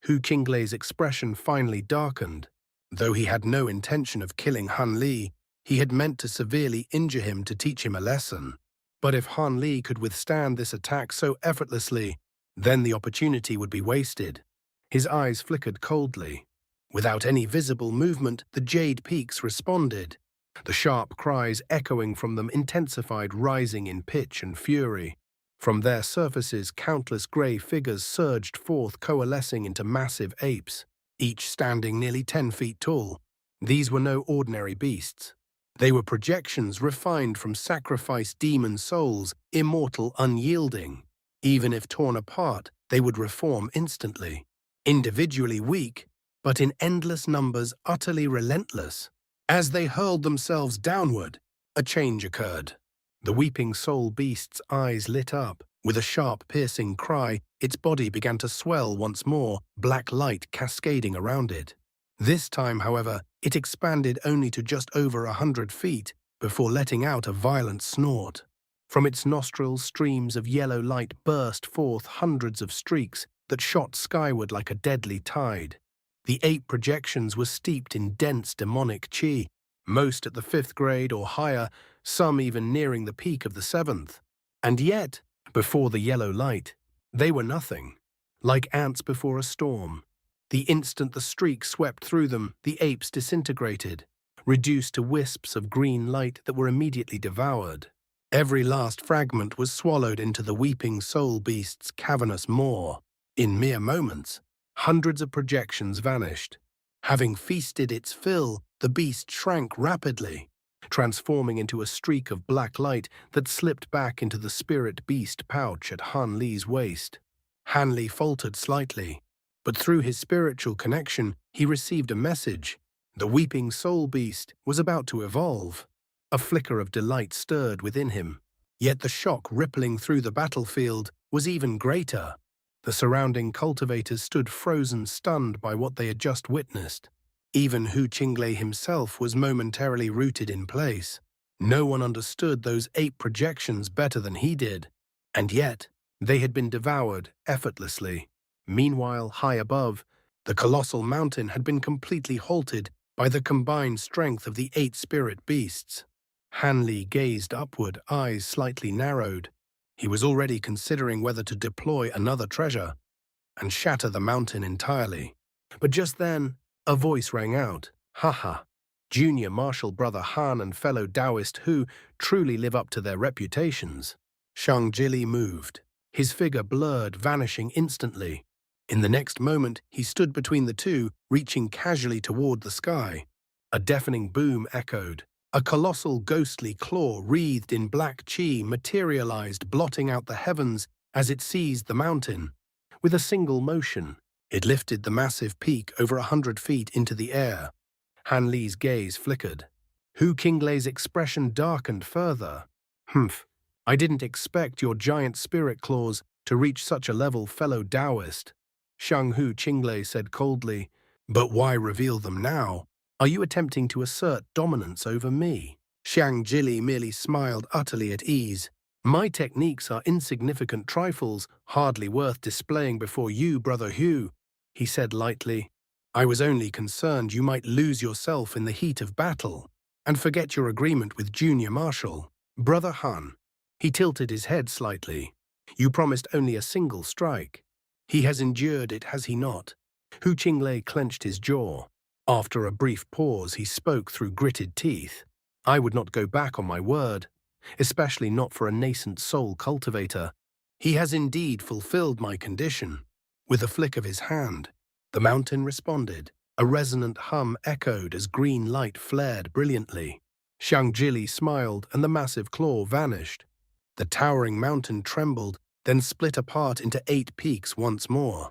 Hu Qinglei's expression finally darkened. Though he had no intention of killing Han Li, he had meant to severely injure him to teach him a lesson. But if Han Li could withstand this attack so effortlessly, then the opportunity would be wasted. His eyes flickered coldly. Without any visible movement, the jade peaks responded. The sharp cries echoing from them intensified, rising in pitch and fury. From their surfaces, countless grey figures surged forth, coalescing into massive apes, each standing nearly 10 feet tall. These were no ordinary beasts. They were projections refined from sacrificed demon souls, immortal, unyielding. Even if torn apart, they would reform instantly. Individually weak, but in endless numbers utterly relentless. As they hurled themselves downward, a change occurred. The weeping soul beast's eyes lit up. With a sharp, piercing cry, its body began to swell once more, black light cascading around it. This time, however, it expanded only to just over 100 feet before letting out a violent snort. From its nostrils, streams of yellow light burst forth, hundreds of streaks that shot skyward like a deadly tide. The 8 projections were steeped in dense demonic qi, most at the 5th grade or higher, some even nearing the peak of the 7th. And yet, before the yellow light, they were nothing, like ants before a storm. The instant the streak swept through them, the apes disintegrated, reduced to wisps of green light that were immediately devoured. Every last fragment was swallowed into the weeping soul beast's cavernous maw. In mere moments, hundreds of projections vanished. Having feasted its fill, the beast shrank rapidly, transforming into a streak of black light that slipped back into the spirit beast pouch at Han Li's waist. Han Li faltered slightly, but through his spiritual connection, he received a message. The weeping soul beast was about to evolve. A flicker of delight stirred within him. Yet the shock rippling through the battlefield was even greater. The surrounding cultivators stood frozen, stunned by what they had just witnessed. Even Hu Qinglei himself was momentarily rooted in place. No one understood those 8 projections better than he did, and yet they had been devoured effortlessly. Meanwhile, high above, the colossal mountain had been completely halted by the combined strength of the 8 spirit beasts. Han Li gazed upward, eyes slightly narrowed. He was already considering whether to deploy another treasure and shatter the mountain entirely. But just then, a voice rang out. "Haha, junior martial brother Han and fellow Taoist Hu truly live up to their reputations." Zhili moved, his figure blurred, vanishing instantly. In the next moment, he stood between the two, reaching casually toward the sky. A deafening boom echoed. A colossal ghostly claw wreathed in black qi materialized, blotting out the heavens as it seized the mountain. With a single motion, it lifted the massive peak over 100 feet into the air. Han Li's gaze flickered. Hu Qinglei's expression darkened further. "Humph, I didn't expect your giant spirit claws to reach such a level, fellow Taoist." Hu Qinglei said coldly, "But why reveal them now? Are you attempting to assert dominance over me?" Zhili merely smiled, utterly at ease. "My techniques are insignificant trifles, hardly worth displaying before you, brother Hu," he said lightly. "I was only concerned you might lose yourself in the heat of battle and forget your agreement with Junior Marshal. Brother Han." He tilted his head slightly. "You promised only a single strike. He has endured it, has he not?" Hu Qinglei clenched his jaw. After a brief pause, he spoke through gritted teeth. "I would not go back on my word, especially not for a nascent soul cultivator. He has indeed fulfilled my condition." With a flick of his hand, The mountain responded. A resonant hum echoed as green light flared brilliantly. Zhili smiled and the massive claw vanished. The towering mountain trembled, then split apart into 8 peaks once more.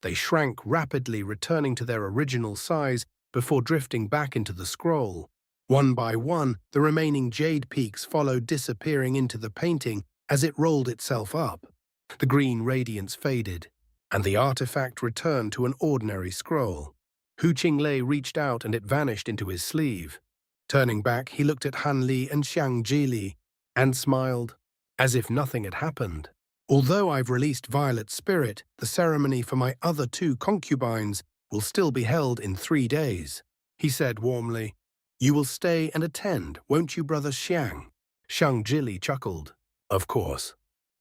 They shrank rapidly, returning to their original size before drifting back into the scroll. One by one, the remaining jade peaks followed, disappearing into the painting as it rolled itself up. The green radiance faded, and the artifact returned to an ordinary scroll. Hu Qinglei reached out and it vanished into his sleeve. Turning back, he looked at Hanli and Zhili and smiled, as if nothing had happened. Although I've released Violet Spirit, the ceremony for my other 2 concubines will still be held in 3 days, he said warmly. You will stay and attend, won't you, Brother Xiang? Zhili chuckled. Of course.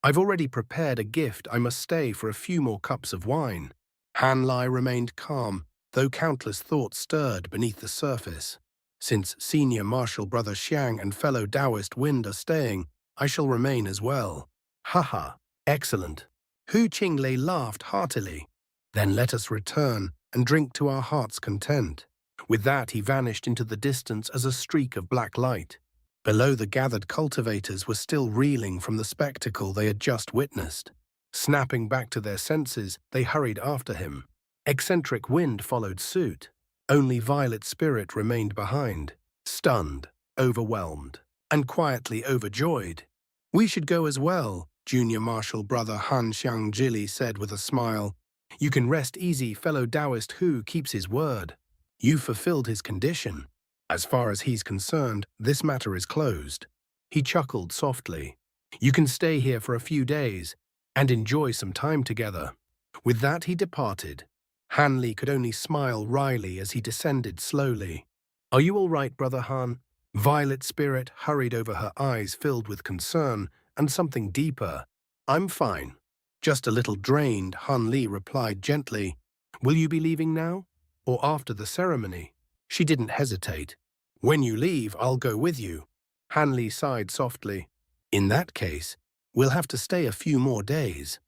I've already prepared a gift. I must stay for a few more cups of wine. Hanli remained calm, though countless thoughts stirred beneath the surface. Since Senior Marshal Brother Xiang and fellow Taoist Wind are staying, I shall remain as well. Haha, excellent. Hu Qinglei laughed heartily. Then let us return and drink to our heart's content. With that, he vanished into the distance as a streak of black light. Below, the gathered cultivators were still reeling from the spectacle they had just witnessed. Snapping back to their senses, they hurried after him. Eccentric Wind followed suit. Only Violet Spirit remained behind, stunned, overwhelmed, and quietly overjoyed. We should go as well, Junior Marshal Brother Han Zhili said with a smile. You can rest easy, fellow Taoist Hu keeps his word. You fulfilled his condition. As far as he's concerned, this matter is closed. He chuckled softly. You can stay here for a few days and enjoy some time together. With that, he departed. Hanli could only smile wryly as he descended slowly. Are you all right, Brother Han? Violet Spirit hurried over, her eyes filled with concern and something deeper. I'm fine. Just a little drained, Hanli replied gently. Will you be leaving now? Or after the ceremony? She didn't hesitate. When you leave, I'll go with you. Hanli sighed softly. In that case, we'll have to stay a few more days.